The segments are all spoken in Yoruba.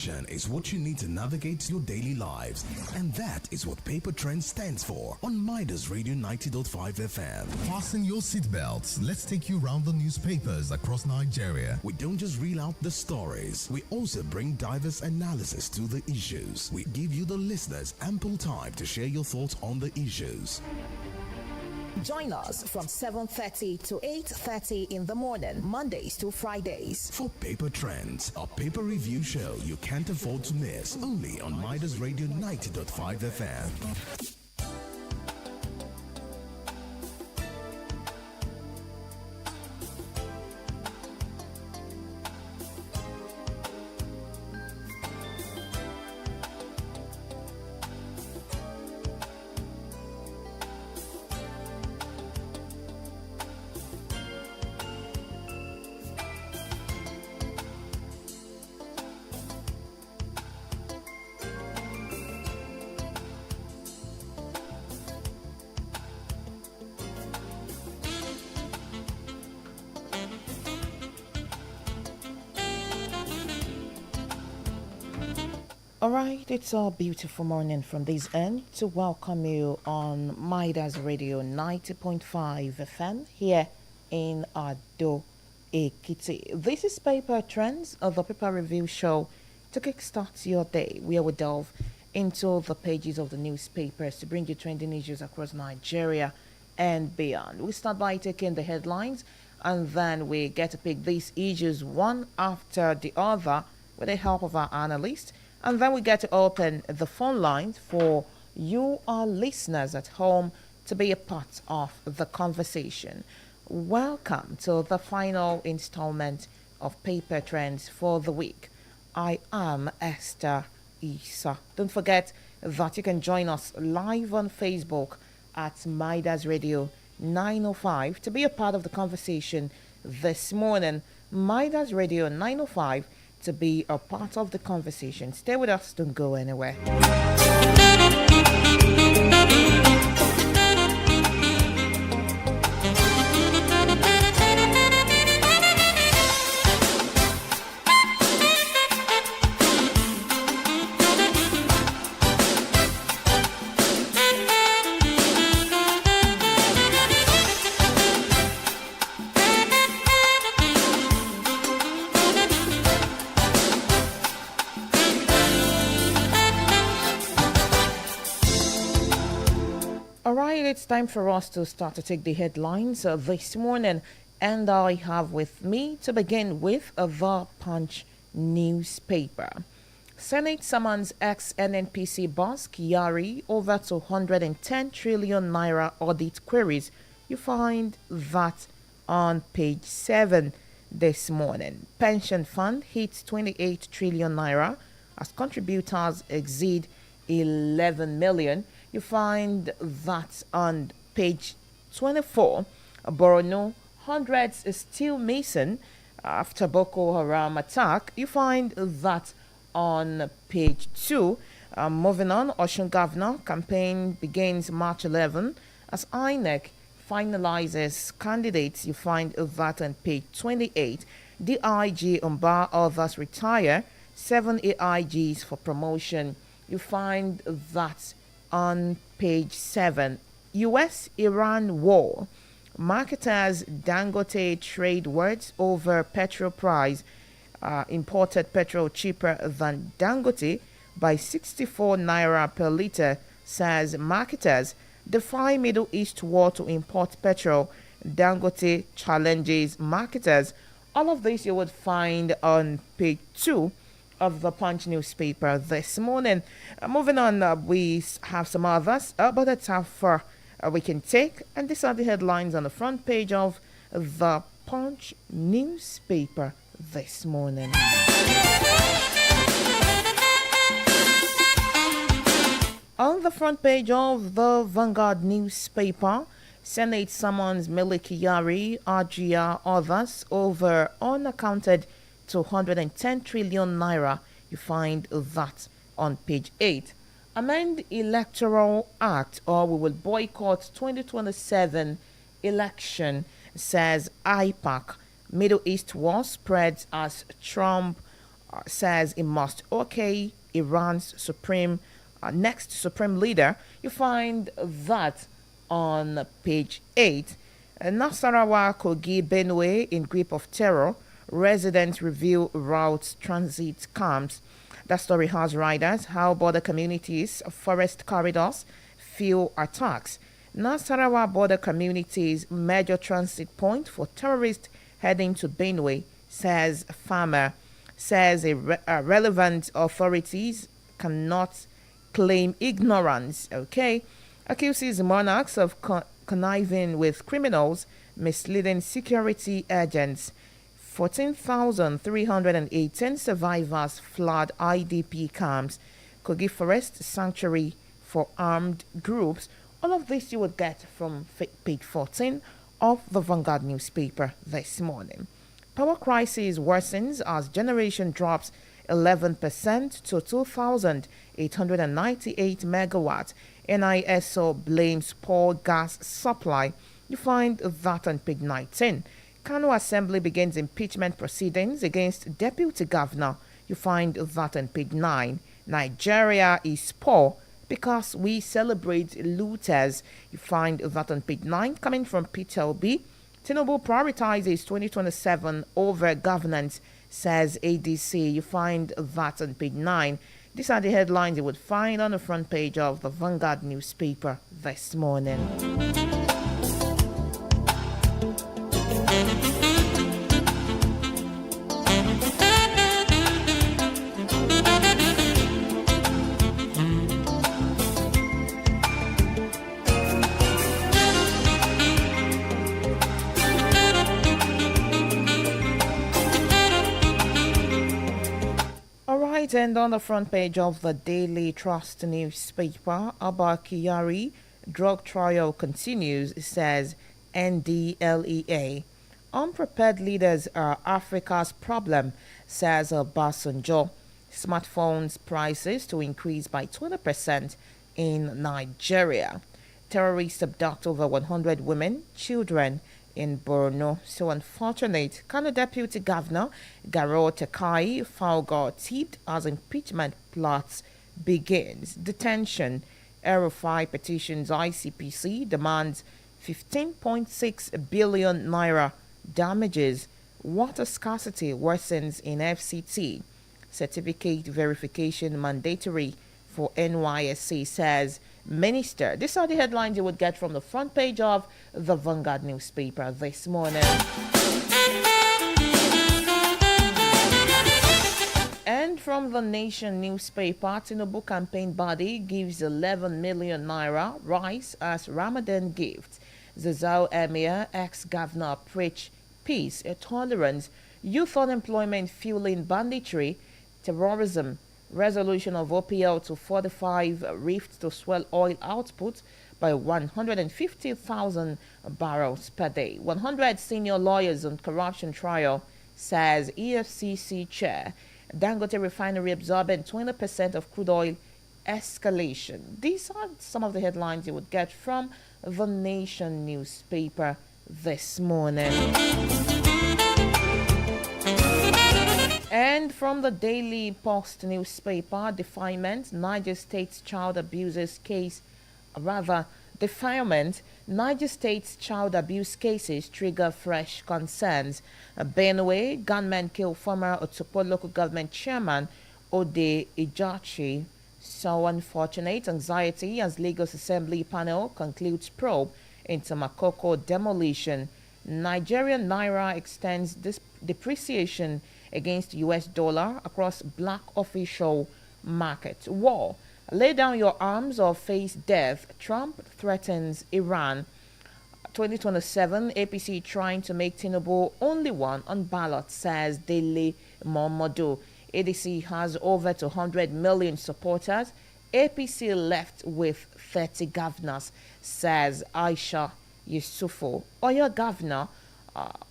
Is what you need to navigate your daily lives, and that is what Paper Trend stands for on Midas Radio 90.5 FM. Fasten your seatbelts. Let's take you around the newspapers across Nigeria. We don't just reel out the stories, we also bring diverse analysis to the issues. We give you, the listeners, ample time to share your thoughts on the issues. Join us from 7:30 to 8:30 in the morning, Mondays to Fridays. For Paper Trends, a paper review show you can't afford to miss, only on Midas Radio 90.5 FM. Alright, it's a beautiful morning from this end to welcome you on Midas Radio 90.5 FM here in Ado Ekiti. This is Paper Trends, of the paper review show to kickstart your day, where we delve into the pages of the newspapers to bring you trending issues across Nigeria and beyond. We start by taking the headlines, and then we get to pick these issues one after the other with the help of our analysts. And then we get to open the phone lines for you, our listeners at home, to be a part of the conversation. Welcome to the final installment of Paper Trends for the week. I am Esther ISAH. Don't forget that you can join us live on Facebook at Midas Radio 905 to be a part of the conversation this morning. Midas Radio 905 to be a part of the conversation. Stay with us, don't go anywhere. Alright, it's time for us to start to take the headlines this morning, and I have with me to begin with the Punch newspaper. Senate summons ex-NNPC boss Kyari over 210 trillion naira audit queries. You find that on page 7 this morning. Pension fund hits 28 trillion naira as contributors exceed 11 million. You find that on page 24. Borno, hundreds is still missing after Boko Haram attack. You find that on page 2. Moving on, Osun Governor campaign begins March 11 as INEC finalizes candidates. You find that on page 28. DIG Umba, others retire. 7 AIGs for promotion. You find that on page 7. US-Iran war. Marketers Dangote trade words over petrol price. Imported petrol cheaper than Dangote by 64 naira per litre, says marketers. Defy Middle East war to import petrol. Dangote challenges marketers. All of this you would find on page 2 of the Punch newspaper this morning. Moving on, we have some others, but that's how far we can take. And these are the headlines on the front page of the Punch newspaper this morning. On the front page of the Vanguard newspaper, Senate summons Mele Kyari, RGR, others over unaccounted 210 trillion naira. You find that on page 8. Amend Electoral Act or we will boycott 2027 election, says IPAC. Middle East war spreads as Trump says it must okay Iran's next supreme leader. You find that on page 8. Nasarawa, Kogi, Benue in grip of terror. Residents review routes, transit camps. That story has riders, how border communities, forest corridors feel attacks. Nasarawa border communities major transit point for tourists heading to Benue, says farmer. Says relevant authorities cannot claim ignorance. Okay, accuses monarchs of conniving with criminals, misleading security agents. 14,318 survivors flood IDP camps. Kogi Forest Sanctuary for armed groups. All of this you would get from page 14 of the Vanguard newspaper this morning. Power crisis worsens as generation drops 11% to 2,898 megawatts. NISO blames poor gas supply. You find that on page 19. Kano Assembly begins impeachment proceedings against Deputy Governor. You find that on page 9. Nigeria is poor because we celebrate looters. You find that on page 9. Coming from Peter B. Tinubu prioritizes 2027 over governance, says ADC. You find that on page 9. These are the headlines you would find on the front page of the Vanguard newspaper this morning. And on the front page of the Daily Trust newspaper, Abba Kyari, drug trial continues, says NDLEA. Unprepared leaders are Africa's problem, says Obasanjo. Smartphones prices to increase by 20% in Nigeria. Terrorists abduct over 100 women, children in Borno. So unfortunate. Kano Deputy Governor Garo Tekai Falgo tipped as impeachment plots begins. Detention. Erufai petitions ICPC demands 15.6 billion naira damages. Water scarcity worsens in FCT. Certificate verification mandatory for NYSC, says Minister. These are the headlines you would get from the front page of the Vanguard newspaper this morning. And from the Nation newspaper, Tinubu campaign body gives 11 million naira rice as Ramadan gift. Zazao Emir, ex-governor, preach peace, tolerance, youth unemployment fueling banditry, terrorism. Resolution of OPL to 45 rift to swell oil output by 150,000 barrels per day. 100 senior lawyers on corruption trial, says EFCC chair. Dangote refinery absorbing 20% of crude oil escalation. These are some of the headlines you would get from the Nation newspaper this morning. And from the Daily Post newspaper, defilement, Niger State's child abuses case, defilement, Niger State's child abuse cases trigger fresh concerns. Benue, gunmen kill former Otopo local government chairman Ode Ijachi. So unfortunate. Anxiety as Lagos Assembly panel concludes probe into Makoko demolition. Nigerian Naira extends depreciation against US dollar across black official market. War. Lay down your arms or face death. Trump threatens Iran. 2027 APC trying to make Tinubu only one on ballot, says Dele Momodu. ADC has over 200 million supporters. APC left with 30 governors, says Aisha Yusufu. Oyo governor,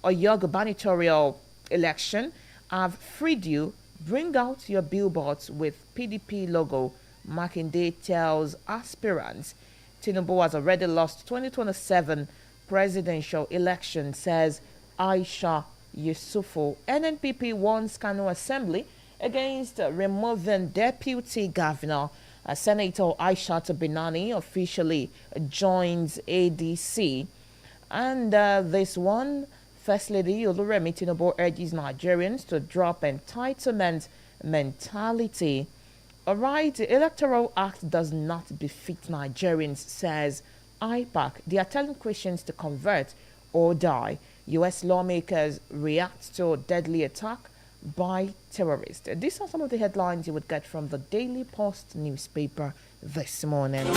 Oyo gubernatorial election, I've freed you. Bring out your billboards with PDP logo. Makinde tells aspirants. Tinubu has already lost 2027 presidential election, says Aisha Yusufu. NNPP warns Kano Assembly against removing Deputy Governor. Senator ISAH Binani officially joins ADC. And this one, First Lady Oluremi Tinubu urges Nigerians to drop entitlement mentality. All right, the Electoral Act does not befit Nigerians, says IPAC. They are telling Christians to convert or die. U.S. lawmakers react to deadly attack by terrorists. These are some of the headlines you would get from the Daily Post newspaper this morning.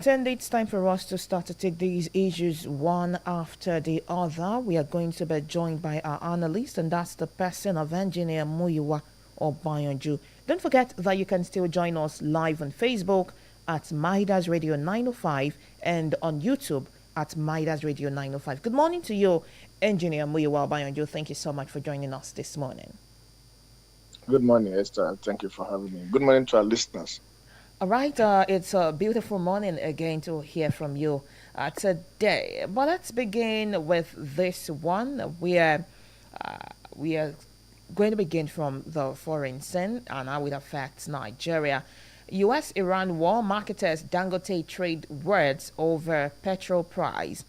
And it's time for us to start to take these issues one after the other. We are going to be joined by our analyst, and that's the person of Engineer Muyiwa Obayonju. Don't forget that you can still join us live on Facebook at Midas Radio 905 and on YouTube at Midas Radio 905. Good morning to you, Engineer Muyiwa Obayonju. Thank you so much for joining us this morning. Good morning, Esther, and thank you for having me. Good morning to our listeners. All right, it's a beautiful morning again to hear from you today. But let's begin with this one. We are going to begin from the foreign scene and how it affects Nigeria. U.S.-Iran war marketers Dangote trade words over petrol price.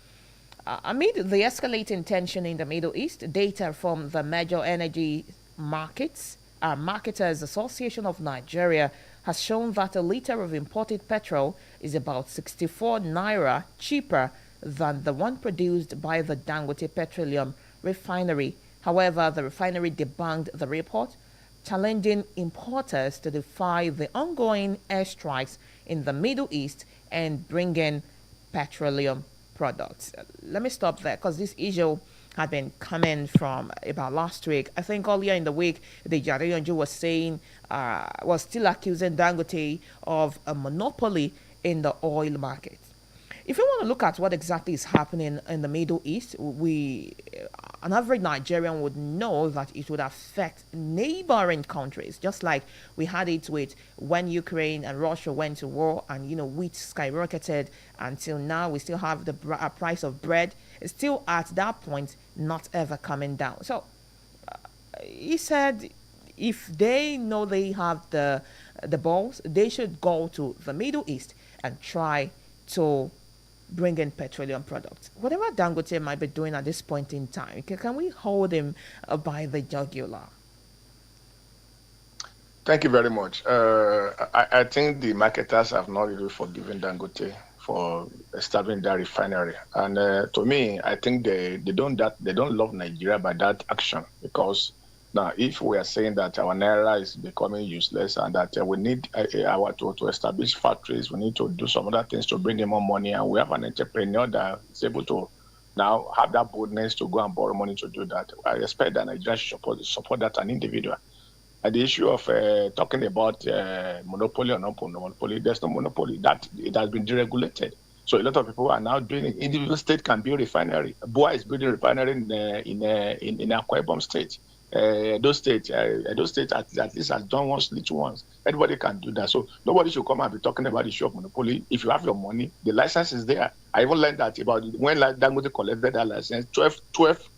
Amid the escalating tension in the Middle East, data from the major energy marketers Association of Nigeria has shown that a liter of imported petrol is about 64 naira cheaper than the one produced by the Dangote Petroleum Refinery. However, the refinery debunked the report, challenging importers to defy the ongoing airstrikes in the Middle East and bring in petroleum products. Let me stop there because this issue had been coming from about last week. I think earlier in the week, the Jare was saying, was still accusing Dangote of a monopoly in the oil market. If you want to look at what exactly is happening in the Middle East, an average Nigerian would know that it would affect neighboring countries, just like we had it with when Ukraine and Russia went to war and, wheat skyrocketed until now. We still have the price of bread. It's still at that point, not ever coming down. So he said if they know they have the balls, they should go to the Middle East and try to bring in petroleum products. Whatever Dangote might be doing at this point in time, can we hold him by the jugular? Thank you very much. I think the marketers have not really forgiven Dangote for establishing that refinery, and to me, I think they don't love Nigeria by that action, because now if we are saying that our naira is becoming useless and that we need to establish factories, we need to do some other things to bring in more money, and we have an entrepreneur that is able to now have that boldness to go and borrow money to do that, I expect that Nigeria should support that an individual. And the issue of talking about monopoly or not monopoly, there's no monopoly. That it has been deregulated. So a lot of people are now doing it. Individual state can build refinery. Boa is building refinery in Akwa Ibom State. Those states at least has done once, little ones. Everybody can do that. So nobody should come and be talking about the issue of monopoly. If you have your money, the license is there. I even learned that about when Dangote collected that license, 12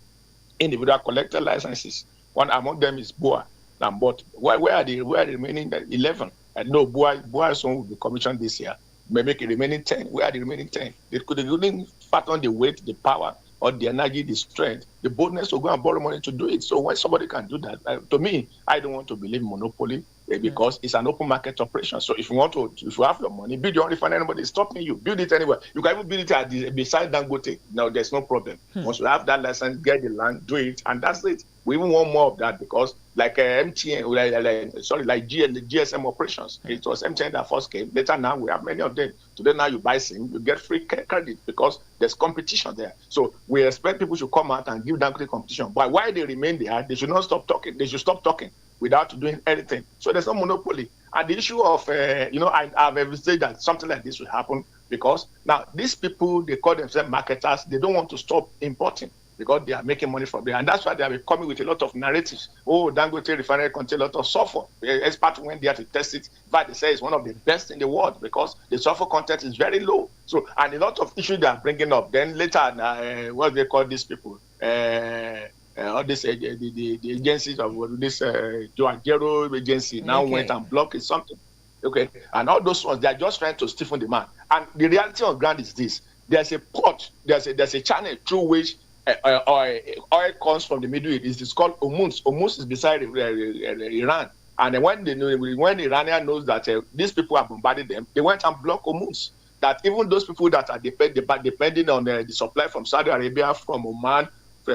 individual collected licenses. One among them is Boa. But where are the remaining 11? No, Boa's one will be commissioned this year. May make it remaining 10. Where are the remaining 10? They couldn't fathom the weight, the power, or the energy, the strength, the boldness to go and borrow money to do it. So when somebody can do that, to me, I don't want to believe monopoly because it's an open market operation. So if you have your money, build your own refinery, nobody is stopping you. Build it anywhere. You can even build it beside Dangote. Now there's no problem. Once you have that license, get the land, do it, and that's it. We even want more of that because like MTN, like GSM operations. It was MTN that first came. Later now we have many of them. Today now you buy SIM, you get free credit because there's competition there. So we expect people to come out and give Dangote competition. But why they remain there, they should not stop talking. They should stop talking without doing anything. So there's no monopoly. And the issue of, I've ever said that something like this will happen because now these people, they call themselves marketers. They don't want to stop importing because they are making money from there. And that's why they are coming with a lot of narratives. Oh, Dangote refinery contains a lot of sulfur. The experts went there to test it. In fact, they say it's one of the best in the world because the sulfur content is very low. So, and a lot of issues they are bringing up. Then later, what they call these people? All this the agencies of this Joagero agency now went and blocked something. Okay, and all those ones, they are just trying to stiffen demand. And the reality on ground is this: there's a port, there's a channel through which oil comes from the Middle East. It's called Hormuz. Hormuz is beside Iran. And when the Iranian knows that these people are bombarding them, they went and blocked Hormuz. That even those people that are depending on the supply from Saudi Arabia, from Oman,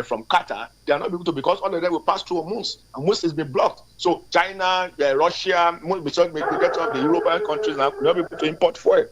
from Qatar, they are not able to, because all of them will pass through Hormuz. Hormuz has been blocked. So China, Russia, majority of the European countries now will not be able to import fuel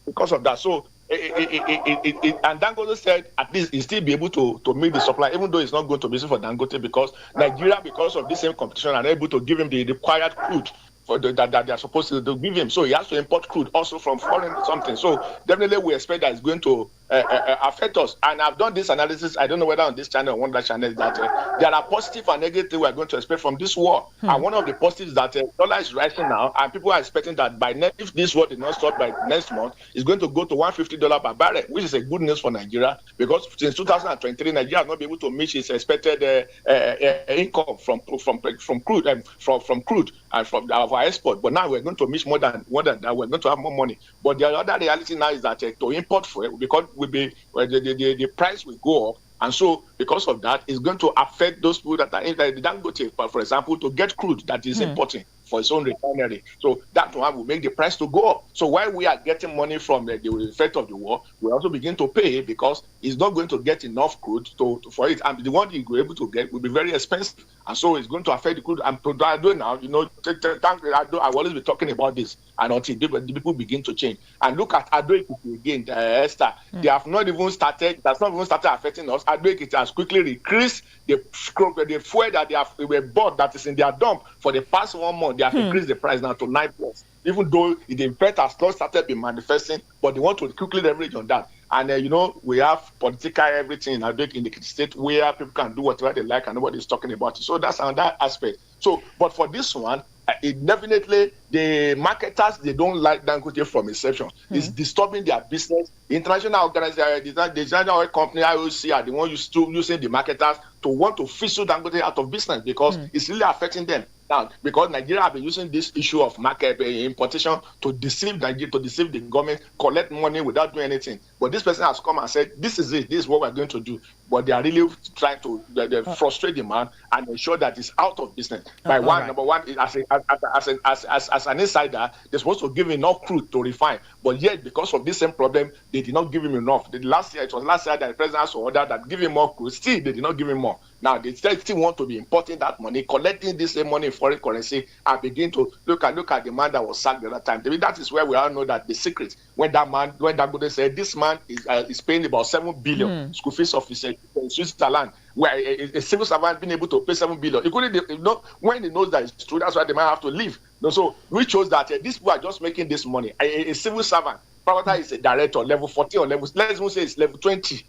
because of that. So and Dangote said at least he still be able to meet the supply, even though it's not going to be easy for Dangote because Nigeria, because of this same competition, are able to give him the required crude that they are supposed to give him. So he has to import crude also from foreign something. So definitely we expect that it's going to affect us. And I've done this analysis, I don't know whether on this channel or one other channel, that there are positive and negative we are going to expect from this war. And one of the positives is that dollar is rising now, and people are expecting that if this war did not stop by next month, it's going to go to $150 per barrel, which is a good news for Nigeria, because since 2023, Nigeria has not been able to meet its expected income from crude and from our export. But now we're going to meet more than that. We're going to have more money. But the other reality now is that to import fuel, because the price will go up, and so because of that, it's going to affect those people that are in the Dangote, for example, to get crude that is importing for its own refinery. So that one will make the price to go up. So while we are getting money from the effect of the war, we also begin to pay because it's not going to get enough crude for it. And the one you're able to get will be very expensive. And so it's going to affect the crude. And I do now, I've always been talking about this, and until the people begin to change. And look at Ado Ekiti again, Esther. They have not even started, that's not even started affecting us. Ado Ekiti has quickly increased the fuel that they were bought that is in their dump for the past 1 month. They have increased the price now to 9+. Even though the effect has not started being manifesting, but they want to quickly leverage on that. And we have political everything in the state where people can do whatever they like and nobody's talking about it. So that's another aspect. So, but for this one, it definitely, the marketers, they don't like Dangote from inception. It's disturbing their business. The international organization, the international oil company, IOC, are the one using the marketers to want to fizzle Dangote out of business because it's really affecting them. Now, because Nigeria have been using this issue of market importation to deceive Nigeria, to deceive the government, collect money without doing anything. But this person has come and said, this is it, this is what we're going to do. But they are really trying to frustrate the man and ensure that it's out of business. Number one, as an insider, they're supposed to give enough crude to refine. But yet, because of this same problem, they did not give him enough. It was last year that the president has ordered that give him more crude. Still, they did not give him more. Now, they still want to be importing that money, collecting this same money in foreign currency, and begin to look at the man that was sacked the other time. That is where we all know that the secret. When Dangote said this man is paying about 7 billion school fees of his in Switzerland, where a civil servant being able to pay 7 billion. He couldn't, when he knows that it's true, that's why they might have to leave. So which shows that these people are just making this money. A civil servant, Pravata is a director, level 40 or level, let's even say it's level 20.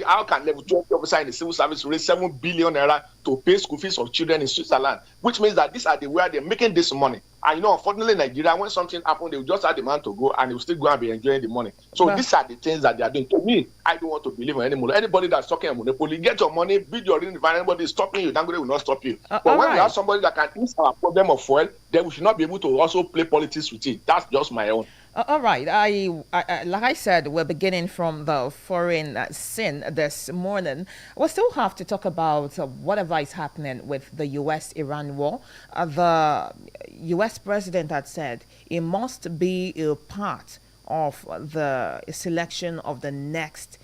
How can level 20 officer in the civil service raise 7 billion naira to pay school fees of children in Switzerland? Which means that these are where they're making this money. And unfortunately, Nigeria, when something happens, they will just have the man to go and they will still go and be enjoying the money. So these are the things that they are doing. To me, I don't want to believe in anymore. Anybody that's talking about monopoly, get your money, build your environment, anybody is stopping you, Dangote will not stop you. But when we have somebody that can ease our problem of fuel, then we should not be able to also play politics with it. That's just my own. All right. I like I said, we're beginning from the foreign scene this morning. We'll still have to talk about whatever is happening with the U.S.-Iran war. The U.S. president had said it must be a part of the selection of the next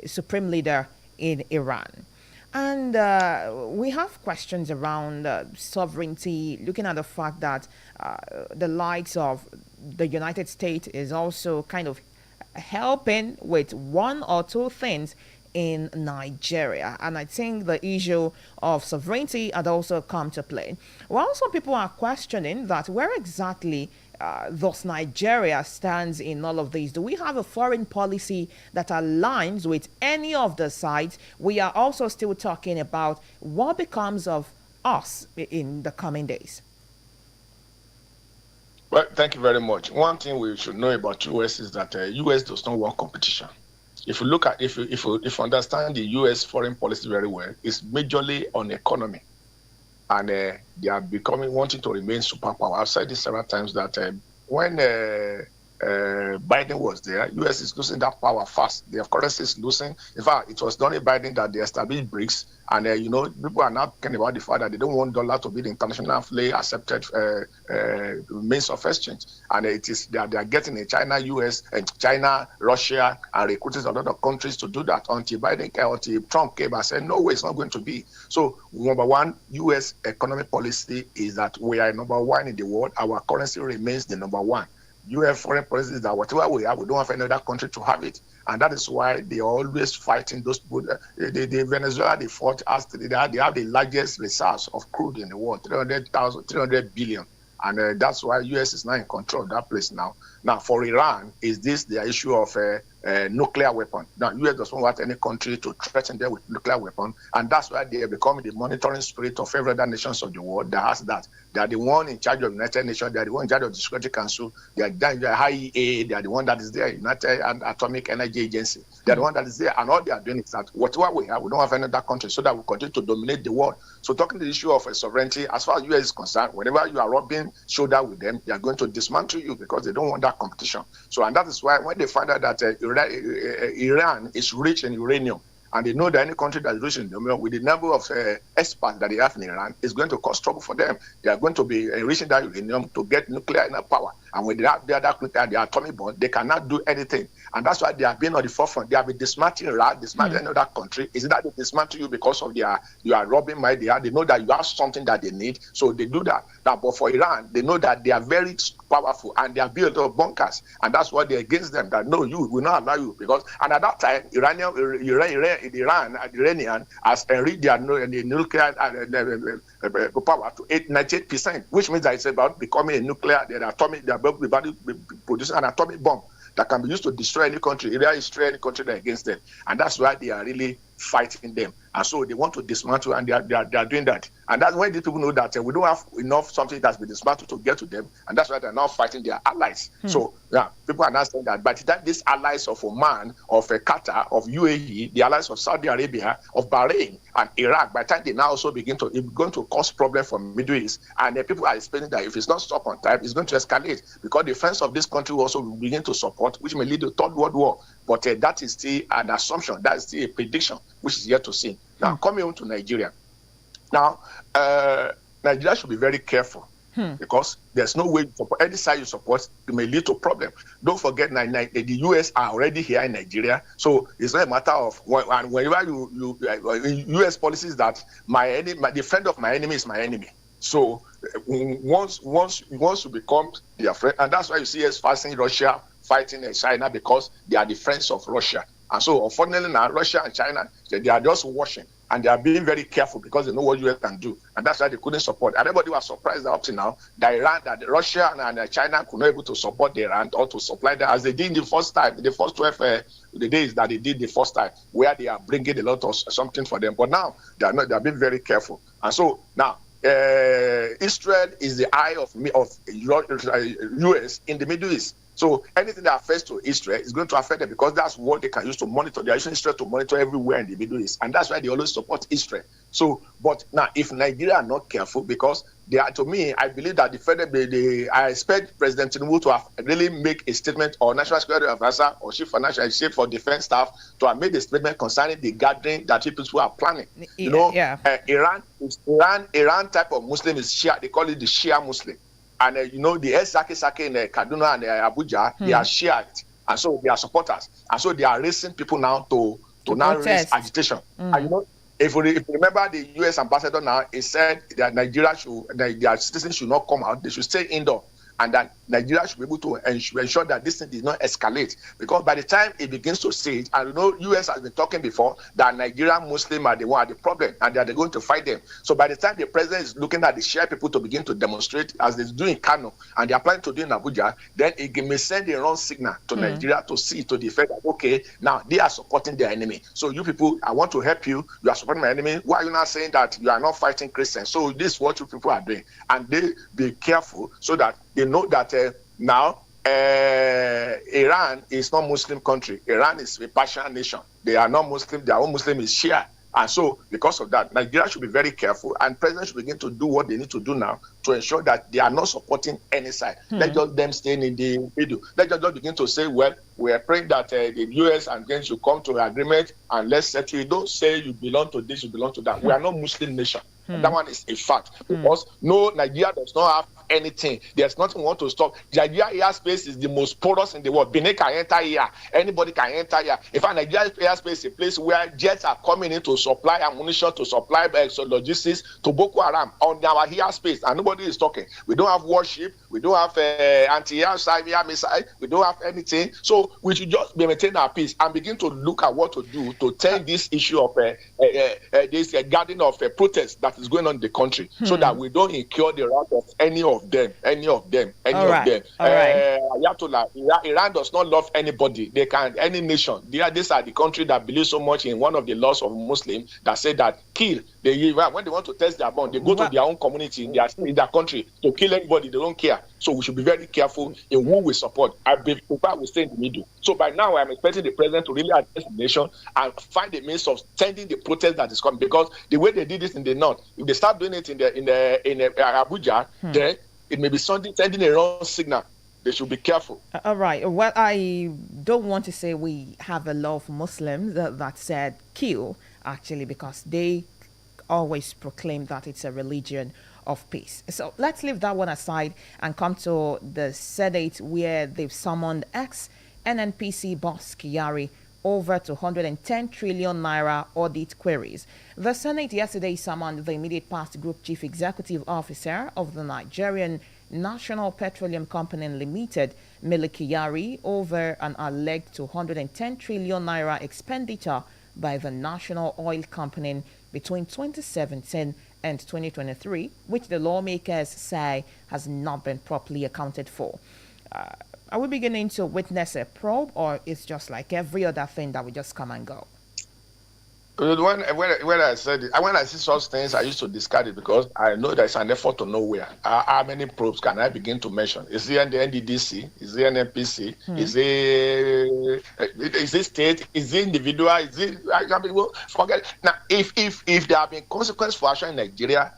supreme leader in Iran. And we have questions around sovereignty, looking at the fact that the likes of the United States is also kind of helping with one or two things in Nigeria. And I think the issue of sovereignty had also come to play. Well, some people are questioning that where exactly thus Nigeria stands in all of this. Do we have a foreign policy that aligns with any of the sides? We are also still talking about what becomes of us in the coming days. Well, thank you very much. One thing we should know about US is that US does not want competition. If you look at, if you understand the US foreign policy very well, it's majorly on economy. And they are wanting to remain superpower. I've said this several times that when Biden was there, US is losing that power fast. Their currency is losing. In fact, it was during Biden that they established BRICS. And, people are now talking about the fact that they don't want dollar to be the internationally accepted means of exchange. And it is they are getting in China, US, and China, Russia, and recruiting a lot of countries to do that until Trump came and said, no way, it's not going to be. So, number one, US economic policy is that we are number one in the world. Our currency remains the number one. US foreign policy is that whatever we have, we don't have any other country to have it. And that is why they are always fighting those people. The Venezuela, they fought us. They have the largest reserves of crude in the world, 300 billion. And that's why US is now in control of that place now. Now, for Iran, is this the issue of a nuclear weapon? Now, US doesn't want any country to threaten them with nuclear weapon. And that's why they are becoming the monitoring spirit of every other nations of the world that has that. They are the one in charge of the United Nations. They are the one in charge of the Security Council. They are the IEA. They are the one that is there, United Atomic Energy Agency. They are the one that is there. And all they are doing is that whatever we have, we don't have any other country so that we continue to dominate the world. So talking to the issue of sovereignty, as far as US is concerned, whenever you are rubbing shoulder with them, they are going to dismantle you because they don't want that competition. So, and that is why when they find out that Iran is rich in uranium, and they know that any country that is rich in uranium, with the number of experts that they have in Iran, is going to cause trouble for them. They are going to be enriching that uranium to get nuclear power. And when they have the atomic bomb, they cannot do anything. And that's why they have been on the forefront. They have been dismantling Iran, dismantling another country. Is it that they dismantle you because of you are robbing my idea? They know that you have something that they need, so they do that. Now, but for Iran, they know that they are very powerful and they have built up bunkers. And that's why they're against them, that no, you will not allow you. Because, and at that time, Iran has enriched their nuclear power to 98%, which means that it's about becoming a nuclear, they are about producing an atomic bomb that can be used to destroy any country. Iran is destroy any country that against them. And that's why they are really fighting them. And so they want to dismantle, and they are doing that. And that's when these people know that we don't have enough something that's been dismantled to get to them. And that's why they're now fighting their allies. So yeah, people are not saying that. But that these allies of Oman, of Qatar, of UAE, the allies of Saudi Arabia, of Bahrain, and Iraq, by the time they now also begin to, it's going to cause problems for Middle East. And people are explaining that if it's not stopped on time, it's going to escalate, because the friends of this country also will begin to support, which may lead to Third World War. But that is still an assumption. That is still a prediction, which is yet to see. Now, coming on to Nigeria. Now, Nigeria should be very careful, because there's no way you support, any side you support, it may lead to problem. Don't forget, the US are already here in Nigeria, so it's not a matter of whenever US policies that the friend of my enemy is my enemy. So once you become their friend, and that's why you see us fighting Russia, fighting China, because they are the friends of Russia. And so, unfortunately, now Russia and China, they are just watching, and they are being very careful because they know what US can do, and that's why they couldn't support. Everybody was surprised up to now that Russia and China could not able to support Iran or to supply them as they did the first time, the first 12 the days that they did the first time, where they are bringing a lot of something for them. But now they are not. They are being very careful, and so now. Israel is the eye of US in the Middle East. So anything that affects to Israel is going to affect them, because that's what they can use to monitor. They are using Israel to monitor everywhere in the Middle East, and that's why they always support Israel. So, but now if Nigeria are not careful, because they are, to me, I believe that I expect President Tinubu to have really make a statement, or National Security Advisor or Chief Financial Chief for Defense Staff to have made a statement concerning the gathering that people who are planning. Iran type of Muslim is Shia. They call it the Shia Muslim. And the Sake in Kaduna and Abuja, they are Shiite, and so they are supporters, and so they are raising people now to now raise agitation. And if you remember, the U.S. ambassador now, he said that their citizens should not come out; they should stay indoor. And that Nigeria should be able to ensure that this thing did not escalate. Because by the time it begins to see it, and US has been talking before that Nigerian Muslims are the problem, and they're going to fight them. So by the time the president is looking at the share people to begin to demonstrate, as they do in Kano, and they are planning to do in Abuja, then it may send a wrong signal to Nigeria to see, to the effect that, okay, now they are supporting their enemy. So you people, I want to help you. You are supporting my enemy. Why are you not saying that you are not fighting Christians? So this is what you people are doing. And they be careful so that they know that now Iran is not Muslim country. Iran is a Persian nation. They are not Muslim. Their own Muslim is Shia. And so, because of that, Nigeria should be very careful, and presidents should begin to do what they need to do now to ensure that they are not supporting any side. Let just them staying in the middle. Let just begin to say, well, we are praying that the US and then should come to an agreement, and let's settle it. Don't say you belong to this, you belong to that. We are not Muslim nation. That one is a fact. Because no, Nigeria does not have anything. There's nothing we want to stop. Nigeria airspace is the most porous in the world. Benin can enter here. Anybody can enter here. In fact, Nigeria airspace is a place where jets are coming in to supply ammunition, to supply logistics to Boko Haram on our airspace, and nobody is talking. We don't have warship. We don't have anti-air missile. We don't have anything. So we should just maintain our peace and begin to look at what to do to turn this issue of this garden of protest that is going on in the country, so that we don't incur the wrath of any of them. Ayatollah, Iran does not love anybody. They can any nation. These are the country that believe so much in one of the laws of Muslims that say that kill. When they want to test their bomb, they go to their own community in their country to kill anybody. They don't care. So we should be very careful in who we support. I prefer we stay in the middle. So by now, I'm expecting the president to really address the nation and find a means of sending the protest that is coming. Because the way they did this in the north, if they start doing it in Abuja, then it may be sending a wrong signal. They should be careful. All right. Well, I don't want to say we have a lot of Muslims that said kill, actually, because they always proclaim that it's a religion of peace. So let's leave that one aside and come to the Senate, where they've summoned ex-NNPC boss Kyari over 210 trillion naira audit queries. The Senate yesterday summoned the immediate past group chief executive officer of the Nigerian National Petroleum Company Limited, Mele Kyari, over an alleged 210 trillion naira expenditure by the National Oil Company between 2017 and 2023, which the lawmakers say has not been properly accounted for. Are we beginning to witness a probe, or it's just like every other thing that we just come and go? When I said it, when I see such things, I used to discard it because I know there's an effort to nowhere. How many probes can I begin to mention? Is it the NDDC? Is it NNPC? Is it state? Is it individual? Is it? Forget. Now, if there have been consequences for action in Nigeria,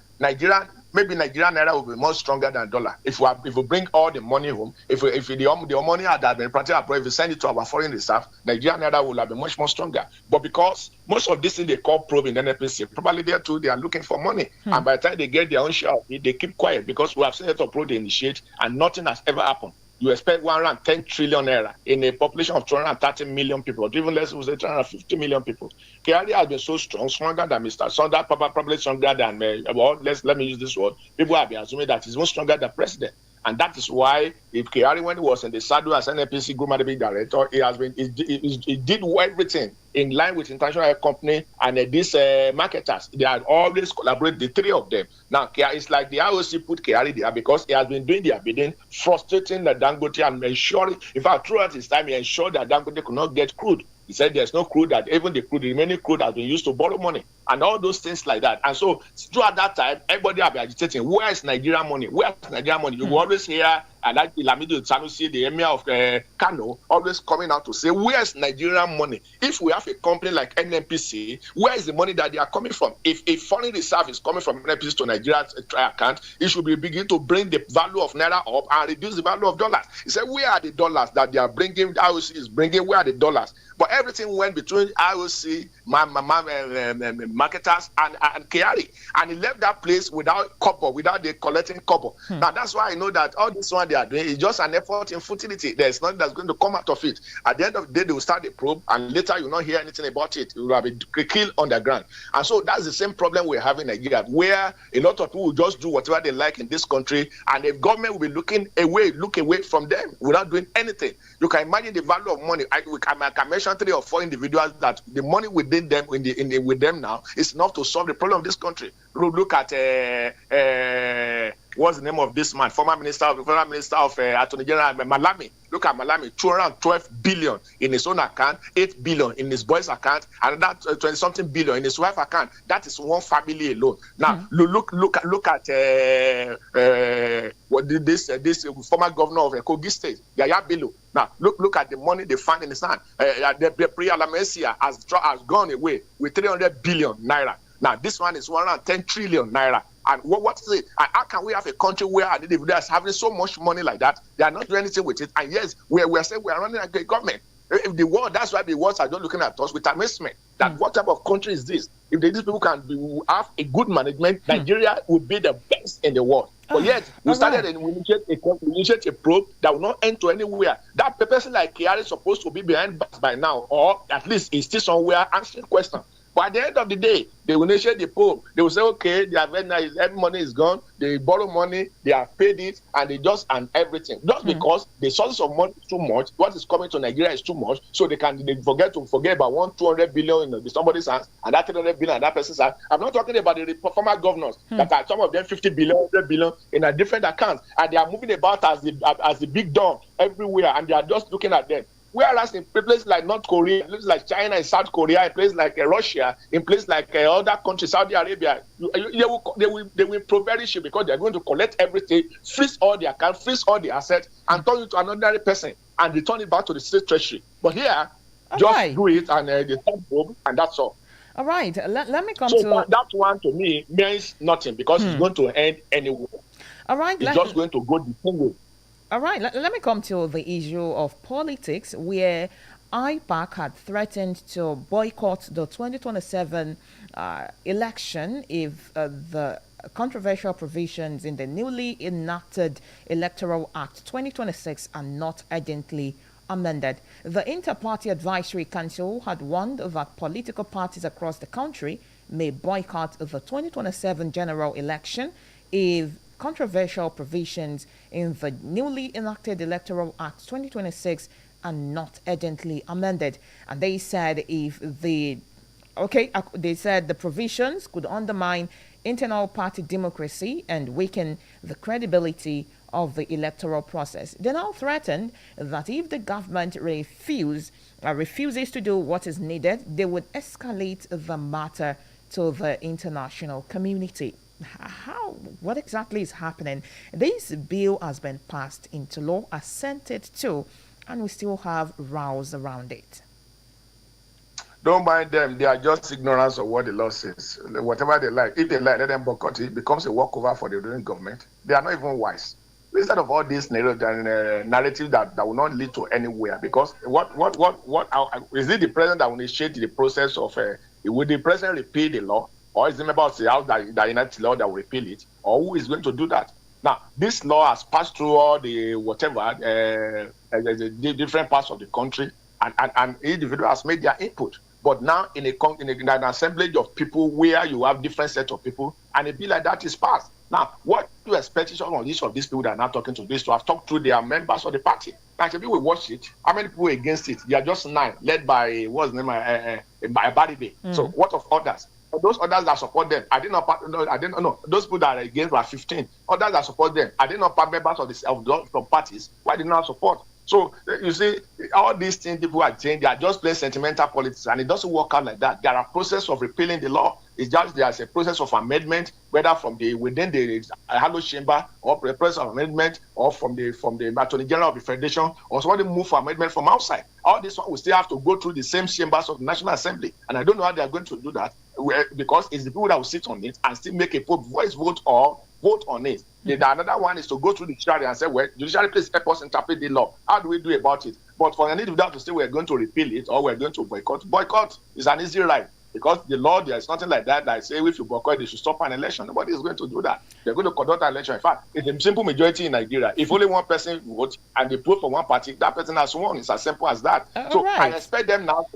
maybe Nigerian naira will be more stronger than dollar. If we bring all the money home, if the money that has been printed abroad, if we send it to our foreign reserve, Nigerian naira will have been much more stronger. But because most of this thing they call probe in NNPC, probably there too, they are looking for money. And by the time they get their own share of it, they keep quiet, because we have seen it probe they initiate and nothing has ever happened. You expect 110 trillion naira in a population of 230 million people, or even less, we say 250 million people. Kyari has been so strong, stronger than Mr. Sonda, probably stronger than let me use this word. People have been assuming that he's more stronger than president. And that is why, if Kyari, when he was in the saddle as NNPC Group Managing Director, he did everything in line with International Air Company and these marketers. They had always collaborated, the three of them. Now, it's like the IOC put Kyari there because he has been doing their bidding, frustrating the Dangote and ensuring, in fact, throughout his time, he ensured that Dangote could not get crude. He said there's no crude, that even the remaining crude has been used to borrow money and all those things like that. And so throughout that time, everybody have been agitating, where is Nigerian money? Where is Nigerian money? You will always hear, like Lamido Sanusi, the emir of Kano, always coming out to say, where is Nigerian money? If we have a company like NNPC, where is the money that they are coming from? If a foreign reserve is coming from NNPC to Nigeria's account, it should be begin to bring the value of naira up and reduce the value of dollars. He said, where are the dollars that they are bringing, the IOC is bringing, where are the dollars? But everything went between IOC, marketers, and Kyari. And he left that place without copper, without the collecting copper. Now, that's why I know that all this one, they are doing is just an effort in futility. There's nothing that's going to come out of it. At the end of the day, they will start the probe, and later you will not hear anything about it. You will have a kill on the ground. And so that's the same problem we're having in Nigeria, where a lot of people will just do whatever they like in this country, and the government will be look away from them without doing anything. You can imagine the value of money. I can mention 3 or 4 individuals that the money within them, with them now, is enough to solve the problem of this country. Look at what's the name of this man? Former Minister of Attorney General Malami. Look at Malami, 212 billion in his own account, 8 billion in his boy's account, and that 20-something billion in his wife's account. That is one family alone. Now look at this former governor of Kogi State, Yaya Bello. Now look at the money they find in his hand. The pre-Alamesia has gone away with 300 billion naira. Now this one is 110 trillion naira. And what is it? And how can we have a country where an individual is having so much money like that? They are not doing anything with it. And yes, we are saying we are running like a government. If the world, that's why the world are just looking at us with amazement. That what type of country is this? If these people have a good management, Nigeria will be the best in the world. But yet, we started and we initiate a probe that will not end to anywhere. That person like Kiari is supposed to be behind bars by now, or at least he's still somewhere answering questions. But at the end of the day, they will initiate the probe. They will say, okay, every money is gone. They borrow money, they have paid it, and and everything. Just because the sources of money is too much, what is coming to Nigeria is too much, so they forget about 200 billion in somebody's hands, and that 300 billion in that person's hands. I'm not talking about the former governors that are some of them 50 billion, 100 billion in a different accounts, and they are moving about as the big dog everywhere, and they are just looking at them. Whereas in places like North Korea, places like China and South Korea, in places like Russia, in places like other countries, Saudi Arabia, they will perish you because they are going to collect everything, freeze all the accounts, freeze all the assets, and turn it to an ordinary person and return it back to the state treasury. But here, do it and they start probe, and that's all. All right, let me come to that one. To me means nothing because it's going to end anywhere. All right, it's just going to go the same way. All right, let me come to the issue of politics, where IPAC had threatened to boycott the 2027 election if the controversial provisions in the newly enacted Electoral Act 2026 are not urgently amended. The Inter-Party Advisory Council had warned that political parties across the country may boycott the 2027 general election if controversial provisions in the newly enacted Electoral Act 2026 are not urgently amended. And they said they said the provisions could undermine internal party democracy and weaken the credibility of the electoral process. They now threatened that if the government refuses to do what is needed, they would escalate the matter to the international community. What exactly is happening? This bill has been passed into law, assented to, and we still have rows around it. Don't mind them. They are just ignorance of what the law says. Whatever they like. If they like, let them boycott it. It becomes a walkover for the ruling government. They are not even wise. Instead of all this narrative that will not lead to anywhere. Because what is it the president that will initiate the process of will the president repeal the law? Or is the member of the House that enacts law that will repeal it? Or who is going to do that? Now, this law has passed through all the the different parts of the country, and individuals has made their input. But now, in an assemblage of people where you have different sets of people, and a bill like that is passed. Now, what do you expect each of these people that are now talking to this to have talked to their members of the party? Like, if we watch it, how many people were against it? There are just 9, led by, what's the name, by Baribe. So, what of others? Those others that support them, those people that are against were 15. Others that support them, are they not members of parties? Why did not support? So, you see, all these things people are saying, they are just playing sentimental politics, and it doesn't work out like that. There are a process of repealing the law. It's just there's a process of amendment, whether from within the Hello Chamber, or the process of amendment, or from the Attorney General of the Federation, or somebody move for amendment from outside. All this one will still have to go through the same chambers of the National Assembly, and I don't know how they are going to do that, because it's the people that will sit on it and still make a vote on it. Another one is to go through the judiciary and say, well, judiciary, please help us interpret the law. How do we do about it? But for an individual to say we're going to repeal it or we're going to boycott is an easy ride. Because the law, there is nothing like that. Like say, if you boycott, they should stop an election. Nobody is going to do that. They're going to conduct an election. In fact, it's a simple majority in Nigeria. If only one person votes and they vote for one party, that person has won. It's as simple as that. So right. I expect them now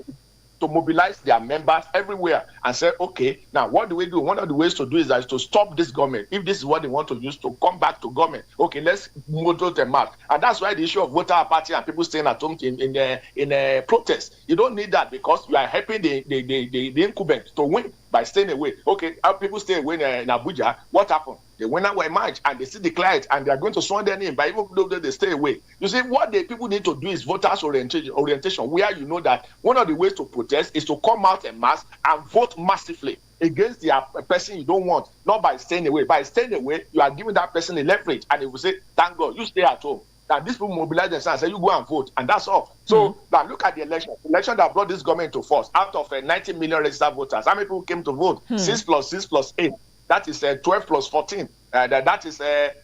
to mobilize their members everywhere and say, okay, now what do we do? One of the ways to do is to stop this government. If this is what they want to use to come back to government, okay, let's model them out. And that's why the issue of voter apathy and people staying at home in a protest, you don't need that, because you are helping the incumbent to win by staying away. Okay, how people stay away in Abuja, what happened? The winner will emerge and they still declare it, and they are going to swear their name, but even though they stay away. You see, what the people need to do is voters orientation, where you know that one of the ways to protest is to come out en masse and vote massively against the person you don't want, not by staying away. By staying away, you are giving that person a leverage, and they will say, thank God, you stay at home. Now, these people mobilize themselves and say, you go and vote, and that's all. So, now look at the election that brought this government to force. Out of 90 million registered voters, how many people came to vote? 6 plus 6 plus 8. That is 12 plus 14. That is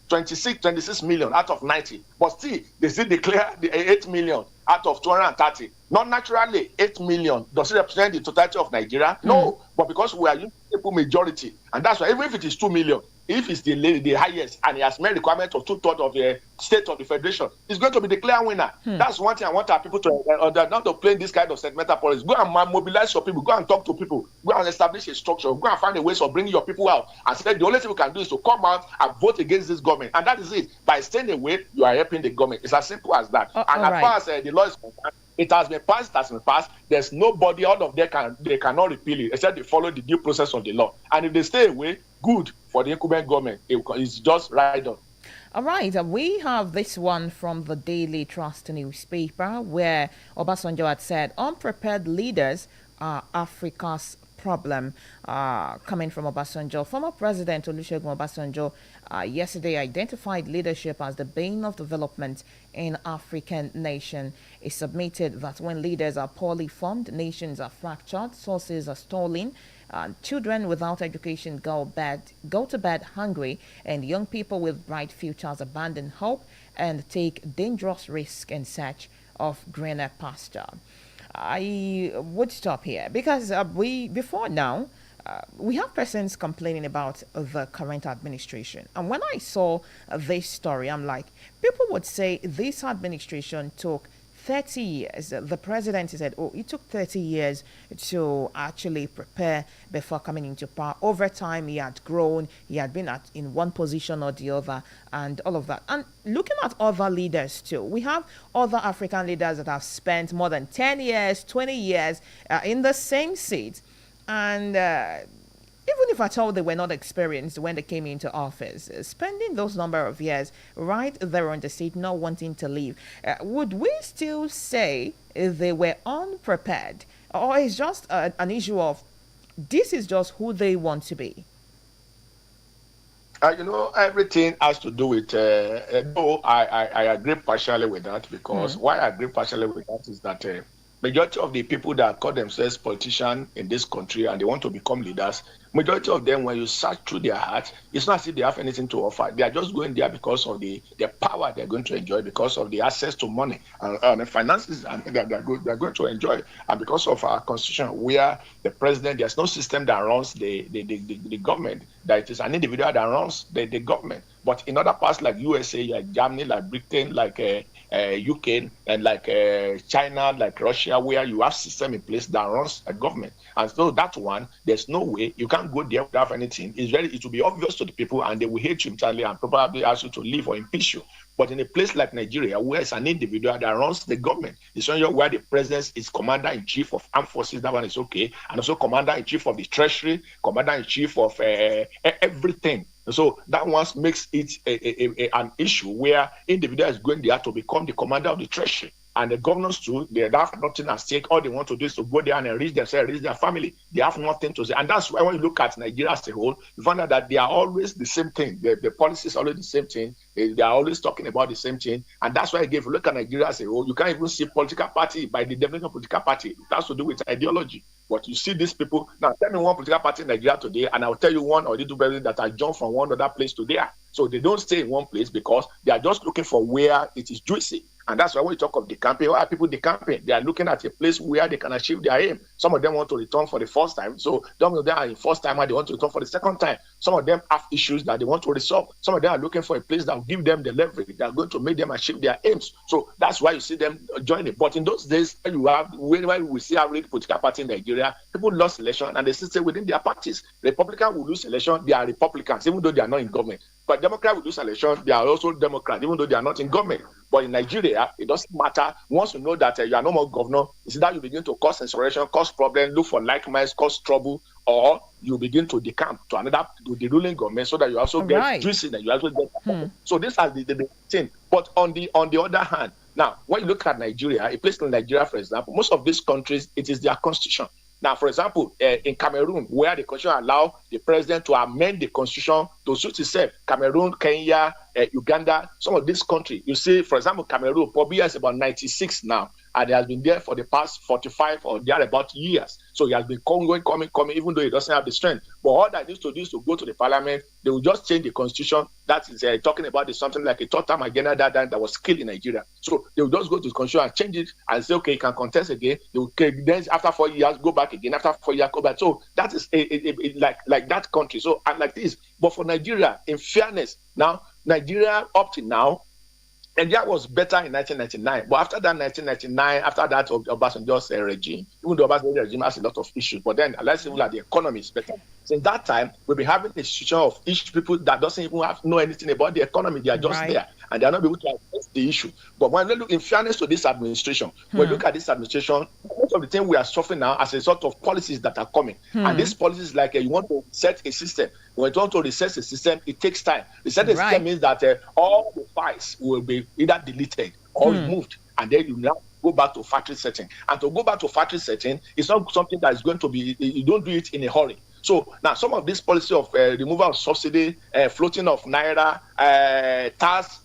26 million out of 90. But still, they still declare the 8 million out of 230. Not naturally, 8 million. Does it represent the totality of Nigeria? No. But because we are using simple majority, and that's why even if it is 2 million, if it's the highest and it has met requirement of 2/3 of the state of the federation, it's going to be the clear winner. That's one thing I want our people to not to play this kind of sentimental politics. Go and mobilize your people. Go and talk to people. Go and establish a structure. Go and find a ways of bringing your people out. And say the only thing we can do is to come out and vote against this government. And that is it. By staying away, you are helping the government. It's as simple as that. And as far as the law is concerned, it has been passed. There's nobody out of there cannot repeal it except they follow the due process of the law. And if they stay away, good for the incumbent government. It's just right on. All right, we have this one from the Daily Trust newspaper, where Obasanjo had said, unprepared leaders are Africa's problem. Coming from Obasanjo, former President Olusegun Obasanjo yesterday identified leadership as the bane of development in African nation. He submitted that when leaders are poorly formed, nations are fractured, sources are stolen, children without education go to bed hungry, and young people with bright futures abandon hope and take dangerous risks in search of greener pasture. I would stop here because we have persons complaining about the current administration. And when I saw this story, I'm like, people would say this administration took 30 years. The president said, it took 30 years to actually prepare before coming into power. Over time, he had grown. He had been in one position or the other and all of that. And looking at other leaders too, we have other African leaders that have spent more than 10 years, 20 years in the same seat. And even if at all they were not experienced when they came into office, spending those number of years right there on the seat, not wanting to leave, would we still say they were unprepared? Or is just an issue of this is just who they want to be? Everything has to do with, I agree partially with that, because why I agree partially with that is that majority of the people that call themselves politicians in this country and they want to become leaders, majority of them, when you search through their heart, it's not as if they have anything to offer. They are just going there because of the power they're going to enjoy, because of the access to money and the finances they're going to enjoy, and because of our constitution, where the president, there's no system that runs the government, that it is an individual that runs the government. But in other parts like USA, like Germany, like Britain, like UK, and like China, like Russia, where you have system in place that runs a government. And so that one, there's no way you can't go there without anything. It will be obvious to the people, and they will hate you entirely and probably ask you to leave or impeach you. But in a place like Nigeria, where it's an individual that runs the government, it's where the president is commander-in-chief of armed forces, that one is okay, and also commander-in-chief of the treasury, commander-in-chief of everything. So that one makes it an issue where individual is going there to become the commander of the treasury. And the governors too, they have nothing at stake. All they want to do is to go there and enrich themselves, enrich their family. They have nothing to say. And that's why when you look at Nigeria as a whole, you find out that they are always the same thing. The policy is always the same thing. They are always talking about the same thing. And that's why, if you look at Nigeria as a whole, you can't even see political party by the definition of political party. It has to do with ideology. But you see these people. Now, tell me one political party in Nigeria today, and I'll tell you one or two presidents that are jumped from one other place to there. So they don't stay in one place because they are just looking for where it is juicy. And that's why when we talk of decamping, why are people decamping? They are looking at a place where they can achieve their aim. Some of them want to return for the first time. So some of them are in first time and they want to return for the second time. Some of them have issues that they want to resolve. Some of them are looking for a place that will give them the leverage that are going to make them achieve their aims. So that's why you see them joining. But in those days, when we see our political party in Nigeria, people lost election and they still stay within their parties. Republicans will lose election, they are Republicans, even though they are not in government. But Democrats will lose election, they are also Democrats, even though they are not in government. But in Nigeria, it doesn't matter. Once you know that you are no more governor, it's that you begin to cause insurrection, cause problems, look for like minds, cause trouble, or you begin to decamp to the ruling government so that you also get juicy and you also get. So this is the thing. But on the other hand, now when you look at Nigeria, a place like Nigeria, for example, most of these countries, it is their constitution. Now, for example, in Cameroon, where the constitution allows the president to amend the constitution to suit itself, Cameroon, Kenya, Uganda, some of these countries, you see, for example, Cameroon, Pobia is about 96 now, and he has been there for the past 45 or thereabout years. So he has been coming, even though he doesn't have the strength. But all that needs to do is to go to the parliament. They will just change the constitution. That is talking about something like a third-term agenda that was killed in Nigeria. So they will just go to the constitution and change it and say, okay, you can contest again. They will then after 4 years go back again. After 4 years go back. So that is like that country. So and like this. But for Nigeria, in fairness, now Nigeria up to now, and that was better in 1999. But after that 1999, after that Obasanjo's regime, even though Obasanjo's regime has a lot of issues, but then let's say that the economy is better. Since that time, we'll be having a situation of each people that doesn't even know anything about the economy. They are just there, and they are not able to address the issue. But when we look, in fairness to this administration, when we look at this administration, most of the things we are suffering now as a sort of policies that are coming. And these policies, like you want to set a system. When you want to reset a system, it takes time. Reset a system means that all the files will be either deleted or removed, and then you now go back to factory setting. And to go back to factory setting, it's not something that is going to be, you don't do it in a hurry. So now some of this policy of removal of subsidy, floating of naira, tax,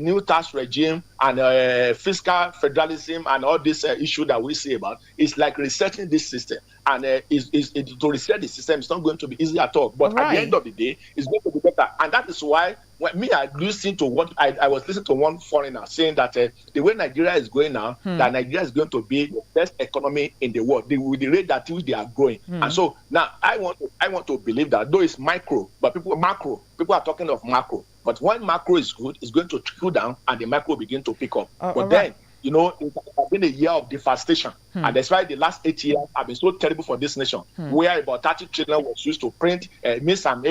new tax regime, and fiscal federalism, and all this issue that we see about, is like resetting this system. And to reset the system, it's not going to be easy at all. But at the end of the day, it's going to be better. And that is why I listened to what I was listening to one foreigner saying that the way Nigeria is going now, that Nigeria is going to be the best economy in the world with the rate that they are growing. And so now I want to believe that, though it's micro, but people are talking of macro. But when macro is good, it's going to trickle down and the macro will begin to pick up. But then, it has been a year of devastation. And that's why the last 8 years have been so terrible for this nation, where about 30 trillion was used to print waste and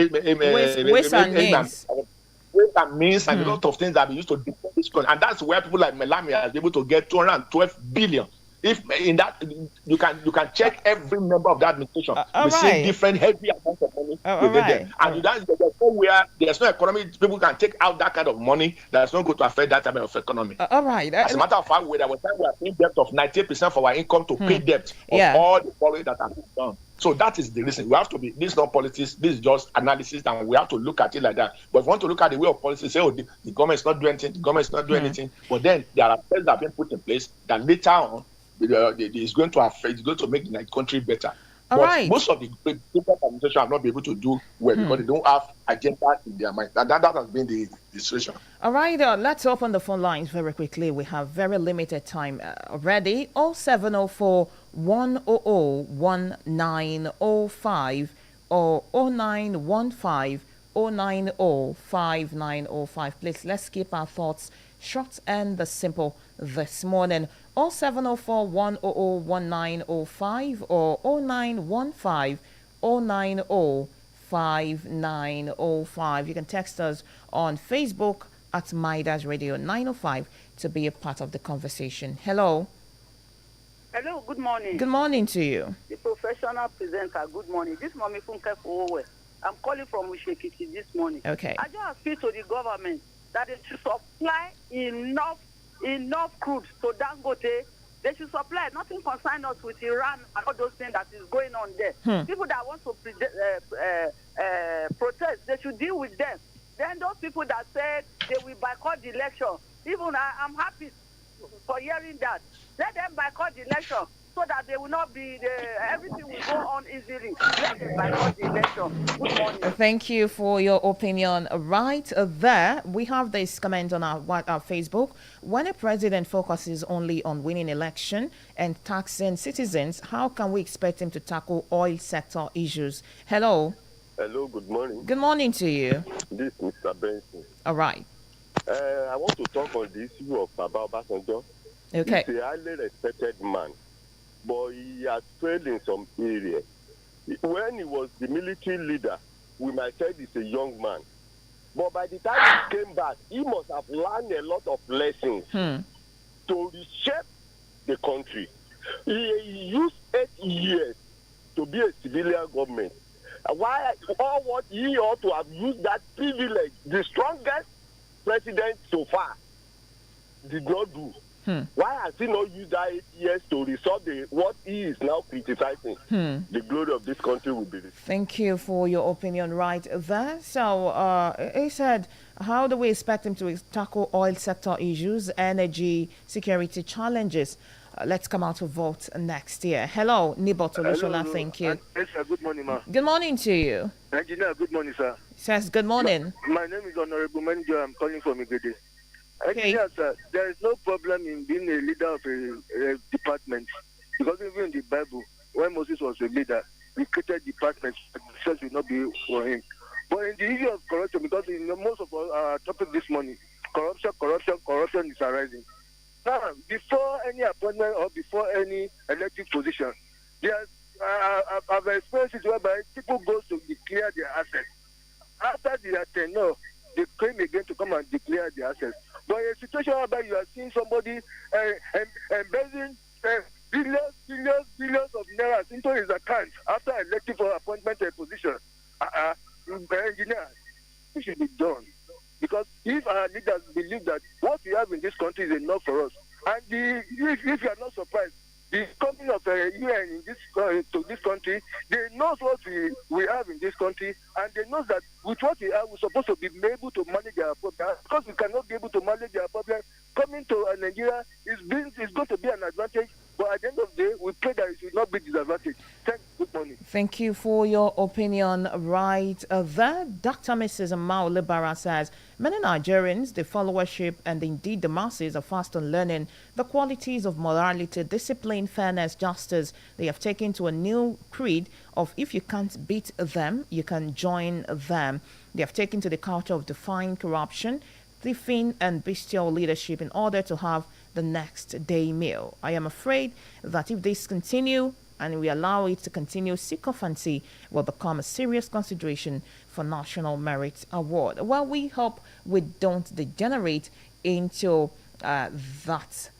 means and a lot of things that have been used to defend this country. And that's where people like Melania are able to get 212 billion. If in that you can check every member of that administration, we see different heavy amounts of money. And there's no economy, people can take out that kind of money that's not going to affect that type of economy. As a matter of fact, we are paying debt of 98% for our income to pay debt of all the foreign that have been done. So that is the reason. We have to be, this is not politics, this is just analysis, and we have to look at it like that. But if we want to look at the way of policy, say, the government is not doing anything, but then there are things that have been put in place that later on it's going to make the country better. Most of the different administrations have not been able to do well because they don't have agenda in their mind. That has been the situation. All right, let's open the phone lines very quickly. We have very limited time already. 0704 100 1905 or 0915 090 5905. Please, let's keep our thoughts short and simple this morning. 0704 100 1905 or 0915 090 5905. You can text us on Facebook at Midas Radio 905 to be a part of the conversation. Hello. Hello, good morning. Good morning to you. The professional presenter, good morning. This is Mommy Funke Fowe. I'm calling from Ushekiti this morning. Okay. I just appeal to the government that they should supply enough crude to Dangote. They should supply. Nothing concern us with Iran and all those things that is going on there. People that want to protest, they should deal with them. Then those people that said they will boycott the election, even I'm happy for hearing that. Let them boycott the election so that they will not be everything will go on easily. Let them bypass the election. Good morning. Thank you for your opinion. Right there, we have this comment on our Facebook. When a president focuses only on winning election and taxing citizens, how can we expect him to tackle oil sector issues? Hello. Hello, good morning. Good morning to you. This is Mr. Benson. All right. I want to talk on the issue of Baba Obasanjo. Okay. He's a highly respected man, but he has failed in some areas. When he was the military leader, we might say he's a young man. But by the time he came back, he must have learned a lot of lessons to reshape the country. He used 8 years to be a civilian government. Why all what he ought to have used that privilege, the strongest president so far did not do. Why has he not used that 8 years to resolve what he is now criticizing? The glory of this country will be. Thank you for your opinion right there. So he said, how do we expect him to tackle oil sector issues, energy security challenges? Let's come out to vote next year. Hello, Niboto Lushola, thank you. Yes, sir. Good morning, ma. Good morning to you. Engineer, good morning, sir. Says good morning. My name is Honorable Manager. I'm calling from Igede. Okay. Engineer, sir, there is no problem in being a leader of a department. Because even in the Bible, when Moses was a leader, he created departments. Success will not be for him. But in the issue of corruption, because in most of our topic this morning, corruption is arising. Now, before any appointment or before any elective position, I've experienced it whereby people go to declare their assets. After their tenure, they claim again to come and declare their assets. But in a situation whereby you are seeing somebody embezzling billions of naira into his account after elective or appointment position, engineer, it should be done. Because if our leaders believe that what we have in this country is enough for us, and if you are not surprised, the coming of UN in to this country, they know what we have in this country, and they know that with what we have, we're supposed to be able to manage our problem. Because we cannot be able to manage our problem, coming to Nigeria is going to be an advantage. But at the end of the day, we pray that it will not be disadvantage. Thank you. Good morning. Thank you for your opinion right there. Dr. Mrs. Mao Libara says, many Nigerians, the followership, and indeed the masses are fast on learning the qualities of morality, discipline, fairness, justice. They have taken to a new creed of if you can't beat them, you can join them. They have taken to the culture of defying corruption, thieving, and bestial leadership in order to have the next day meal. I am afraid that if this continue and we allow it to continue, sycophancy will become a serious consideration for National Merit Award. Well, we hope we don't degenerate into that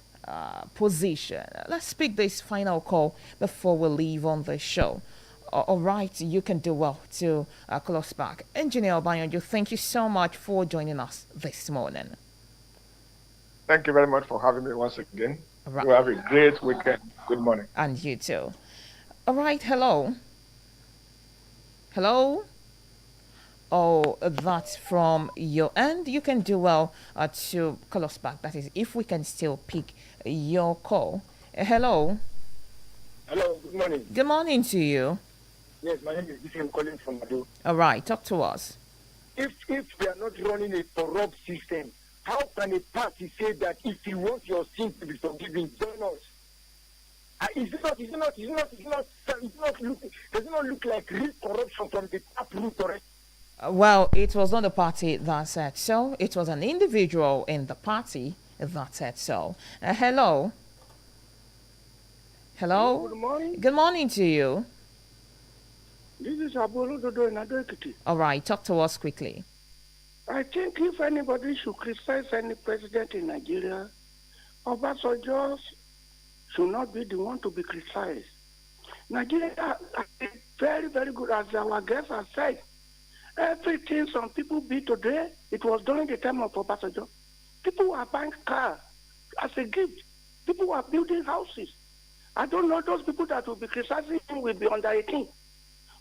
position. Let's pick this final call before we leave on the show. All right, you can do well to close back. Engineer Obayonjo, thank you so much for joining us this morning. Thank you very much for having me once again. Right. You have a great weekend. Good morning. And you too. All right, hello. Hello? Oh, that's from your end. You can do well to call us back. That is, if we can still pick your call. Hello? Hello, good morning. Good morning to you. Yes, my name is Bisi. I'm calling from Ado. All right, talk to us. If we are not running a corrupt system, how can a party say that if you want your sin to be forgiven, join us? Does it not look like real corruption from the top root, correct? Well, it was not the party that said so. It was an individual in the party that said so. Hello? Hello? Good morning. Good morning to you. This is Abolo Dodo in Adekiti. All right, talk to us quickly. I think if anybody should criticize any president in Nigeria, Obasanjo should not be the one to be criticized. Nigeria is very, very good, as our guests have said. Everything some people be today, it was during the time of Obasanjo. People were buying cars as a gift. People were building houses. I don't know, those people that will be criticizing him will be under 18.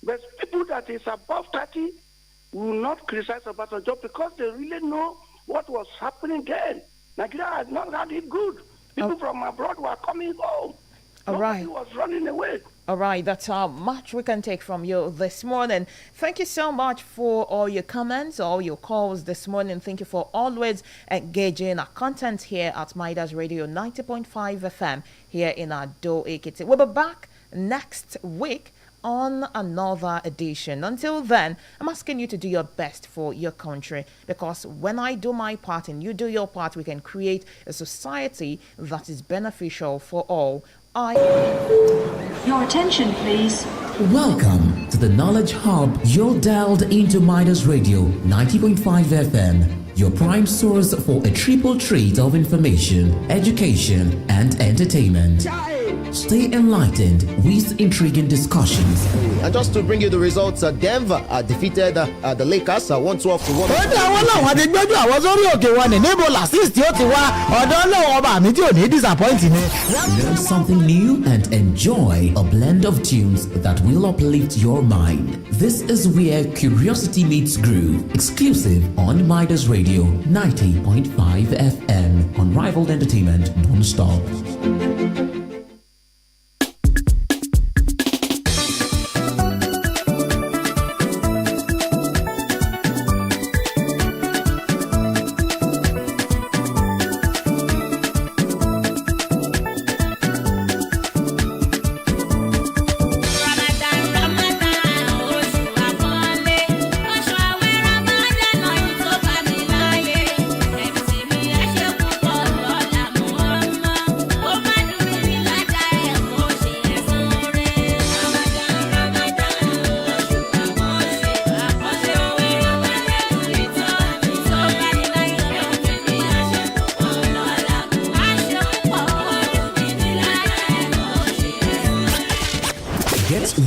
But people that is above 30 will not criticize Obasanjo because they really know what was happening then. Nigeria had not had it good. People from abroad were coming home. Nobody was running away. All right, that's how much we can take from you this morning. Thank you so much for all your comments, all your calls this morning. Thank you for always engaging our content here at Midas Radio 90.5 FM here in our Do Ekiti. We'll be back next week on another edition. Until then, I'm asking you to do your best for your country, because when I do my part and you do your part, we can create a society that is beneficial for all. Your attention, please. Welcome to the Knowledge Hub. You're dialed into Midas Radio 90.5 FM, your prime source for a triple treat of information, education, and entertainment. Stay enlightened with intriguing discussions. And just to bring you the results, Denver defeated the Lakers 112 to 1. Learn something new and enjoy a blend of tunes that will uplift your mind. This is where curiosity meets groove. Exclusive on Midas Radio 90.5 FM. Unrivaled entertainment non-stop.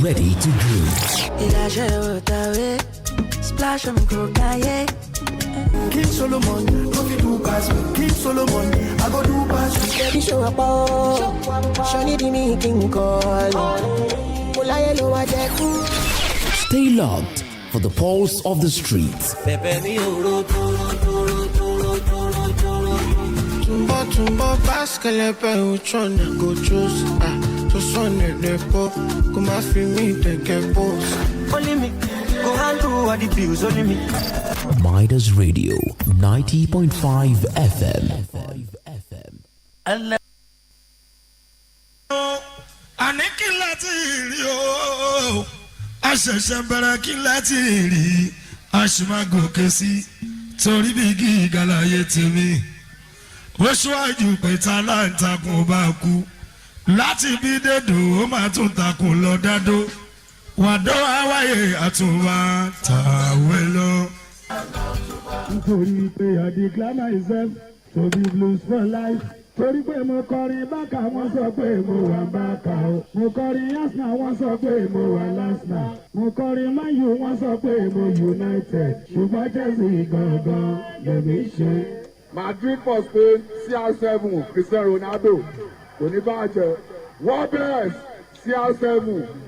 Ready to groove. Splash them King Solomon, go do pass me. King Solomon, I go do pass me. Baby show up, Shani di me King call. Stay locked for the pulse of the streets. Tumbo baskele pe uchona go choose to son nepo kuma fi me take boss only me go handle all the bills only me. Midas Radio 90.5 FM. Aniki láti rí o àṣẹ̀ṣẹ̀ bẹ̀rẹ̀ kí láti rí àṣìmágòkè sí torí bí gíga láyé tèmi. Ó ṣíwájú pé taláǹtakùn bá kú láti bí dédò ó máa tún takùn lọ dádó wàdó àwáyé àtúnwá tàwé lọ. Nítorí pé I declare myself to be blues for life. Torí pé mo kọrin bákà wọ́n sọ pé mo wà bákà o. Mo kọrin Arsenal wọ́n sọ pé mo wà Arsenal. Mo kọrin Man U wọ́n sọ pé mo United. Ṣùgbọ́n Chelsea gangan lèmi ṣe. Madrid for Spain, CR7, Cristiano Ronaldo, kò ní bàjẹ́. Warbears, CR7,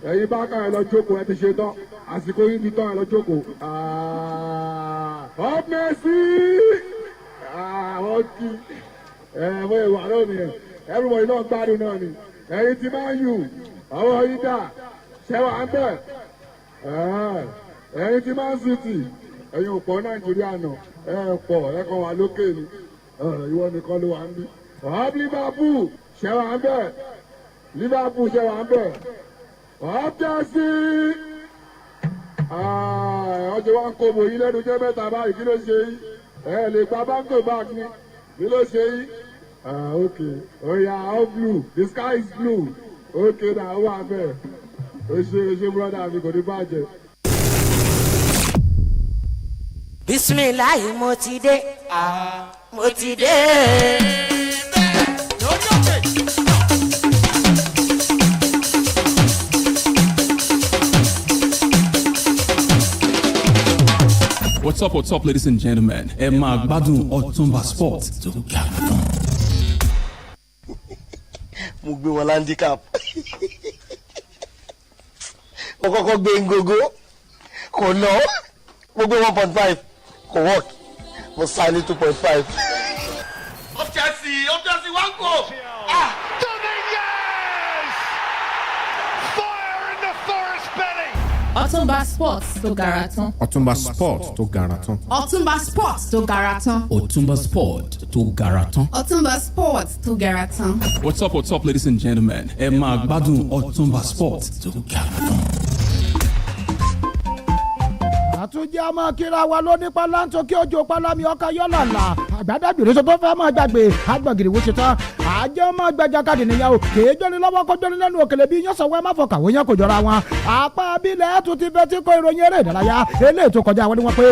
ẹ̀yin bá kàn ẹ̀ lọ jókòó ẹ ti ṣe tán. Àsìkò yìí ti tán ẹ lọ jókòó. Up Messi! Wọ́n kí mo ìwà lónìí ẹ̀. Everybody náà gbádùn náà ni. Ẹ̀yin ti Man U, àwọn yìí dà, ṣẹ́wà ń bẹ̀. Ẹ̀yin ti Man City, ẹ̀yin ò pọ̀ Nàìjíríà náà. Pọ̀ ẹ̀kọ́ wa lókè ni ìwọ nìkan ló wà ń bí. Up Liverpool ṣe wà ń bẹ̀. Liverpool ṣe wà ń bẹ̀. Up Chelsea. Ọjọ́ wa ń kó bò yí lẹ́nu jẹ́ mẹ́ta báyìí kí ló ṣe yí? Lè gba báńkò back ni kí ló ṣe yí? Okay, oya all blue, the sky is blue. Okay na ó wà bẹ́ẹ̀. O ṣe brother mi kò ní bàjẹ́. Bismillahi mo ti dé, mo ti dé. What's up, ladies and gentlemen? Emma Gbadun Otumba Sport to Gabon. Mo gbé wọn handicap. Mo kọ́kọ́ gbé ngogo, kò lọ. Mo gbé 1.5. Kò work. Mo sign 2.5. Of Chelsea, one goal. Dominguez! Ọ̀túnba Sports tó gara tán. Ọ̀túnba Sport tó gara tán. Ọ̀túnba Sports tó gara tán. Ọ̀túnba Sport tó gara tán. Ọ̀túnba Sports tó gara tán. What's up, ladies and gentlemen? Ẹ máa gbádùn Ọ̀túnba Sport tó gara tán. àtúnjẹ́ a máa kíra wa lóní pálántó kí ojú pálámi ọkà yọ́làlà àgbàdàgbèrè sọ tó fẹ́ máa gbàgbé agbọ̀gìrì wo ṣe tán àjẹ́ máa gbẹja káàdì nìyẹn o kèé jóni lọ́wọ́ kó jóni lẹ́nu òkèlè bí yín sọ̀wọ́ ẹ má fọkàwé yẹn kò jọra wọn apá abilẹ̀ tún ti fẹ́ tí kò ìròyìn eré ìdárayá eléyìí tó kọjá wọn ni wọ́n pé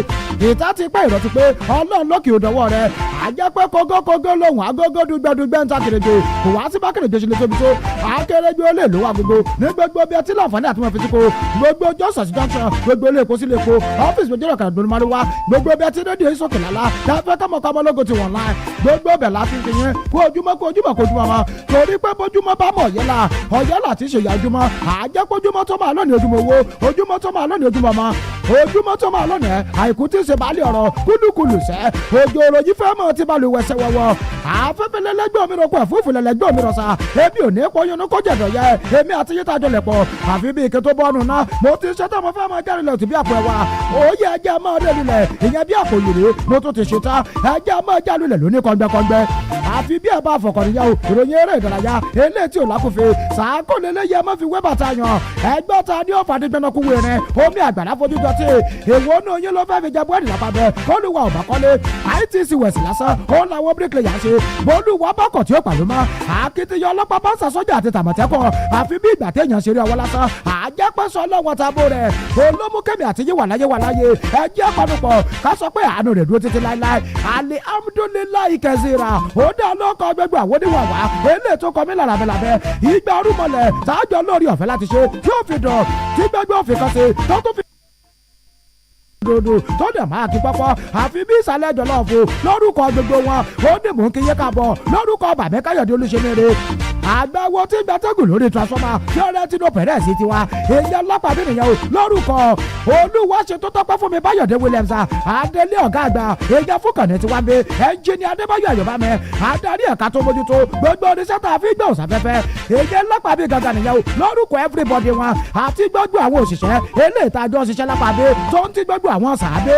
ìta ti pẹ́ ìrọ̀ ti pé ọlọ́run lókè òdòwọ́ rẹ̀ àjẹ́ pé kógókógó lòun agógó dùgbẹ́dùgbẹ́ ń ta kèrègbè kò wá sí bá kèrègbè ṣe lè tóbi tó akérègbè ó lè lò wá gbogbo ní gbogbo bí ẹtí láǹfààní àti wọn fi ti ko gbogbo jọ́sọ̀sì junction gbogbo ilé èkó sí ilé èkó ọ́fíìsì méjìlá kan àdúró maruwa gbogbo bí ẹtí rédíò ìsókè lálá dáfẹ́ kọ́mọkọ́mọ lógo ti wọ̀n láì gbogbo bẹ̀ láti fi yẹn kó ojúmọ́ mọ́ torí pé bójúmọ́ bá mọ̀ ọ̀yẹ́là ti ṣèyà ojúmọ́ àjẹ́ pójúmọ́ tó máa lónìí ojúmọ́ owó ojúmọ́ tó máa lónìí ojúmọ́ mọ́ ojúmọ́ tó máa lónìí àìkú tí ń ṣe baálé ọ̀rọ̀ kúlùkùlù sẹ́ òjò òròyìn fẹ́ mọ̀ tí balùwẹ̀ wẹsẹ̀ wọ̀wọ̀ afẹ́fẹ́ lẹ́lẹ́gbẹ́ omi rọ̀kọ̀ ẹ̀fúùfù lẹ́lẹ́gbẹ́ omi rọ̀ṣà ebi ò ní pọ́yún kó jẹ̀dọ̀ yẹ èmi àti yíta jọ lẹ̀ pọ̀ àfi bí ike tó bọ́ọ̀nù náà mo ti ṣe tán mo fẹ́ máa jáde lẹ̀ tì bí àpò ẹ̀wà òye ẹja máa dé lulẹ̀ ìyẹn bí àpò yìrì mo tún ti ṣe tán ẹja máa já lulẹ̀ lóní kọ́ngbẹ́kọ́ngbẹ́ àfi bí ẹ bá fọkànníyà o ìròyìn eré ìdárayá eléyìí tí ò lákòfé sàákò lélẹ́yẹ má fi wé bàtà yàn ẹgbẹ́ ta ni ó fàdí gbẹnakú wẹ̀rẹ̀ omi àgbàrá fojú jọ tí èwo náà yín ló fẹ́ fi jẹ búrẹ́dì lápapẹ̀ olùwà ọ̀bà kọ́lé ITC wẹ̀sì lásán ó làwọn bíríkìlì yà ṣe bolúwa bọ́kọ̀ tí ó pàlú mọ́ akitiyan ọlọ́pàá bá sàsọ́jà àti tàmọ̀tẹ́kọ̀ àfi bí ìgbà téèyàn ṣeré ọwọ́ lásán àjẹpẹ́sọ ọlọ́wọ́ tabo rẹ̀ olómúkẹ́mi àti yíwà láyé ẹjẹ́ panupọ̀ ká sọ pé àánú rẹ̀ dúró títí láéláé alihamudulilayi kẹsìrà ó dá ọlọ́kọ̀ gbẹgbẹ àwọn oníwàwá eléyìí tó kọ mí làrabẹ̀làbẹ̀ ìgbà arúmọlẹ̀ sáájọ lórí ọ̀fẹ́ láti ṣe tí ó fi dùn tí gbẹgbẹ òfin kan ṣe tó tún fi dodo tó dẹ̀ máa kí pọ́pọ́ àfi bí ìsàlẹ̀ jọlọ́ọ̀fù lórúkọ gbogbo wọn ó ní mò ń kí yé káàbọ̀ lórúkọ bàbá káyọ̀dé olúṣemére àgbàwọ̀ tí gbàtẹ́gùn lórí transformer Florentino Perez tiwa èyí ọlọ́pàá bí nìyẹn o lórúkọ olúwaṣe tó tọ́pẹ́ fún mi Báyọ̀dé Williams adélé ọ̀gá àgbà èyí fúnkànnì tí wọ́n gbé ẹnjìnì Adébáyọ̀ Àyọ̀bámẹ́ adarí ẹ̀ka tó mójútó gbogbo oníṣẹ́ tá a fi gbé òsàfẹ́fẹ́ èyí ọlọ́pàá bí gangan nìyẹn o lórúkọ everybody wọn àti gbogbo àwọn òṣìṣẹ́ eléyìí ìtajọ́ ṣiṣẹ́ lápá bí tó ń ti gbogbo àwọn sàádé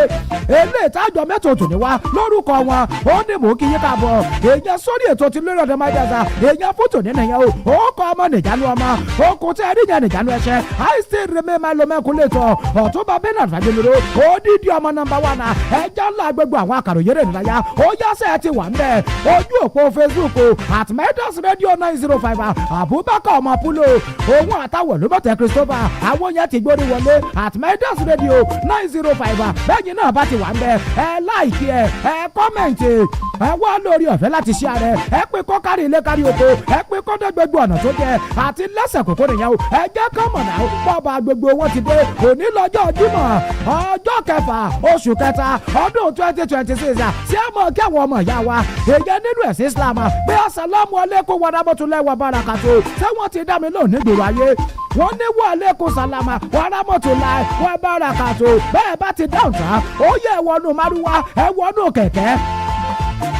eléyìí ìtajọ́ mẹ́tò tò ní wá lórúkọ wọn ó ní mò ń kí yín káàbọ̀ èyí sórí ètò ti lórí ọ̀dọ́ Midas èyí fótò nínú yẹn o kọ ọmọ nìjánu ọmọ okùn tí ẹni yẹn nìjánu ẹsẹ àìsí rèmé máa lo mẹkùn lẹtọ Ọ̀túnba Bernard Fájemiro odidi ọmọ nọ́mbà 1 ẹjẹ ńlá gbogbo àwọn àkàròyìn rẹ nìyà ó yáṣẹ ti wà ń bẹ ojú òpó Facebook at Midas Radio 905 Abubakar ọmọ pulo òun àtàwọn olùbọ̀tẹ̀ Christopher àwọn yẹn ti gbórí wọlé at Midas Radio 905 bẹ́ẹ̀ni náà bá ti wà ń bẹ ẹ láìkí ẹ kọ́mẹ̀ntì ẹ wá lórí ọ̀fẹ́ láti ṣe ààrẹ ẹ pé kọ́ kárí ilé kárí oko ẹ pé kọ́ dé gbogbo ọ̀nà tó jẹ àti lẹ́sẹ̀ kòkó nìyẹn o ẹ jẹ́ kọ́ mọ̀ náà bọ́ọ̀bà gbogbo wọn ti dé òní lọ́jọ́ Jímọ̀ ọjọ́ kẹfà oṣù kẹta ọdún 2026 sí àmọ́ kí àwọn ọmọ ìyá wa èyẹ nínú ẹ̀sìn Islam pé asàlámù alaykum wa rahmatullahi wa barakatuh ṣé wọ́n ti dá mi lónìí gbòòrò ayé wọ́n ní wa alaykum salama wa rahmatullahi wa barakatuh bẹ́ẹ̀ bá ti dáhùn tán ó yẹ ẹ̀wọ̀nù márùwá ẹ̀wọ̀nù kẹ̀kẹ́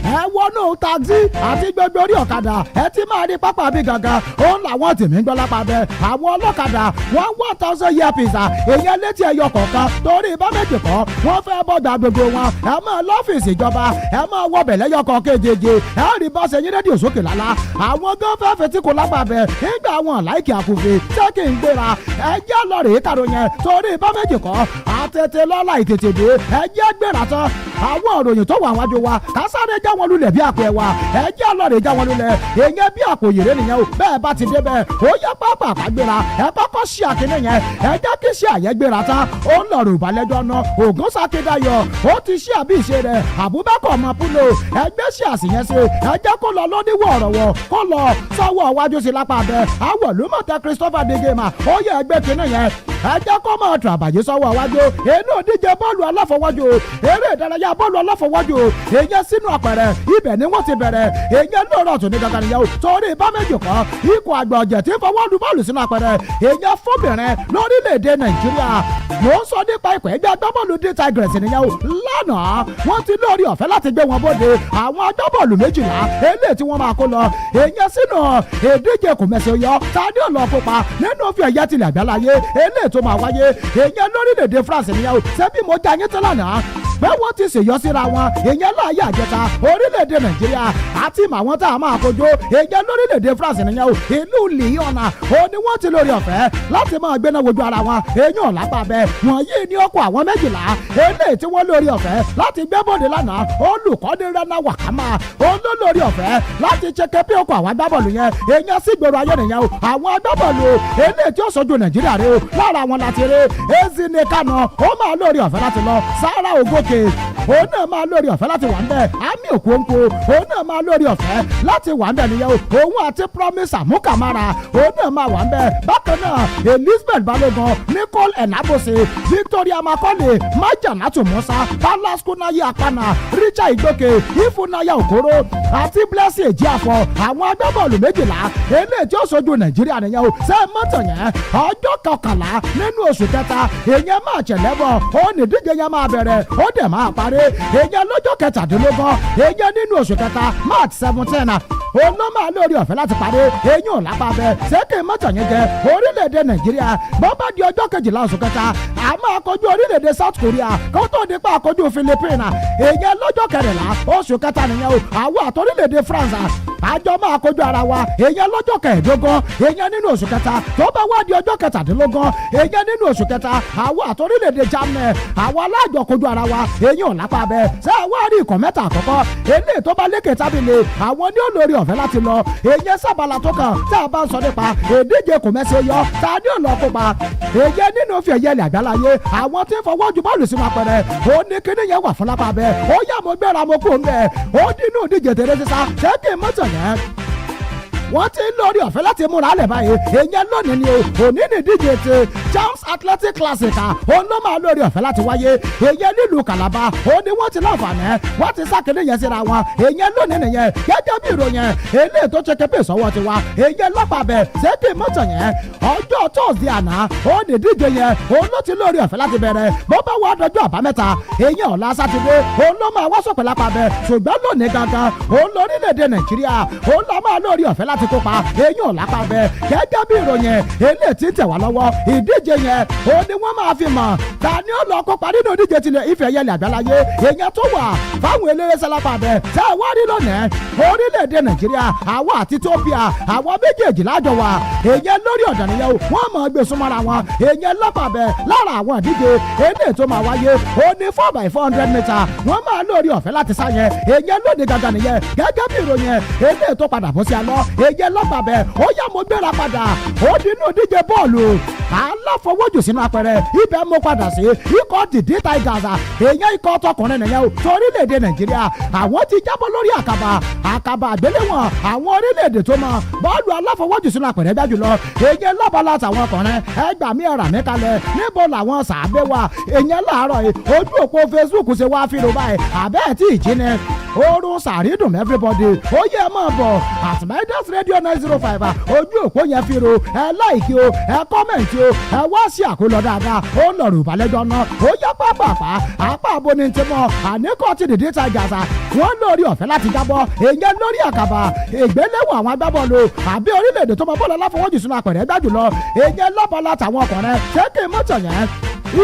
ẹ wọnú taxi àti gbogbo orí ọ̀kadà ẹ ti máa rí pápá bí gangan òun làwọn tèmí ń gbọ́ lápá bẹ́ẹ̀ àwọn ọlọ́kadà 1000 earpiece èèyàn létí ẹyọ kọ̀ọ̀kan torí ibà méjì kọ́ wọ́n fẹ́ bọ́gbà gbogbo wọn ẹ máa lọ́fíìsì ìjọba ẹ máa wọbẹ̀ lẹ́yọkọ̀ kéjeje ẹ rí bọ́sẹ̀ yín rédíò sókè lálá àwọn gan fẹ́ fetí kò lápá bẹ́ẹ̀ nígbà wọn láìkì àkùnfin jẹ́ kí n gbéra ẹ jẹ́ lọ rèé kàrò yẹn torí ibà méjì kọ́ àtètè lọ́la ìtètè dé ẹ jẹ́ gbéra tán àwọn òròyìn tó wà wájú wa kásáré já wọn lulẹ̀ bí àpò ẹ̀wà ẹ jẹ́ ọlọ́rẹ̀ já wọn lulẹ̀ èyàn bí àpò yèrè nìyẹn o bẹ́ẹ̀ bá ti dé bẹ́ẹ̀ ó yẹ pápá àgbéra ẹ kọ́kọ́ ṣe àkíní yẹn ẹ jẹ́ kí ṣe àyẹ́gbéra tán ó ń lọ̀rọ̀ ìbálẹ́jọ́ náà ògùn sákédayọ̀ ó ti ṣe àbí ìṣe rẹ̀ Abubakar ọmọ pulo ẹgbẹ́ ṣe àṣìyẹn ṣe ẹ jẹ́ kó lọ lóníwọ̀ ọ̀rọ̀wọ̀ kó lọ sọ́wọ́ wájú sí lápá abẹ àwọ̀ lómọ̀tẹ́ Christopher Degema ó yẹ ẹgbẹ́ kínní yẹn ẹ jẹ́ kó máa tún àbàjẹ́ sọ́wọ́ wájú inú ìdíje bọ́ọ̀lù aláfọwọ́jù eré ìdárayá bọ́ọ̀lù aláfọwọ́jù èyàn sínú àpẹẹrẹ ibẹ̀ ni wọ́n ti bẹ̀rẹ̀ èyàn lóòrọ̀ tó ní gangan nìyẹn o torí bá méjì kọ́ ikọ̀ àgbà ọ̀jẹ̀ tí ń fọwọ́ lu bọ́ọ̀lù sínú àpẹẹrẹ èyàn fúnbìnrin lórílẹ̀‐èdè Nàìjíríà mò ń sọ nípa ikọ̀ ẹgbẹ́ agbábọ́ọ̀lù D Tigers nìyẹn o lánàá wọ́n ti lórí ọ̀fẹ́ láti gbé wọn bóde àwọn agbábọ́ọ̀lù 12 eléyìí tí wọ́n máa kó lọ èyàn sínú ìdíje kò mẹ́sẹ̀ yọ tani ọ̀lọ́ kópa nínú fi ẹ̀yẹ tilẹ̀ àgbáláyé eléyìí tó máa wáyé èèyàn lórílẹ̀‐èdè France nìyẹn o ṣebí mo jẹ́ ayé tán lánàá pé wọ́n ti ṣèyọ síra wọn èèyàn láàyè àjẹta orílẹ̀‐èdè Nàìjíríà àti màwọn tá a máa kojú èèyàn lórílẹ̀‐èdè France nìyẹn o ìlú Lyon ó ní wọ́n ti lórí ọ̀fẹ́ láti máa gbéná wojú ara wọn èèyàn lápá bẹ́ẹ̀ wọ̀nyí ní ọkọ̀ àwọn 12 eléyìí tí wọ́n lórí ọ̀fẹ́ láti gbé bọ́ọ̀dì lánàá olùkọ́ni Rana Wakama olólórí ọ̀fẹ́ láti ṣe kẹ́pẹ́ ọkọ̀ àwọn agbábọ́ọ̀lù yẹn èèyàn sì gbèrò ayé nìyẹn o àwọn agbábọ́ọ̀lù eléyìí tí ó sojú Nàìjíríà rẹ o lára wọn láti rí Ezinne Kanu ó máa lórí ọ̀fẹ́ láti lọ Sarah Ogoke òun náà máa lórí ọ̀fẹ́ láti wà ń bẹ̀ Ami Okonkwo òun náà máa lórí ọ̀fẹ́ láti wà ń bẹ̀ nìyẹn o òun àti Promise Amukamara òun náà máa wà ń bẹ̀ bákan náà Elizabeth Balogun Nicole Enabose Victoria Makole Majanatu Musa Palas Kunayi Akana Richard Igboke Ifunaya Okoro àti Blessing Ejiafọ àwọn agbábọ́ọ̀lù 12 eléyìí tí ó sojú Nàìjíríà nìyẹn o ṣe mọ́tò yẹn ọjọ́ 11 nínú oṣù kẹta èèyàn máa ṣẹlẹ́bọ̀ ó ní ìdíje yẹn máa bẹ̀rẹ̀ ó dẹ̀ máa parí èèyàn lọ́jọ́ 17 èèyàn nínú oṣù kẹta March 17 òun ló máa lórí ọ̀fẹ́ láti parí eyín ò lápá bẹ́ẹ̀ ṣéèkì mọ́tò yẹn jẹ́ orílẹ̀-èdè Nàìjíríà bó bá di ọjọ́ 12 oṣù kẹta a máa kojú orílẹ̀-èdè South Korea kó tó di pa àkojú Philippines èèyàn lọ́jọ́ 14 oṣù kẹta nìyẹn o àwọn àti orílẹ̀-èdè France àjọ máa kojú ara wa èèyàn lọ́jọ́ 15 èèyàn nínú oṣù kẹta tó bá wá di ọjọ́ 17 èèyàn nínú oṣù kẹta àwọn àti orílẹ̀-èdè Germany àwọn alájọ kojú ara wa èèyàn ò lápá bẹ́ẹ̀ ṣé àwọn àrí ikọ̀ mẹ́ta àkọ́kọ́ eléyìí tó bá lékè tábìlì àwọn ní olórí ọ̀fẹ́ láti lọ èèyàn sábàlá tó kàn tá a bá ń sọ nípa ìdíje kò mẹ́sẹ̀ yọ tá a ní òlò kópa èèyàn nínú fi ẹ̀yẹ ilẹ̀ àgbáláyé àwọn tí ń fọwọ́ ju bọ́ọ̀lù sínú apẹ̀rẹ̀ ó ní kíní yẹn wà fún lápá bẹ́ẹ̀ ó yá mo gbéra mo kú ń bẹ́ẹ̀ ó dínú ìdíje tèrè sísá ṣé kí n mọ́tò yẹn wọ́n ti ń lórí ọ̀fẹ́ láti múra lẹ̀ báyìí èèyàn lónìí ni o òní ní díje ti Champs Athletic Classic òun ló máa lórí ọ̀fẹ́ láti wáyé èèyàn nílùú Calabar òun ni wọ́n ti láǹfààní wọ́n ti sákèlè yẹn síra wọn èèyàn lónìí nìyẹn gẹ́gẹ́ bí ìròyìn eléyìí tó ṣe kẹ́pẹ́ ìsọwọ́ ti wá èèyàn lọ́pàbẹ̀ ṣéèkì mọ́tò yẹn ọjọ́ Thursday àná òun ní díje yẹn òun ló ti lórí ọ̀fẹ́ láti bẹ̀rẹ̀ bó bá wà dọjọ́ àbámẹ́ta èèyàn ọ̀la sátidé òun ló máa wá sọ̀pẹ̀ lápàbẹ̀ ṣùgbọ́n lónìí gangan òun lórílẹ̀‐èdè Nàìjíríà òun ló máa lórí ọ̀fẹ́ láti kópa èèyàn lápá bẹ́ẹ̀ gẹ́gẹ́ bí ìròyìn eléyìí tí ń tẹ̀ wá lọ́wọ́ ìdíje yẹn òun ni wọ́n máa fi mọ̀ ta ni ó lọ kópa nínú ìdíje tilẹ̀ Ife ẹ̀yẹ ilẹ̀ àgbáláyé èèyàn tó wà fáwọn eléré sálápá bẹ́ẹ̀ tẹ́ ẹ wá rí lónìí orílẹ̀-èdè Nàìjíríà àwọn àti Ethiopia àwọn méjèèjì lájọ wà èèyàn lórí ọ̀dàn nìyẹn o wọ́n máa gbé súnmọ́ra wọn èèyàn lápá bẹ́ẹ̀ lára àwọn ìdíje eléyìí tó máa wáyé ó ní 4x400 mítà wọ́n máa lórí ọ̀fẹ́ láti sá yẹn èèyàn lóde gàgà nìyẹn gẹ́gẹ́ bí ìròyìn eléyìí tó padà bọ́ sí alọ́ èèyàn lápá bẹ́ẹ̀ ó yá mo gbéra padà ó dínú díje bọ́ọ̀lù aláfọwọ́jù sínú apẹ̀rẹ̀ ibẹ̀ mo padà sí ikọ̀ dìdí Tigers èèyàn ikọ̀ tọkùnrin nìyẹn o torílẹ̀-èdè Nàìjíríà àwọn ti jábọ́ lórí àkàbà àgbéléwọ̀n àwọn orílẹ̀-èdè tó mọ bọ́ọ̀lù aláfọwọ́jù sínú apẹ̀rẹ̀ dájú lọ èèyàn lábala tàwọn ọkùnrin ẹgbà mi ẹ̀rà mi kalẹ̀ níbo làwọn sàbẹ̀ wà èèyàn láàárọ̀ ojú òpó Facebook ṣe wá fírò báyìí àbẹ́ẹ̀ tí ìjíni oorun sàrídùn everybody ó yẹ máa bọ̀ at Midas Radio 905 ojú òpó yẹn fi ro ẹ láìkí o ẹ kọ́mẹ̀ntì o ẹ wá sí àkólọ dáadáa ó ń lọrùn ìbálẹ́jọ́ náà ó yẹ pápápá apá abóni ti mọ àníkọ́ ti dìde Tigers wọ́n lórí ọ̀fẹ́ láti jábọ́ èèyàn lórí àkàbà ìgbéléwọ̀n àwọn agbábọ́ọ̀lù àbí orílẹ̀-èdè tó mọ bọ́ọ̀lù aláfọwọ́jù sínú apẹ̀rẹ̀ gbájú lọ èèyàn lọ́bọ̀ọ́lá tàwọn ọkùnrin ṣé kí mọ́tò yẹn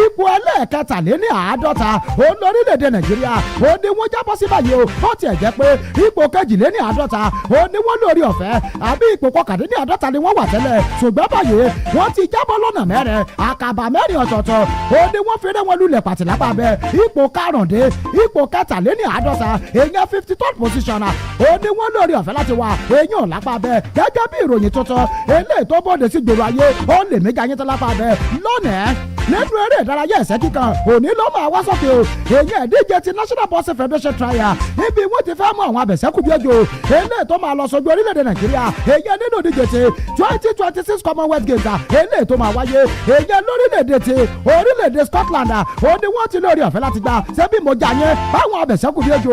ipò ẹlẹ́ẹ̀kẹtàléní àádọ́ta òun lórílẹ̀‐èdè Nàìjíríà òun ni wọ́n jábọ́ sí báyìí o ó tiẹ̀ jẹ́ pé ipò kejìléní àádọ́ta òun ni wọ́n lórí ọ̀fẹ́ àbí ipò kọkàndínní àádọ́ta ni wọ́n wà tẹ́lẹ̀ ṣùgbọ́n báyìí wọ́n ti jábọ́ lọ́nà mẹ́rin àkàbà mẹ́rin ọ̀tọ̀ọ̀tọ̀ òun ni wọ́n fi rẹ́ wọn lulẹ̀ pàtìlápá bẹ́ẹ̀ ipò karùndé ipò kẹtàléní àádọ́ta èèyàn 53rd position òun ni wọ́n lórí ọ̀fẹ́ láti wà èèyàn lápá bẹ́ẹ̀ gẹ́gẹ́ bí ìròyìn tuntun eléyìí tó bọ́ọ̀dé sí gbòòrò ayé ó lè méjì ayé tó lápá bẹ́ẹ̀ lónìí nínú eré ìdárayá ẹ̀sẹ́ kíkan òní ló máa wá sókè o èyí ìdíje ti National Boxing Federation trial níbi wọ́n ti fẹ́ mú àwọn abẹ̀sẹ́kù bí ojú eléyìí tó máa lọ sójú orílẹ̀-èdè Nàìjíríà èyí nínú ìdíje ti 2026 Commonwealth Games eléyìí tó máa wáyé èyí lórílẹ̀-èdè ti orílẹ̀-èdè Scotland òní wọ́n ti lórí ọ̀fẹ́ láti gbà ṣebí mo jà yẹn báwọn abẹ̀sẹ́kù bí ojú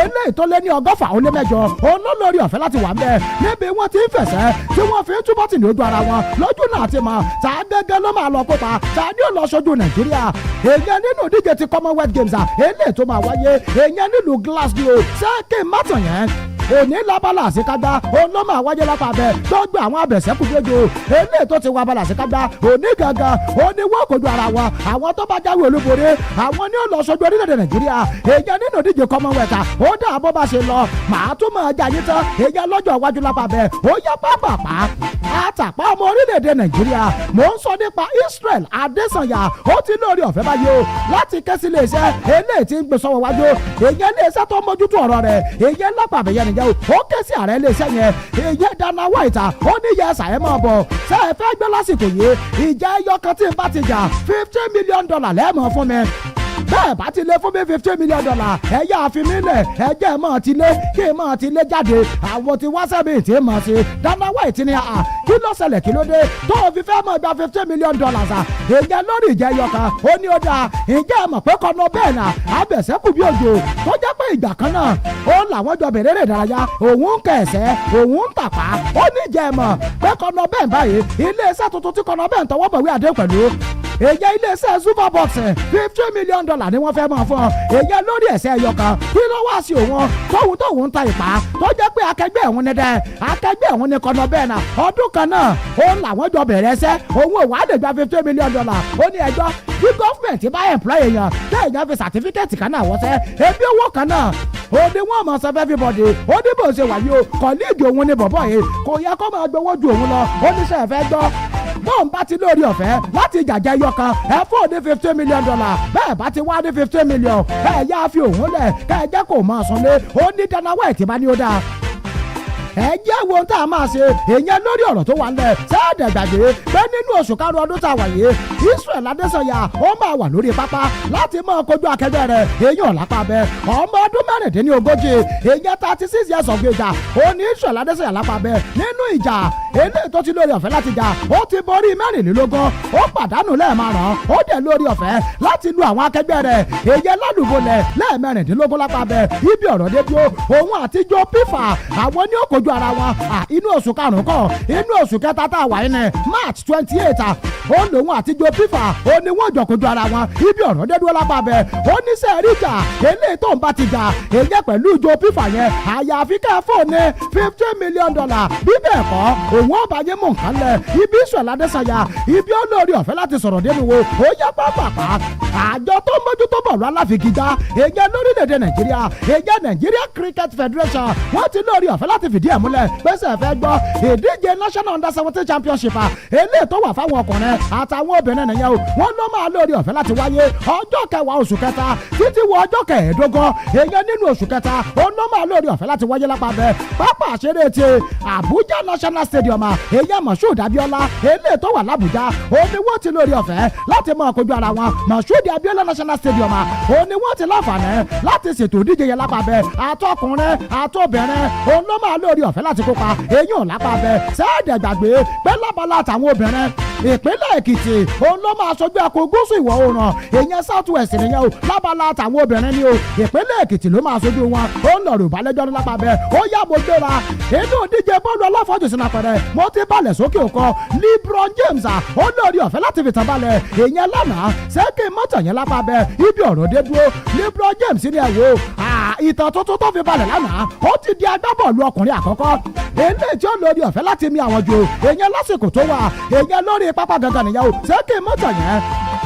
eléyìí tó lé ní 148 òun ló lórí ọ̀fẹ́ láti wà ń bẹ̀ níbi wọ́n ti ń fẹ̀sẹ̀ tí wọ́n fi ń túbọ̀ tì ní ojú ara wọn lójú náà ti mọ̀ tá gẹ́gẹ́ ló máa lọ kópa tá ní lọ sójú Nàìjíríà èèyàn nínú ìdíje ti Commonwealth Games eléyìí tó máa wáyé èèyàn nílùú Glasgow ṣé kí n má tàn yẹn òní lábala àṣekágbá òun ló máa wáyé lápá abẹ tó gbé àwọn abẹ̀sẹ̀kù gbẹjọ eléyìí tó ti wá abala àṣekágbá òní gangan òní wọ́n kojú ara wọn àwọn tó bá jáwé olúborí àwọn ní ó lọ sójú orílẹ̀-èdè nàìjíríà èyàn nínú ìdíje commonwealth ó dà bó bá ṣe lọ màá tún máa jà yín tán èyàn lọ́jọ́ iwájú lápá abẹ ó yá pápápá àtàpá ọmọ orílẹ̀-èdè nàìjíríà mò ń sọ nípa Israel Adésànyà ó ti lórí ọ̀fẹ́ báyìí o láti kẹ́sí iléeṣẹ́ eléyìí tí ń gbé sọ́wọ́ wájú èyàn iléeṣẹ́ tó mójútó ọ̀rọ̀ rẹ̀ èyàn lápá abẹ́yẹ nìyẹn ó kẹ́sí ààrẹ iléeṣẹ́ yẹn èyàn Dana White ó ní yẹ ẹ̀sà ẹ̀ máa bọ̀ ṣé ẹ fẹ́ gbé lásìkò yìí ìjà ẹyọ kan tí ń bá ti jà $50 million lẹ́ẹ̀mọ́ fún mi bẹ́ẹ̀ bá ti lé fún mi $50 million ẹ yá àfi mi lẹ̀ ẹ jẹ́ mọ́ ti lé kí n mọ́ ti lé jáde àwọn tí wá sẹ́mi tí mọ̀ sí Dana White ni kí ló ṣẹlẹ̀ kí ló dé tó o fi fẹ́ mọ̀ gba $50 million èyàn lórí ìjẹ́ yọkan ó ní ó dáa ìjẹ́ mọ̀ pé kọ́nà bẹ́ẹ̀ náà abẹ̀sẹ̀kù bí òjò tó jẹ́ pé ìgbà kan náà ó làwọn jọ bẹ̀rẹ̀ rẹ̀ ìdárayá òun ń kẹ̀sẹ̀ òun ń tàpá ó ní ìjẹ́ mọ̀ pé kọ́nà bẹ́ẹ̀ báyìí iléeṣẹ́ tuntun tí kọ́nà bẹ́ẹ̀ ń tọwọ́ bọ̀wé àdé pẹ̀lú èyàn iléeṣẹ́ super boxing $50 million ni wọ́n fẹ́ máa fún ọ èyàn lórí ẹ̀sẹ̀ ẹ̀yọkan kí ló wá sí òun tóun ta ìpá tó jẹ́ pé akẹgbẹ́ ẹ̀hún ni dẹ́ akẹgbẹ́ ẹ̀hún ni kọ́nà bẹ́ẹ̀ náà ọdún kan náà òun làwọn jọ bẹ̀rẹ̀ ẹsẹ̀ òun ò wá lè gba $50 million ó ní ẹjọ́ bí gọ́fìmẹ̀ntì bá employ èèyàn tẹ́ èèyàn fi sàtífíkẹ́ẹ̀tì kan náà wọ́sẹ́ ebi owó kan náà ó ní wọ́n mọ̀ sọ everybody ó ní bó ṣe wà yìí o kọ́líìgì òun ni bọ̀bọ̀ yìí kò yẹ kó máa gbowó ju òun lọ ó ní sẹ́ fẹ́ gbọ́ bọ́ọ̀n bá ti lórí ọ̀fẹ́ láti jàjà ẹyọ kan ẹ fún òní $50 million bẹ́ẹ̀ bá ti wá ní $50 million ẹ yá fi òun lẹ̀ ká ẹ jẹ́ kó máa sunlé ó ní Dana White bá ní ó dáa ẹ jẹ́ wo tá a máa ṣe èèyàn lórí ọ̀rọ̀ tó wà ńlẹ̀ sáàdẹ̀ gbàgbé pé nínú oṣù karùn-ún ọdún tá a wà yìí Israel Adésànyà ó máa wà lórí pápá láti máa kojú akẹgbẹ́ rẹ̀ èèyàn lápá bẹ ọmọ ọdún mẹ́rìndínlógójì èèyàn 36 years of age ó ní Israel Adésànyà lápá bẹ nínú ìjà eléyìí tó ti lórí ọ̀fẹ́ láti jà ó ti borí 24 ó pàdánù lẹ́ẹ̀márùn-ún ó dẹ̀ lórí ọ̀fẹ́ láti lu àwọn akẹgbẹ́ rẹ̀ èèyàn lálùbọ̀lẹ̀ lẹ́ẹ̀mẹ́rìndínlógún lápá bẹ ibi ọ̀rọ̀ dé dúró òun àtijọ́ pífà àwọn ní ó kojú ara wọn inú oṣù karùn-ún kọ́ inú oṣù kẹta tá a wà yín ní March 28 ó lòun àtijọ́ pífà ó ní wọ́n jọ kojú ara wọn ibi ọ̀rọ̀ dé dúró lápá bẹ ó ní sẹ́ẹ̀rì jà eléyìí tó ń bá ti jà èyẹ pẹ̀lú ìjọ pífà yẹn àyàfi ká fóònù $50 million bí bẹ́ẹ̀ kọ́ òun ọba yẹn mú nǹkan lẹ̀ ibi Israel Adésànyà ibi olórí ọ̀fẹ́ láti sọ̀rọ̀ dénú wo ó yá pápápá àjọ tó mójútó bọ̀ọ̀lù aláfigigbá èyẹ lórílẹ̀‐èdè Nàìjíríà èyẹ Nigeria Cricket Federation wọ́n ti lórí ọ̀fẹ́ láti fìdí ẹ̀ múlẹ̀ pèsè fẹ́ gbọ́ ìdíje National Under-17 Championship eléyìí tó wà fáwọn ọkùnrin àtàwọn obìnrin nìyẹn o wọ́n ló máa lórí ọ̀fẹ́ láti wáyé ọjọ́ kẹwàá oṣù kẹta títí wọ ọjọ́ kẹẹ̀ẹ́dógún èyẹ nínú oṣù kẹta ó ló máa lórí ọ̀fẹ́ láti wáyé lápá bẹ́ẹ̀ pápá àṣeré ti Abuja National Stadium èyẹ Moshood Abiola eléyìí tó wà l'Abuja ó ní wọ́n ti lórí ọ̀fẹ́ láti máa kojú ara wọn Moshood Abiola National Stadium ó ní wọ́n ti láǹfààní láti ṣètò ìdíje yẹn lápá bẹ́ẹ̀ àtọkùnrin àtobìnrin ó ló máa lórí ọ̀fẹ́ láti kópa èyàn lápá bẹ́ẹ̀ sẹ́ẹ̀dẹ̀ gbàgbé pé lábala àtàwọn obìnrin ìpínlẹ̀ Èkìtì òun ló máa ṣojú ẹkùn gúúsù ìwọ̀ oòrùn èyàn South West nìyẹn o lábala àtàwọn obìnrin ni o ìpínlẹ̀ Èkìtì ló máa ṣojú wọn ó ń lọ̀rọ̀ ìbálẹ́jọ́ lápá bẹ́ẹ̀ ó yá mo gbéra inú ìdíje bọ́ọ̀lù aláfọ́jù sínú apẹ̀rẹ̀ mo ti balẹ̀ sókè òkọ LeBron James ó lórí ọ̀fẹ́ láti fi tàn balẹ̀ èyàn lánàá sẹ́kì mọ́tò yẹn lápá bẹ́ẹ̀ ibi ọ̀rọ̀ dé dúró LeBron James ní ẹ̀wò ìtàn tuntun tó fi balẹ̀ lánàá ó ti di agbábọ́ọ̀lù ọkùnrin àkọ́kọ́ eléyìí tí ó lórí ọ̀fẹ́ láti mi àwọn jò èyàn lásìkò tó wà èyàn lórí pápá gangan nìyẹn o sẹ́kì mọ́tò yẹn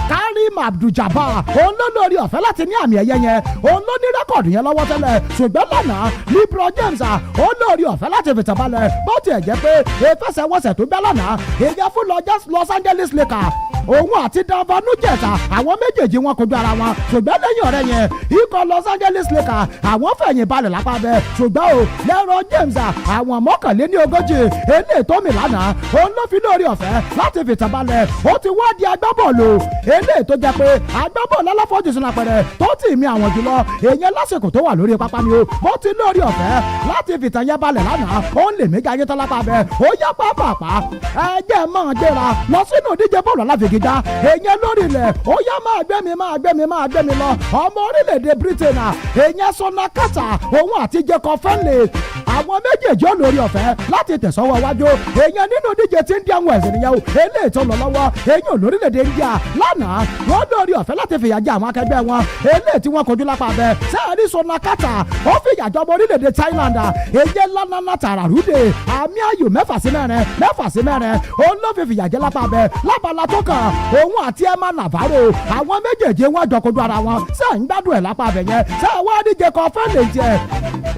Karim Abdul-Jabbar òun ló lórí ọ̀fẹ́ láti ní àmì ẹ̀yẹ yẹn òun ló ní rẹ́kọ̀dù yẹn lọ́wọ́ tẹ́lẹ̀ ṣùgbọ́n lánàá LeBron James òun lórí ọ̀fẹ́ láti fìtàn balẹ̀ bó tiẹ̀ jẹ́ pé ìfẹsẹ̀wọnsẹ̀ tó gbá lánàá èyàn fún Los Angeles Lakers òun àti Donovan Mitchell àwọn méjèèjì wọn kojú ara wọn ṣùgbọ́n lẹ́yìn ọ̀rẹ́ yẹn ikọ̀ Los Angeles Lakers àwọn fẹ̀yìn balẹ̀ lápá bẹ́ẹ̀ ṣùgbọ́n o LeBron James àwọn mọ́kànléníogójì eléyìí tó mì lánàá òun ló fi lórí ọ̀fẹ́ láti fìtàn balẹ̀ ó ti wá di agbábọ́ọ̀lù eléyìí tó jẹ́ pé agbábọ́ọ̀lù aláfọ́jù sínú apẹ̀rẹ̀ tó tì mí àwọn jùlọ èèyàn lásìkò tó wà lórí pápá ni o bó ti lórí ọ̀fẹ́ láti fìtàn yẹn balẹ̀ lánàá ó ń lè mí gayé tán lápá bẹ́ẹ̀ ó yá pápápá ẹjẹ́ máa gbéra lọ sínú ìdíje bọ́ọ̀lù aláfigigbá èèyàn lórí ilẹ̀ ó yá máa gbé mi lọ ọmọ orílẹ̀-èdè Britain èèyàn Sona Carter òun àti Jacob Fenley àwọn méjèèjì ó lórí ọ̀fẹ́ láti tẹ̀sọ́wọ́ wájú èèyàn nínú díje tí Indian Wells nìyẹn o eléyìí tó lọ lọ́wọ́ èèyàn lórílẹ̀‐èdè India lánàá wọ́n lórí ọ̀fẹ́ láti fìyà jẹ àwọn akẹgbẹ́ wọn eléyìí tí wọ́n kojú lápá bẹ́ẹ̀ sẹ́ẹ̀rí Sonakata ó fìyà jọ ọmọ orílẹ̀‐èdè Thailand èyẹ lánàá tààrà rúdè àmì ayò 6-4 òun ló fi fìyà jẹ lápá bẹ́ẹ̀ lábala tó kàn òun àti Emma Navarro àwọn méjèèjì wọn jọ kojú ara wọn sẹ́ẹ̀ ń gbádùn ẹ̀ lápá bẹ̀ yẹn sẹ́ẹ̀ wá díje kan fẹ́lẹ̀ jẹ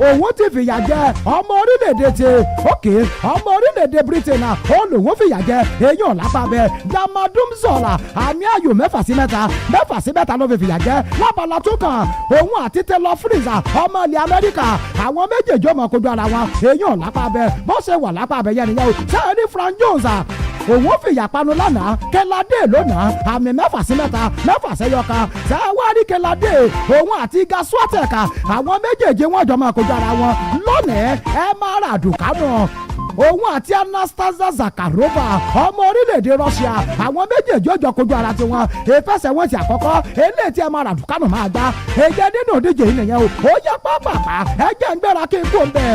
òun ti fìyà jẹ ọmọ orílẹ̀-èdè ti òkè ọmọ orílẹ̀-èdè Britain ó lòun fìyà jẹ èèyàn lápá bẹ́ẹ̀ Damadum Zola àmì ayò 6-3 ló fi fìyà jẹ lábala tó kàn òun àti Taylor Freezer ọmọ ilẹ̀ Amẹ́ríkà àwọn méjèèjì ọmọ kojú ara wọn èèyàn lápá bẹ́ẹ̀ bó ṣe wà lápá bẹ́ẹ̀ yẹn nìyẹn o sẹ́ẹ̀ ní Frank Jones òun fìyà panu lánàá Kẹ́ládé lónàá àmì 6-3 sẹ́wárí Kẹ́ládé òun àti Iga Swiatek àwọn méjèèjì wọn jọ máa kojú ara wọn lónìí Emma Raducanu òun àti Anastasia Zakharova ọmọ orílẹ̀-èdè Russia àwọn méjèèjì ó jọ kojú ara tiwọn ìfẹsẹ̀wọnsẹ̀ àkọ́kọ́ eléyìí tí Emma Raducanu máa gbá èyẹ nínú ìdíje yìí nìyẹn o ó yẹ pápápá ẹjẹ ń gbéra kí n kó ń bẹ̀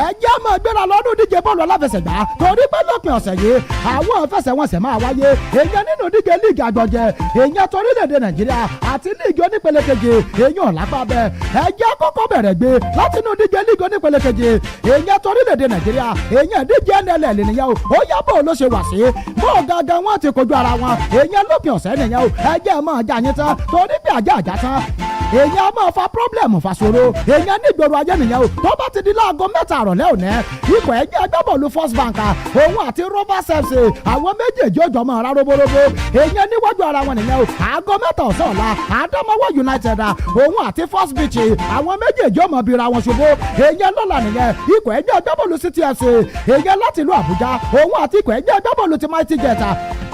ẹjẹ́ máa gbéra lọ́dún díje bọ́ọ̀lù aláfẹsẹ̀gbá torí pé lópin ọ̀sẹ̀ yìí àwọn ìfẹsẹ̀wọnsẹ̀ máa wáyé èèyàn nínú díje líìgì àgbọ̀jẹ̀ èèyàn torílẹ̀-èdè Nàìjíríà àti líìgì onípele keje èèyàn lápá bẹ́ẹ̀ ẹjẹ́ kọ́kọ́ bẹ̀rẹ̀ gbé láti inú díje líìgì onípele keje èèyàn torílẹ̀-èdè Nàìjíríà èèyàn díje NLL nìyẹn o ó yá bó ló ṣe wà sí bó gangan wọn ti kojú ara wọn èèyàn lópin ọ̀sẹ̀ nìyẹn o ẹjẹ́ máa jà yín tán torí pé àjà tán èèyàn máa fa pírọ́blẹ̀mù fàṣọrọ èèyàn nígboro ayé nìyẹn o tó bá ti di láago 7 àrọ̀lẹ́ òní ikọ̀ ẹgbẹ́ agbábọ́ọ̀lù First Bank òun àti Rovers FC àwọn méjèèjì ó jọ máa rá roborobo èèyàn níwájú ara wọn nìyẹn o aago 7 ọ̀sán ọ̀la Adamawa United òun àti First Beach àwọn méjèèjì ó máa bira wọn ṣubú èèyàn lọ́la nìyẹn ikọ̀ ẹgbẹ́ agbábọ́ọ̀lù City FC èèyàn láti ìlú Àbújá òun àti ikọ̀ ẹgbẹ́ agbábọ́ọ̀lù ti Mighty Jet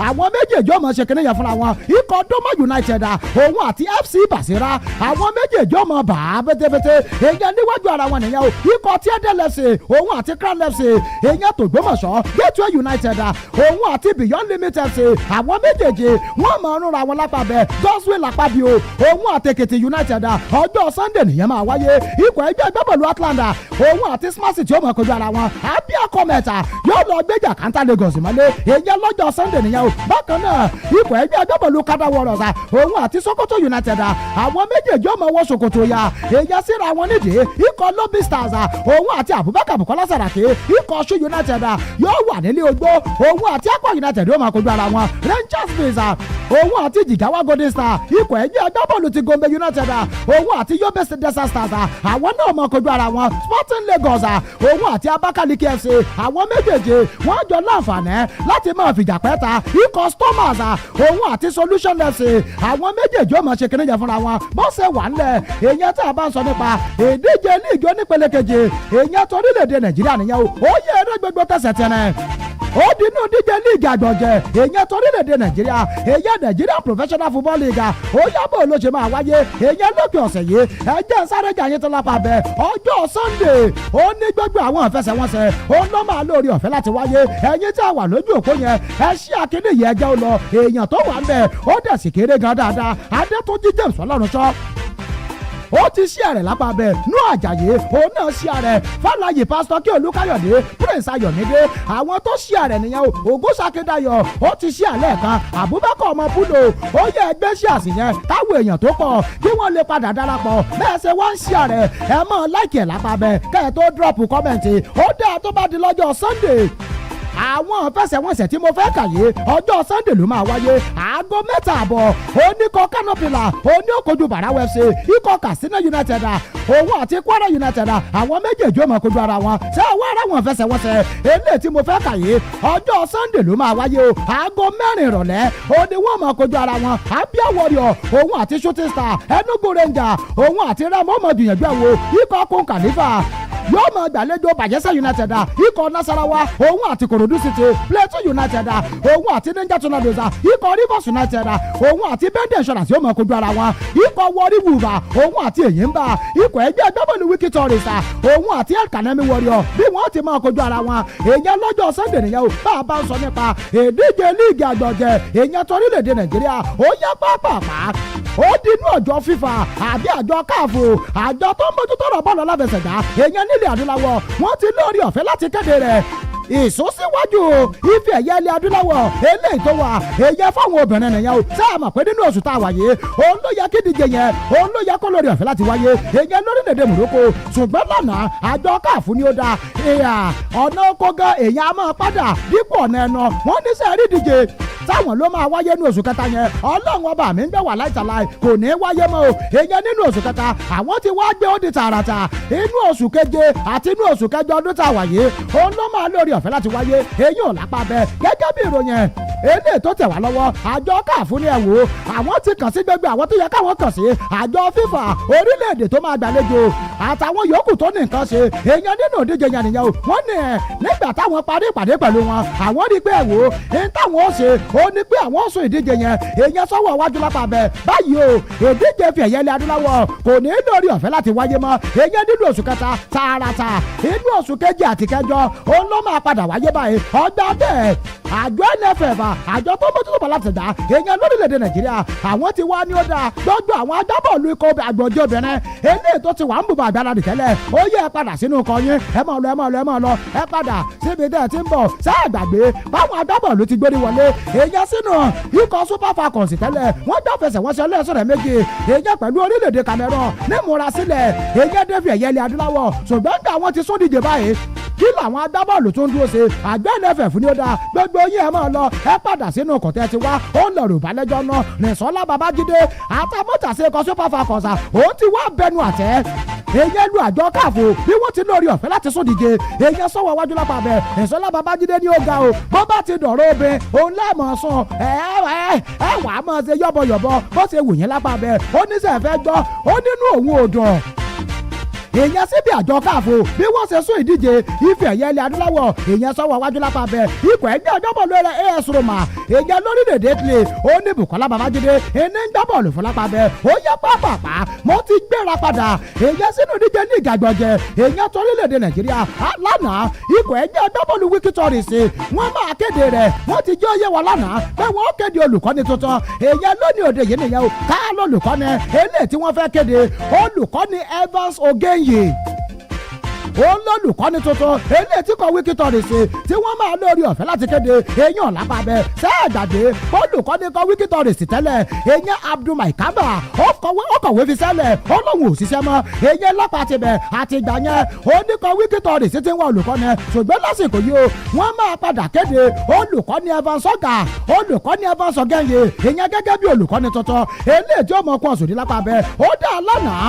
àwọn méjèèjì ó máa ṣe kìnìyàn fúnra wọn ikọ̀ Doma United òun àti FC Basira àwọn méjèèjì ó máa bà á bẹ́tẹ́bẹ́tẹ́ èèyàn níwájú ara wọn nìyẹn o ikọ̀ tí ẹ̀dẹ́lẹ̀sẹ̀ òun àti Crown FC èèyàn t'Ògbómọ̀ṣọ́ Gateway United òun àti Beyond Limit FC àwọn méjèèjì wọ́n máa ń rúnra wọn lápá bẹ́ẹ̀ Godswill Akpabio òun àti Èkìtì United ọjọ́ Sunday nìyẹn máa wáyé ikọ̀ ẹgbẹ́ agbábọ́ọ̀lù Atlanta òun àti Smart City ó máa kojú ara wọn Abia Cometa yóò lọ gbéjà Kanta Lagos mọ́lẹ̀ èèyàn lọ́jọ́ Sunday nìyẹn o bákan náà ikọ̀ ẹgbẹ́ agbábọ́ọ̀lù Kada Warriors òun àti Sokoto United àwọn méjèèjì ó máa wọ ṣòkòtò ya èèyàn síra wọn nídìí ikọ̀ Lobby Stars òun àti Abubakar Bukola Saraki ikọ̀ Ṣú United yóò wà nílé ogbó òun àti Akwa United yóò máa kojú ara wọn Rangers Bees òun àti Jigawa Golden Star ikọ̀ ẹgbẹ́ agbábọ́ọ̀lù ti Gombe United òun àti Yobe Desert Stars àwọn náà máa kojú ara wọn Sporting Lagos òun àti Abakaliki FC àwọn méjèèjì wọ́n jọ láǹfààní láti máa fìjà pẹ́ta ikọ̀ Stormers òun àti Solution FC àwọn méjèèjì ó máa ṣe kíníjà fúnra wọn bọ́sẹ̀ wà ńlẹ̀ èèyàn tí a bá ń sọ nípa ìdíje líìgì onípele keje èèyàn torílẹ̀-èdè Nàìjíríà nìyẹn o ó yẹ eré gbogbo tẹ̀sẹ̀ tẹ̀rẹ̀ ó dínú díje líìgì àgbọ̀jẹ̀ èèyàn torílẹ̀-èdè Nàìjíríà èèyàn Nàìjíríà Professional Football League ó yábọ̀ ló ṣe máa wáyé èèyàn lókè ọ̀sẹ̀ yìí ẹjẹ́ sáré jà yín tó lápá bẹ́ẹ̀ ọjọ́ Sunday ó ní gbogbo àwọn ìfẹsẹ̀wọnsẹ̀ ó lọ́ máa lórí ọ̀fẹ́ láti wáyé ẹ̀yin tí a wà lójú òpó yẹn ẹ ṣí akíní yẹn ẹjẹ́ ó lọ èèyàn tó wà ń bẹ̀ ó dẹ̀ sì kéré gan dáadáa Adétúnjí James Ọlọ́runṣọ́ ó ti ṣí àrẹ̀ lápá bẹ́ẹ̀ nú Àjàyè òun náà ṣí àrẹ̀ Fálàyè pásítọ̀ kí Olúkáyọ̀dé Prince Ayọ̀mídé àwọn tó ṣí àrẹ̀ nìyẹn o Ògúnṣakídayọ̀ ó ti ṣí àlẹ́ kan Abubakar ọmọ Búlò ó yẹ ẹgbẹ́ ṣí àsìyẹn táwọn èèyàn tó pọ̀ kí wọ́n lè padà darapọ̀ bẹ́ẹ̀ ṣe wọ́n ń ṣí àrẹ̀ ẹ mọ̀ láìkì ẹ̀ lápá bẹ́ẹ̀ kẹ́ ẹ̀ tó drop kọ́mẹ̀ntì ó dáa tó bá di lọ́jọ́ Sunday àwọn ìfẹsẹ̀wọnsẹ̀ tí mo fẹ́ kàyé ọjọ́ Sunday ló máa wáyé aago 7:30 oníkọ̀ Kanopila oní òkojú Barawa FC ikọ̀ Katsina United òun àti Kwara United àwọn méjèèjì ó máa kojú ara wọn ṣé àwọn ará wọn ìfẹsẹ̀wọnsẹ̀ eléyìí tí mo fẹ́ kàyé ọjọ́ Sunday ló máa wáyé o aago 4 ìrọ̀lẹ́ òní wọ́n máa kojú ara wọn Abia Warrior òun àti Shooting Star Enugu Ranger òun àti Remo máa gbìyànjú ẹ̀wò ikọ̀ Kun Khalifa yóò máa gbàlejò Bayelsa United ikọ̀ Nasarawa òun àti Korodu City Plateau United òun àti Niger Tornadoes ikọ̀ Rivers United òun àti Bende Insurance yóò máa kojú ara wọn ikọ̀ Warri Wùbà òun àti Èyínbà ikọ̀ ẹgbẹ́ agbábọ́ọ̀lù Wiki Tourist òun àti El Kanemi Warrior bí wọ́n ti máa kojú ara wọn èèyàn lọ́jọ́ Sunday nìyẹn o bá a bá ń sọ nípa ìdíje líìgì àgbọ̀jẹ̀ èèyàn torílẹ̀-èdè Nàìjíríà ó yẹ pápápá ó dínú ọjọ́ FIFA àbí àjọ CAF àjọ tó ń bójútó ọ̀rọ̀ bọ́ọ̀lù aláfẹsẹ̀gbá èèyàn ní nílẹ̀ adúláwọ̀ wọ́n ti lórí ọ̀fẹ́ láti kéde rẹ̀ ìsúnsíwájú ife ẹ̀yẹ ilẹ̀ adúláwọ̀ eléyìí tó wà èyẹ fáwọn obìnrin nìyẹn o sáà mọ̀ pé nínú oṣù tá a wà yìí òun ló yẹ kí díje yẹn òun ló yẹ kó lórí ọ̀fẹ́ láti wáyé èyẹ lórílẹ̀‐èdè Morocco ṣùgbọ́n lánàá àjọ káàfù ni ó da ọ̀nà oko gan èyàn á máa padà dípò ọ̀nà ẹ̀nà wọ́n ní sẹ́ẹ̀rí díje táwọn ló máa wáyé ní oṣù kẹta yẹn ọlọ́run ọba mi ń gbé wà láìtàláì kò ní wáyé mọ́ o èyàn nínú oṣù kẹta àwọn ti wá gbé ó di tààràtà inú oṣù keje àti inú oṣù kẹjọ ọdún tá a wà yìí òun ló máa lórí ọ̀fẹ́ láti wáyé èyí ò lápá bẹ́ẹ̀ gẹ́gẹ́ bí ìròyìn eléyìí tó tẹ̀ wá lọ́wọ́ àjọ káàfù ni ẹ̀ wò àwọn ti kàn sí gbogbo àwọn tó yẹ káwọn kàn sí àjọ FIFA orílẹ̀-èdè tó máa gbàlejò àtàwọn yòókù tó ní nǹkan ṣe èèyàn nínú òdíje yẹn nìyẹn o wọ́n ní ẹ̀ nígbà táwọn parí ìpàdé pẹ̀lú wọn àwọn rí pé ẹ̀ wò ní táwọn ó ṣe ó ní pé àwọn ó sún ìdíje yẹn èèyàn sọ́wọ́ iwájú lápá bẹ́ẹ̀ báyìí o ìdíje fi ẹ̀yẹ ilẹ̀ adúláwọ̀ kò ní lórí ọ̀fẹ́ láti wáyé mọ́ èèyàn nínú oṣù kẹta tààràtà inú oṣù keje àti kẹjọ òun ló máa padà wáyé báyìí ọgbà bẹ́ẹ̀ àjọ NFF àjọ tó mójútó bọ́lá ti dá èèyàn lórílẹ̀‐èdè Nàìjíríà àwọn ti wá ní ó dáa gbọ́dọ̀ àwọn agbábọ́ọ̀lù ikọ̀ àgbọ̀jọ́ obìnrin eléyìí tó ti wà ń bùbọ̀ àgbàladì tẹ́lẹ̀ ó yẹ ẹ padà sínú ikọ̀ yín ẹ máa lọ ẹ padà síbi tẹ́ ẹ ti ń bọ̀ sáà gbàgbé báwọn agbábọ́ọ̀lù ti gbórí wọlé èèyàn sínú ikọ̀ Super Falcons tẹ́lẹ̀ wọ́n gbà fẹsẹ̀wọnsẹ̀ ọlẹ́sọ̀rọ̀ méjì èèyàn pẹ̀lú orílẹ̀‐èdè Cameroon ní múra sílẹ̀ èèyàn débi ẹ̀yẹ ilẹ̀ adúláwọ̀ ṣùgbọ́n gbà wọ́n ti sún díje báyìí kí làwọn agbábọ́ọ̀lù tó ń dúró ṣe àgbẹ̀ NFF ni ó dáa gbogbo yín ẹ máa lọ ẹ padà sínú kọ̀tẹ́ ti wá ó ń lọ rògbà lẹ́jọ́ náà Nìṣọ́lá Babájídé àtàmọ́tàṣe ikọ̀ Super Falcons òun ti wá bẹnu àtẹ́ èyàn lu àjọ káàfó bí wọ́n ti lórí ọ̀fẹ́ láti sún díje èyàn sọ̀wọ́ wájú lápá bẹ̀ Nìṣọ́lá Babájídé ní ó ga o bó bá ti dọ̀rọ̀ obìn òun lẹ́ẹ̀mọ̀ sùn ẹ wà á máa ṣe yọ̀bọ̀yọ̀bọ̀ bó ṣe wù yín lápá bẹ̀ ó ní sẹ́ẹ̀fẹ́ gbọ́ ó nínú òun ò dùn èèyàn síbi àjọ káàfó bí wọ́n ṣe sún ìdíje ife ẹ̀yẹ ilẹ̀ adúláwọ̀ èèyàn sọ́wọ́ wájú lápá bẹ̀ ikọ̀ ẹgbẹ́ ọjọ́bọ̀lù rẹ̀ AS Roma èèyàn lórílẹ̀‐èdè Italy ó ní Bùkọ́lá Babájídé ẹni ń gbábọ̀ọ̀lù fún lápá bẹ̀ ó yẹ pápápá mo ti gbéra padà èèyàn sínú ìdíje ní ìgàgbọ̀jẹ̀ èèyàn torílẹ̀‐èdè Nàìjíríà lánàá ikọ̀ ẹgbẹ́ ọjọ́bọ̀lù Wikitoris wọ́n máa kéde rẹ̀ wọ́n ti jẹ́ òye wa lánàá pé wọ́n kéde olùkọ́ni tuntun èèyàn lónìí òde yìí nìyẹn o ká lólùkọ́ni eléyìí tí wọ́n fẹ́ kéde olùkọ́ni Evans Ogenye òun lólùkọ́ni tuntun eléyìí tí kò Wikitoris tí wọ́n máa lórí ọ̀fẹ́ láti kéde èèyàn lápapẹ̀ sẹ́ẹ̀dàdé olùkọ́ni kọ Wikitoris tẹ́lẹ̀ èèyàn Abdulmai Kaba ọkọ̀wé fi sẹ́lẹ̀ olóhùn òṣìṣẹ́ mọ́ èèyàn lápá tibẹ̀ àti ìgbà yẹn oníkọ Wikitoris ti ń wá olùkọ́ni ṣùgbọ́n lásìkò yìí o wọ́n máa padà kéde olùkọ́ni Evans Ogenye èèyàn gẹ́gẹ́ bí olùkọ́ni tuntun eléyìí tí ó mọ̀ kún ọ̀sùn ní lápapẹ̀ ó dá lánàá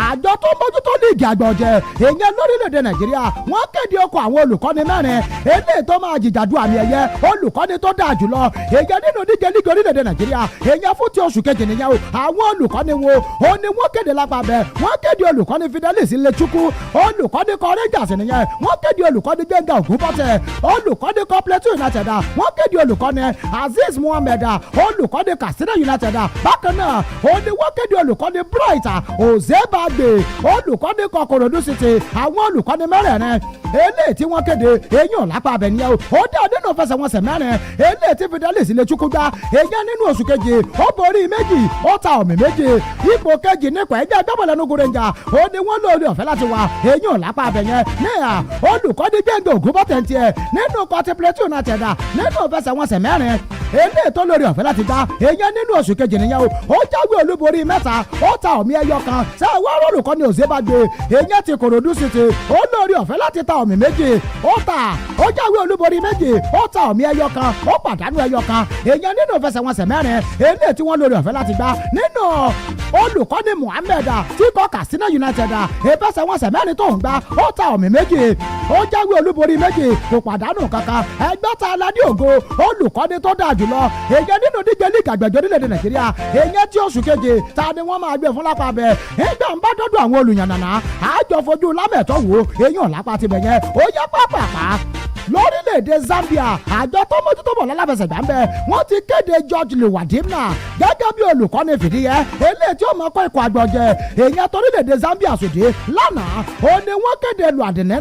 àjọ tó mójútó líìgì àgbọ̀jẹ̀ èèyàn lórílẹ̀‐èdè Nàìjíríà wọ́n kéde okò àwọn olùkọ́ni mẹ́rin eléyìí tó máa jìjàdù àmì ẹ̀yẹ olùkọ́ni tó dáa jùlọ èèyàn nínú díje líìgì orílẹ̀‐èdè Nàìjíríà èèyàn fún ti oṣù kejì nìyẹn o àwọn olùkọ́ni wo ó ní wọ́n kéde lápá bẹ́ẹ̀ wọ́n kéde olùkọ́ni Fidelis Ilechukwu olùkọ́ni kọ Rangers nìyẹn wọ́n kéde olùkọ́ni Gbẹ̀ngà Ògúnbọ̀tẹ̀ olùkọ́ni kọ Plateau United wọ́n kéde olùkọ́ni Azeez Mohammed olùkọ́ni Katsina United bákan náà ó ní wọ́n kéde olùkọ́ni Bright Ozebagbe olùkọ́ni kọ Korodu City àwọn olùkọ́ni mẹ́rẹ̀ẹ̀rin eléyìí tí wọ́n kéde èèyàn lápá abẹ nìyẹn o ó dá nínú fẹsẹ̀wọnsẹ̀ mẹ́rin eléyìí tí Fidelis Ilechukwu gbá èèyàn nínú oṣù keje ó borí méjì ó ta ọ̀mì méje ipò kejì nípa ẹgbẹ́ agbábọ́ọ̀lù Enugu Rangers ó ní wọ́n lórí ọ̀fẹ́ láti wà èèyàn lápá abẹ yẹn níhà olùkọ́ni Gbẹ̀ngà Ògúnbọ̀tẹ̀ tiẹ̀ nínú kọ́tí Plateau United nínú fẹsẹ̀wọnsẹ̀ mẹ́rin eléyìí tó lórí ọ̀fẹ́ láti gbá èèyàn nínú oṣù kejì nìyẹn ó jáwé olúborí mẹ́ta ó ta ọ̀mì ẹyọ kan sẹ́wọ́n olùkọ́ni Ozebagbe èèyàn ti Korodu City ó lórí ọ̀fẹ́ láti ta ọ̀mì méjì ó jáwé olúborí méjì ó ta ọ̀mì ẹyọ kan ó pàdánù ẹyọ kan èèyàn nínú fẹsẹ̀wọnsẹ̀ mẹ́rin eléyìí tí wọ́n lórí ọ̀fẹ́ láti gbá nínú olùkọ́ni Muhammed tí kọ Katsina United ìfẹsẹ̀wọnsẹ̀ mẹ́rin tó ń gbá ó ta ọ̀mì méjì ó jáwé olúborí méjì kò pàdánù kankan Ẹgbẹ́ta aládé ògo olùkọ́ni tó dáa jùlọ èèyàn nínú díje líìgì àgbẹ̀jọ orílẹ̀-èdè Nàìjíríà èèyàn tí oṣù keje ta ni wọ́n máa gbé fún lápá bẹ́ẹ̀ ìgbà ń bá dọ́dọ̀ àwọn olùyànnànà àjọ fojú lámẹ̀tọ́ wo èèyàn lápá tibẹ̀ yẹn ó yẹ pápápá lórílẹ̀‐èdè Zambia àjọ tó mójútó bọ̀ lálábẹ̀sẹ̀gbà ń bẹ wọ́n ti kéde George Luwadimna gẹ́gẹ́ bí olùkọ́ni fìdíhẹ́ eléyìí tí ó mọ̀ kọ́ ikọ̀ àgbọ̀jẹ̀ èèyàn torílẹ̀‐èdè Zambia sòdí lánàá ó ní wọ́n kéde Luwadimna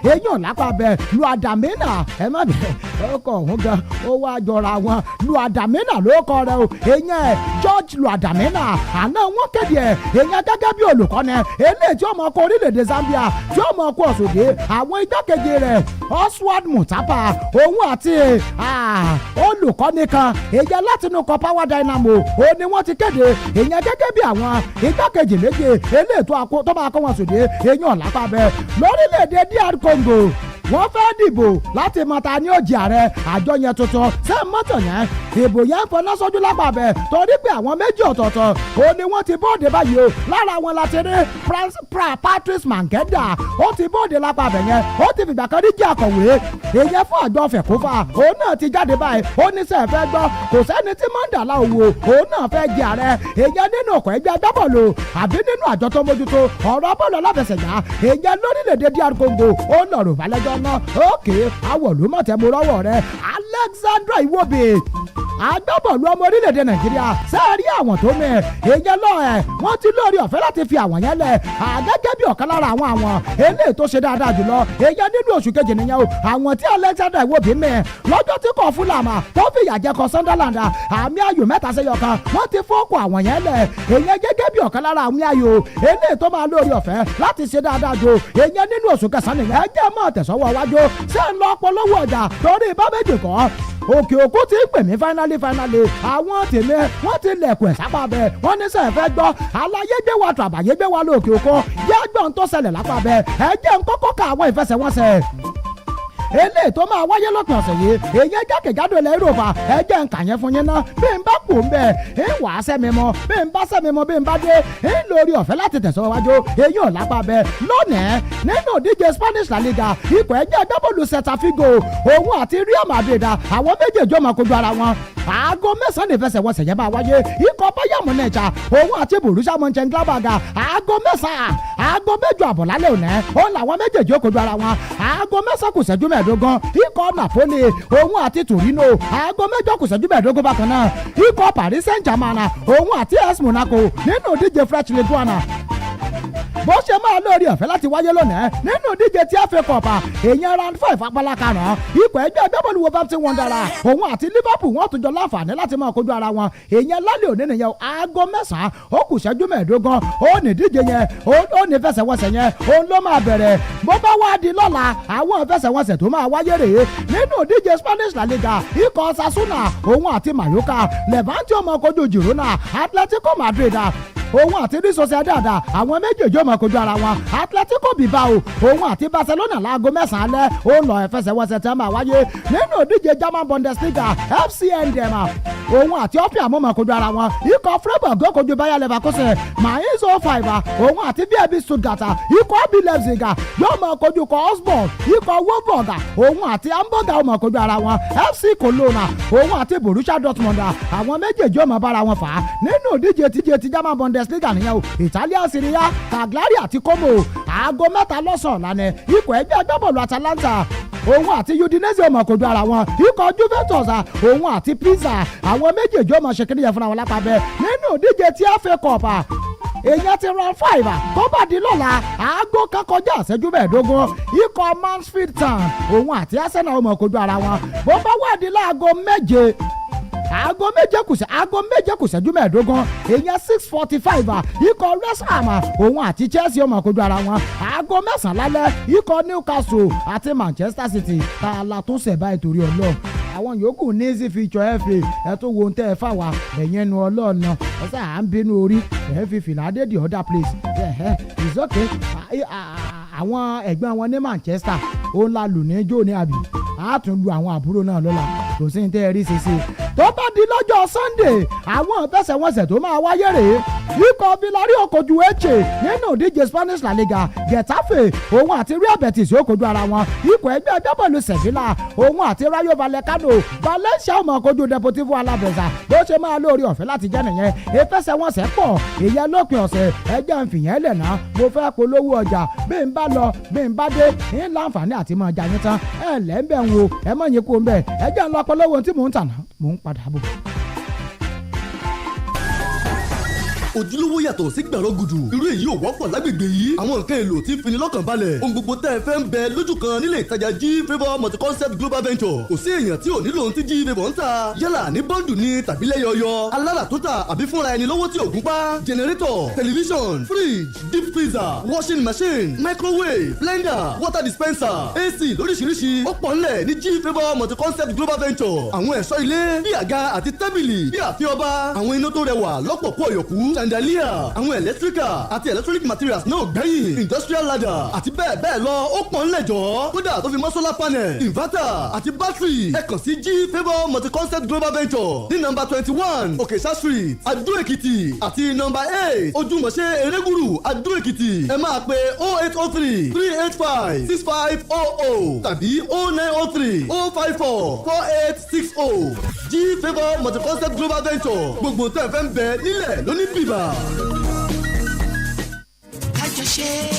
èèyàn lápapẹ̀ Luwadamina ẹ má bẹ̀ ọkọ̀ ọ̀hún gan ó wá jọra wọn Luwadamina ló kọ́ rẹ o èèyàn George Luwadamina àná wọ́n kéde èèyàn gẹ́gẹ́ bí olùkọ́ni eléyìí tí ó mọ̀ kọ́ orílẹ̀‐èdè Zambia tí ó mọ̀ kọ́ sòdí àwọn igbákejì rẹ̀ Oswald Mutapa òun àti olùkọ́ni kan èèyàn látinú kọ Power Dynamo ó ní wọ́n ti kéde èèyàn gẹ́gẹ́ bí àwọn igbákejì méje eléyìí tó máa kọ́ wọn sòdí èèyàn lápapẹ̀ lórílẹ̀‐èdè DR Congo wọ́n fẹ́ dìbò láti mọ ta ni ó jẹ ààrẹ àjọ yẹn tuntun ṣé mọ́tò yẹn ìbò yẹn ń fọná sójú lápapẹ̀ torí pé àwọn méjì ọ̀tọ̀ọ̀tọ̀ ó ní wọ́n ti bóde báyìí o lára wọn láti rí Patrice Mangeda ó ti bóde lápapẹ̀ yẹn ó ti fìgbà kan rí jẹ́ akọ̀wé èyẹ fún àjọ fẹ̀kúfà òun náà ti jáde báyìí ó ní sẹ́ẹ̀ fẹ́ gbọ́ kò sẹ́ni tí Mandela òwò òun náà fẹ́ jẹ ààrẹ èyẹ nínú ọkọ̀ ẹgbẹ́ agbábọ́ọ̀lù àbí nínú àjọ tó mójútó ọ̀rọ̀ bọ́ọ̀lù aláfẹsẹ̀gbá èyẹ lórílẹ̀‐èdè DR Congo ó lọ̀rọ̀ balẹ̀jọ́ náà ókè awọ̀lúmọ̀tẹ́ mo rọ́wọ́ rẹ Alexandra Iwobi agbábọ́ọ̀lù ọmọ orílẹ̀-èdè Nàìjíríà sẹ́ẹ̀rí àwọn tó mẹ́ èyàn lọ ẹ̀ wọ́n ti lórí ọ̀fẹ́ láti fi àwọn yẹn lẹ̀ àgẹ́gẹ́ bí ọ̀kan lára àwọn eléyìí tó ṣe dáadáa jùlọ èyàn nínú oṣù kejì nìyẹn o àwọn tí Alexander Iwobi mẹ́ lọ́jọ́ tí kò Fulham tó fi ìyàjẹ́ kọ Sunderland àmì ayò 3-1 wọ́n ti fọ́ọ̀kù àwọn yẹn lẹ̀ èyàn gẹ́gẹ́ bí ọ̀kan lára àmì ayò eléyìí tó máa lórí ọ̀fẹ́ láti ṣe dáadáa jù èyàn nínú oṣù kẹsàn-án nìyẹn jẹ́ mọ́ tẹ̀sọ́wọ́ wájú ṣé ń lọ polówó ọjà torí bá méjì kọ́ òkè òkú ti ń pè mí finally àwọn tèmi wọ́n ti lẹ̀kùn ẹ̀ sápá bẹ́ẹ̀ wọ́n ní sẹ́ẹ̀ fẹ́ gbọ́ aláyé gbé wa tó àbáyé gbé wa lókè òkun yá gbọ́n tó ṣẹlẹ̀ lápá bẹ́ẹ̀ ẹ jẹ́ ń kọ́kọ́ ka àwọn ìfẹsẹ̀wọnsẹ̀ eléyìí tó máa wáyé lópin ọ̀sẹ̀ yìí èyí jákèjádò ilẹ̀ Yorùbá ẹ jẹ́ ń kà yẹn fún yín ná bí n bá kù ń bẹ̀ ń wà á sẹ́mi mọ́ bí n bá sẹ́mi mọ́ bí n bá dé ń lórí ọ̀fẹ́ láti tẹ̀síwájú èyí ò lápá bẹ́ẹ̀ lónìí nínú díje Spanish La Liga ikọ̀ ẹgbẹ́ agbábọ́ọ̀lù Celta Vigo òun àti Real Madrid àwọn méjèèjì ó máa kojú ara wọn aago 9 ìfẹsẹ̀wọnsẹ̀ yẹn máa wáyé ikọ̀ Bayern Munich òun àti Borussia Mönchengladbach aago 9 aago 8 lálẹ́ òní òun làwọn méjèèjì ó kojú ara wọn aago 9 kù ṣẹ́jú mẹ́ẹ̀ẹ́dógún ikọ̀ Napoli òun àti Torino aago 8 kù ṣẹ́jú mẹ́ẹ̀ẹ́dógún bákan náà ikọ̀ Paris Saint-Germain òun àti AS Monaco nínú díje French Ligue 1 bó ṣe máa lórí ọ̀fẹ́ láti wáyé lónìí nínú díje tí FA Cup èèyàn round 5 apálá karùn-ún ikọ̀ ẹgbẹ́ agbábọ́ọ̀lù Wolverhampton Wanderers òun àti Liverpool wọ́n tún jọ láǹfààní láti máa kojú ara wọn èèyàn lálẹ́ òní nìyẹn aago 9 ó kù ṣẹ́jú mẹ́ẹ̀ẹ́dógún ó ní díje yẹn ó ní fẹsẹ̀wọnsẹ̀ yẹn òun ló máa bẹ̀rẹ̀ bó bá wá di lọ́la àwọn fẹsẹ̀wọnsẹ̀ tó máa wáyé rèé nínú díje Spanish La Liga ikọ̀ Osasuna òun àti Mallorca Levante ó máa kojú Girona Atletico Madrid òun àti Real Sociedad àwọn méjèèjì ó máa kojú ara wọn Atletico Bilbao òun àti Barcelona láago 9 alẹ́ ó lọ ìfẹsẹ̀wọnsẹ̀ tẹ́ máa wáyé nínú ìdíje German Bundesliga FC Eindhoven òun àti Hoffenheim ó máa kojú ara wọn ikọ̀ Freiburg ó kojú Bayer Leverkusen Mainz 05 òun àti VfB Stuttgart ikọ̀ RB Leipzig yóò máa kojú ikọ̀ Augsburg ikọ̀ Wolfsburg òun àti Hamburg ó máa kojú ara wọn FC Cologne òun àti Borussia Dortmund àwọn méjèèjì ó máa bára wọn fà á nínú ìdíje ti German Bundesliga nìyẹn o Italian Serie A Cagliari àti Como aago 3 lọ́sàn-án lánàá ikọ̀ ẹgbẹ́ agbábọ́ọ̀lù Atalanta òun àti Udinese ó máa kojú ara wọn ikọ̀ Juventus òun àti Pisa àwọn méjèèjì ó máa ṣe kíníyàn fúnra wọn lápá bẹ́ẹ̀ nínú ìdíje tí FA Cup èèyàn ti round 5 tó bá di lọ́la aago kan kọjá ìṣẹ́jú mẹ́ẹ̀ẹ́dógún ikọ̀ Mansfield Town òun àti Arsenal ó máa kojú ara wọn bó bá wà di láago 7 aago méje kù ṣẹ́jú mẹ́ẹ̀ẹ́dógún èèyàn 6:45 ikọ̀ West Ham òun àti Chelsea ó máa kojú ara wọn aago 9 lálẹ́ ikọ̀ Newcastle àti Manchester City tá a la tún ṣẹ̀bá ìtorí Ọlọ́run àwọn yòókù ní easy feature FA ẹ tó wo ohun tẹ́ ẹ fà wá ẹ̀yẹn nu Ọlọ́run ẹ sá à ń bínú orí ẹ fi fìlà dé the other place it's okay àwọn ẹ̀gbọ́n wọn ní Manchester ó ń la lù ní jó ní àbí a tún lu àwọn àbúrò náà lọ́la kò sí ní tẹ́ ẹ rí ṣe tó bá di lọ́jọ́ Sunday àwọn ìfẹsẹ̀wọnsẹ̀ tó máa wáyé rèé ikọ̀ Villarreal kojú Elche nínú ìdíje Spanish La Liga. Getafe òun àti Real Betis yóò kojú ara wọn. Ikọ̀ ẹgbẹ́ agbábọ́ọ̀lù Sevilla òun àti Rayo Vallecano. Valencia ó máa kojú Deportivo Alavesa bó ṣe máa lórí ọ̀fẹ́ láti jẹ́ nìyẹn. Ìfẹsẹ̀wọnsẹ̀ pọ̀ ìyẹn lópin ọ̀sẹ̀ ẹjẹ́ ń fìyẹn lẹ̀ náà mo fẹ́ polówó ọjà bí n bá lọ bí n bá dé ń láǹfààní àti máa jà yín tán ẹ lẹ́ńbẹ̀ ń wo ẹ mọ̀ yín kó ń bẹ̀ ẹjẹ́ ń lọ polówó tí mò ń tà náà mò ń padà bọ̀. ojúlówó yàtọ̀ sí gbàrọ̀ gudu irú èyí ò wọ́pọ̀ lágbègbè yìí àwọn nǹkan èlò tí ń fini lọ́kàn balẹ̀ ohun gbogbo tẹ́ ẹ fẹ́ ń bẹ lójú kan nílé ìtajà G-Favour multi-concept global venture kò sí èèyàn tí ò nílò ohun tí G-Favour ń tà yálà ní bọ́ndù ni tàbí lẹ́yọyọ alára tó tà àbí fúnra ẹni lówó tí ò gún pa generator television fridge deep freezer washing machine microwave blender water dispenser AC lóríṣiríṣi ó pọ̀ ńlẹ̀ ní G-Favour multi-concept global venture àwọn ẹ̀ṣọ́ ilé bí àga àti tábìlì bí àfihàn ọba àwọn iná tó rẹwà lọ́pọ̀ pọ̀ yọ̀kú chandelier àwọn electrical àti electronic materials náà gbẹ̀yìn industrial ladder àti bẹ́ẹ̀ bẹ́ẹ̀ lọ ó pọ̀ ńlẹ̀ jọ kódà tó fi mọ́ solar panel inverter àti battery ẹ kàn sí G-Favour multi-concept global venture ní number 21 Okesa street Adó Èkìtì àti number 8 Ojúmọ̀ṣẹ́ Erégùrù Adó Èkìtì ẹ máa pe 0803 385 6500 tàbí 0903 054 4860 G-Favour multi-concept global venture gbogbo tẹ́ fẹ́ ń bẹ nílẹ̀ lóní bíbá.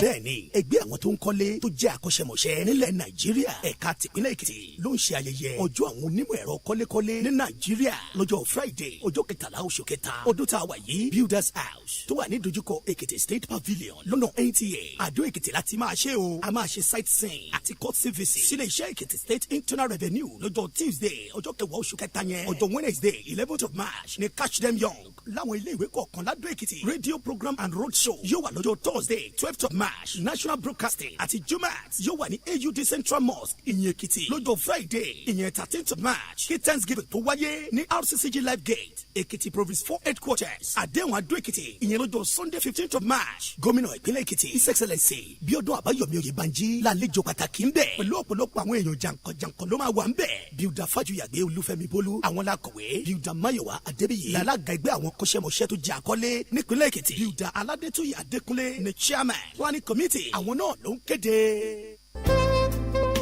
Bẹ́ẹ̀ni ẹgbẹ́ àwọn tó ń kọ́lé tó jẹ́ akọ́ṣẹ́mọṣẹ́ nílẹ̀ Nàìjíríà ẹ̀ka tìpínlẹ̀ Èkìtì ló ń ṣe ayẹyẹ ọjọ́ àwọn onímọ̀ ẹ̀rọ kọ́lékọ́lé ní Nàìjíríà lọ́jọ́ Friday ọjọ́ 13 oṣù kẹta ọdún tá a wà yìí Builders House tó wà ní dojúkọ Èkìtì State Pavilion lọ́nà NTA Àdó Èkìtì láti máa ṣe o a máa ṣe sightseeing àti courtesy visit sílé iṣẹ́ Èkìtì State Internal Revenue lọ́jọ́ Tuesday ọjọ́ 10 oṣù kẹta yẹn ọjọ́ Wednesday 11th of March ní Catch Them Young láwọn ilé ìwé kọ̀ọ̀kan ládó Èkìtì radio program and road show yóò wà lọ́jọ́ Thursday 12th of March national broadcasting àti Jumat yóò wà ní AUD Central Mosque ìyẹn Èkìtì lọ́jọ́ Friday ìyẹn 13th of March kí Thanksgiving tó wáyé ní RCCG Life Gate Èkìtì Province 4 headquarters àdéhùn Àdó Èkìtì ìyẹn lọ́jọ́ Sunday 15th of March gómìnà ìpínlẹ̀ Èkìtì His Excellency Bíọ́dún Àbáyọ̀mí Oyèbánjí lálejò pàtàkì ń bẹ̀ pẹ̀lú ọ̀pọ̀lọpọ̀ àwọn èèyàn jàǹkànjàǹkàn ló máa wà ń bẹ̀ Builder Fájuyàgbé Olúfẹ́mi Bólú àwọn làkọ̀wé Builder Máyọ̀wá Adébíyì lálága ẹgbẹ́ àwọn kọ́ṣẹ́mọṣẹ́ tó jẹ́ àkọ́lé nípínlẹ̀ Èkìtì Builder Aládétúyì Adékúnlé ní chairman planning committee àwọn náà ló ń kéde.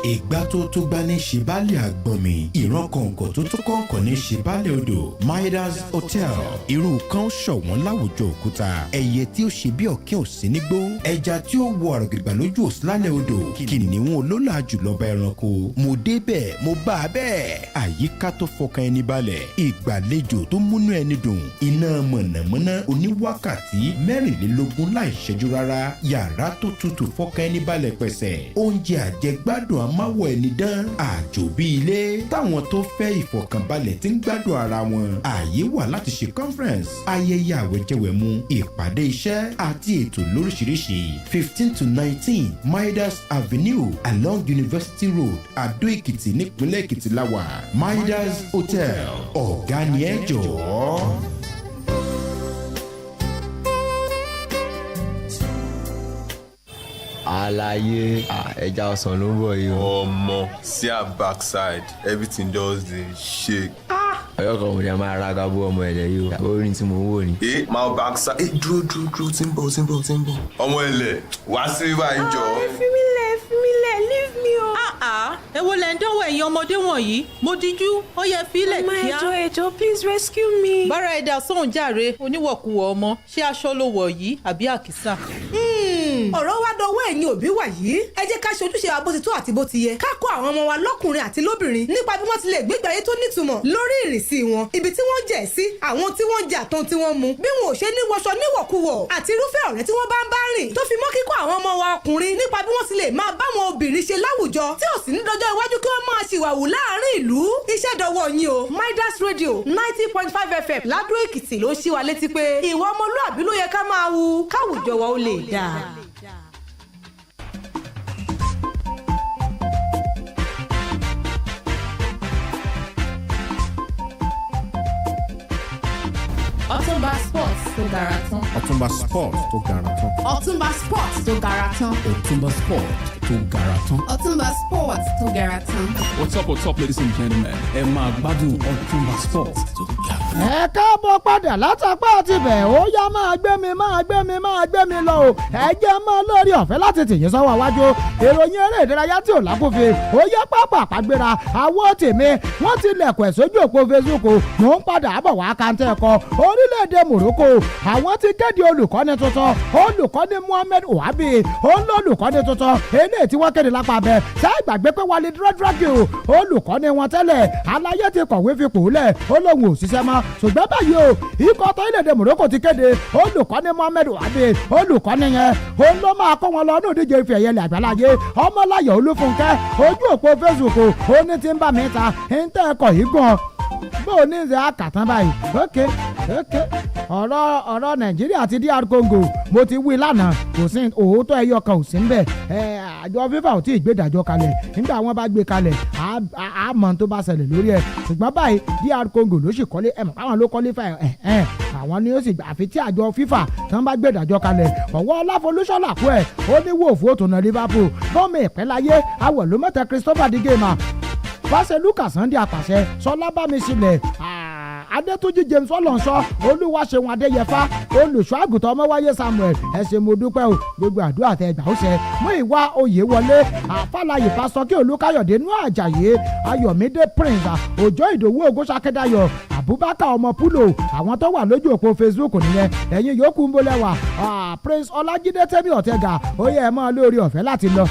ìgbà tó tó gbá ní ṣìbálẹ̀ àgbọ̀n mi ìran kọ̀ǹkọ̀ tó tó kọ̀ǹkọ̀ ní ṣìbálẹ̀ odò Midas Hotel irú kan ṣọ̀wọ́n láwùjọ òkúta ẹyẹ tí ó ṣe bí ọ̀kẹ́ òsín nígbó ẹja tí ó wọ àrògìgbà lójú òsínlálẹ̀ odò kìnìún olólà jùlọ bá ẹranko mo débẹ̀ mo bá a bẹ́ẹ̀ àyíká tó fọkàn ẹni balẹ̀ ìgbàlejò tó múnú ẹni dùn iná mọ̀nàmọ́ná oníwákàtí 24 láì ṣẹ́jú rárá yàrá tó tutù fọkàn ẹni balẹ̀ pẹ̀sẹ̀ oúnjẹ àjẹgbádùn máwọ̀ ẹni dán àjò bí ilé táwọn tó fẹ́ ìfọ̀kànbalẹ̀ tí ń gbádùn ara wọn ààyè wà láti ṣe conference ayẹyẹ àwẹ̀jẹwẹ̀mu ìpàdé iṣẹ́ àti ètò lóríṣiríṣi 15 to 19 Midas Avenue along University Road Adó Èkìtì nípínlẹ̀ Èkìtì láwà Midas Hotel ọ̀gá ni ẹ jọ̀ọ́. Àlàyé ẹja ọsàn ló ń bọ̀ yìí o. ọmọ see her backside everything just dey shake. ọyọ kan mo ní a máa ra gabo ọmọ ẹlẹ yìí o orin tí mo ń wò ni. my backside dúró tí ń bọ̀. ọmọ ẹlẹ wá sí báyìí jọ. fi mí lẹ̀ leave me o. èwo lẹ̀ ń dánwò ẹ̀yin ọmọdé wọ̀nyí mo díjú ó yẹ fílẹ̀ kíá. ọmọ ẹjọ́ please rescue me. bára ẹ̀dá sóhun jàre oníwọ̀kuwọ̀ ọmọ ṣé aṣọ ló wọ̀ yìí àbí àkísà. ọ̀rọ̀ wa dọwọ́ ẹ̀yin òbí wà yìí ẹ jẹ́ ká ṣe ojúṣe wa bó ti tó àti bó ti yẹ ká kọ́ àwọn ọmọ wa lọ́kùnrin àti lóbìnrin nípa bí wọ́n ti lè gbégbé ayé tó nítumọ̀ lórí ìrìnsí wọn ibi tí wọ́n jẹ̀ sí àwọn tí wọ́n jẹ àtọ́n tí wọ́n mu bí wọn ò ṣe ní wọṣọ níwọ̀kuwọ̀ àti irúfẹ́ ọ̀rẹ́ tí wọ́n bá ń bá rìn tó fi mọ́ kíkọ́ àwọn ọmọ wa ọkùnrin nípa bí wọ́n ti lè máa bá wọn obìnrin ṣe láwùjọ tí ò sì ní dọjọ́ iwájú kí wọ́n máa ṣìwàwù láàárín ìlú iṣẹ́ dọwọ́ yín o Midas Radio 90.5 FM Ládó Èkìtì ló ṣí wa létí pé ìwà ọmọlúàbí ló yẹ ká máa hu káwùjọ wa ó lè dáa. Ọ̀túnba Sports tó gara tán. Ọ̀túnba Sports tó gara tán. Ọ̀túnba Sports tó gara tán. Ọ̀túnba Sports tó gara tán. Ọ̀túnba Sports tó gara tán. What's up, ladies and gentlemen? Ẹ máa gbádùn Ọ̀túnba Sports tó gara tán. ẹ káàbọ̀ padà látàpá àtibẹ̀ ó yá máa gbé mi lọ o ẹ jẹ́ mọ́ lórí ọ̀fẹ́ láti tìyín sọ́wọ́ iwájú ìròyìn eré ìdárayá tí ò lákòófin ó yẹ pápá àpagbéra àwọn tèmi wọ́n ti lẹ̀kọ̀ ẹ̀ sójú òpó Facebook mò ń padà bọ̀ wá kàńtẹ́ ẹ̀kọ́ orílẹ̀-èdè Morocco àwọn ti kéde olùkọ́ni tuntun olùkọ́ni Mohammed Ouabi òun lólùkọ́ni tuntun eléyìí tí wọ́n kéde lápá abẹ ṣáà gbàgbé pé Walid Regragui olùkọ́ni wọn tẹ́lẹ̀ aláyé ti kọ̀wé fipò lẹ̀ ó lóun ò ṣiṣẹ́ mọ́ ṣùgbọ́n báyìí o ikọ̀ tó ilẹ̀-èdè Morocco ti kéde olùkọ́ni Mohammed Ouabi olùkọ́ni yẹn òun ló máa kọ́ wọn lọ ní òdíje ife ẹ̀yẹ ilẹ̀ àgbáláyé ọmọláyọ̀ olúfúnkẹ́ ojú òpó Facebook ó ní ti ń bá mi ta ń tẹ́ ẹ̀kọ́ yìí gan bó o ní ìṣe àkàtàn báyìí ok ọ̀rọ̀ Nàìjíríà àti DR Congo mo ti wí lánàá kò sí òótọ́ ẹyọ kan ò sí ń bẹ̀ àjọ FIFA ò tí ì gbé ìdájọ́ kalẹ̀ nígbà wọn bá gbé kalẹ̀ á mọ̀ tó bá ṣẹlẹ̀ lórí ẹ̀ ṣùgbọ́n báyìí DR Congo ló sì kọ́lé àwọn ló kọ́lé fà àwọn ni ó sì gbà àfi tí àjọ FIFA tán bá gbé ìdájọ́ kalẹ̀ ọwọ́ Ọláfolúṣọ́lá kú ẹ̀ ó ní wò fún òtún náà Liverpool bọ́ọ̀mù ìpẹ́láyé awọ̀ ló mẹ́ta Christopher Digema fáṣẹ Lucas Sunday àpàṣẹ Sọlá Bámiṣílẹ̀ Adétúnjí James Ọlọ́nṣọ́ Olúwaṣeun Adéyẹfá olùṣọ́ àgùntàn Ọmọwáyé Samuel ẹ ṣé mo dúpẹ́ o gbogbo àdúrà tẹ gbà ó ṣe mú ìwà oyè wọlé àfàlàyé pásítọ̀ kí Olúkáyọ̀dé nú Àjàyè Ayọ̀mídé Prince Òjó Ìdòwú Ògúnṣakédáyọ̀ Abubakar ọmọ Pulo àwọn tó wà lójú òpó Facebook nìyẹn ẹ̀yin yòókù ń bolẹ̀ wà Prince Ọlájídé Tẹ́mi Ọ̀tẹ́gà ó yẹ ẹ mọ́ lórí ọ̀fẹ́ láti lọ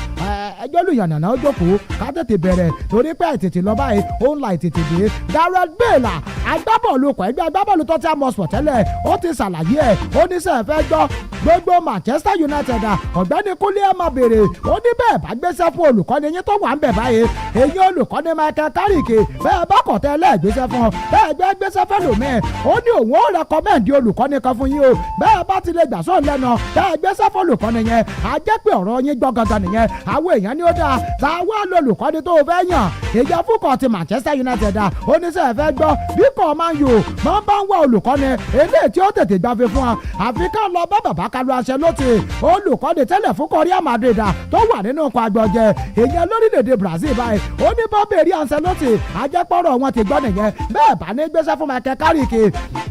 ẹjọ́ lùyànnà ó jókòó ká tètè bẹ̀rẹ̀ torí pé àìtètè lọ báyìí ó ń la ìtètè dé Gareth Bale agbábọ́ọ̀lù kọ̀ ẹgbẹ́ agbábọ́ọ̀lù tó ti àmọ́ sọ̀ tẹ́lẹ̀ ó ti ṣàlàyé ẹ̀ ó ní sẹ́ẹ̀ fẹ́ gbọ́ gbogbo Manchester United ọ̀gbẹ́ni Kúnlé ẹ̀ máa béèrè ó ní bẹ́ẹ̀ bá gbéṣẹ́ fún olùkọ́ni yín tó wà ń bẹ̀ báyìí èyí olùkọ́ni Michael Carrick bẹ́ẹ̀ bá kọ̀ tẹ́lẹ̀ gbéṣẹ́ fún ọ bẹ́ẹ̀ gbéṣẹ́ fẹ́ lòmíì ó ní òun ó rẹkọmẹ́ǹdì olùkọ́ni kan fún yín o bẹ́ẹ̀ bá ti lè gbà sóun lẹ́nu bẹ́ẹ̀ gbéṣẹ́ fún olùkọ́ni yẹn á jẹ́ pé ọ̀rọ̀ yín gbọ́ gangan nìyẹn àwọn èèyàn ni ó dáa tá a wá lọ olùkọ́ni tó fẹ́ yàn ìjà fúnkọ̀ ti Manchester United oníṣẹ́ fẹ́ gbọ́ bí kò máa ń yò máa bá ń wá olùkọ́ni eléyìí tí ó tètè gbafẹ́ fún wa àfi ká lọ bá bàbá kalu aṣẹ lóti olùkọ́ni tẹ́lẹ̀ fún Real Madrid tó wà nínú ọkọ̀ àgbọ̀jẹ̀ èèyàn lórílẹ̀‐èdè Brazil báyìí ó ní bọ́ọ̀bẹ̀rì Ancelotti ajẹ́pọ̀rọ̀ wọn ti gbọ́ nìyẹn bẹ́ẹ̀ bá ní gbéṣẹ́ fún Michael Carrick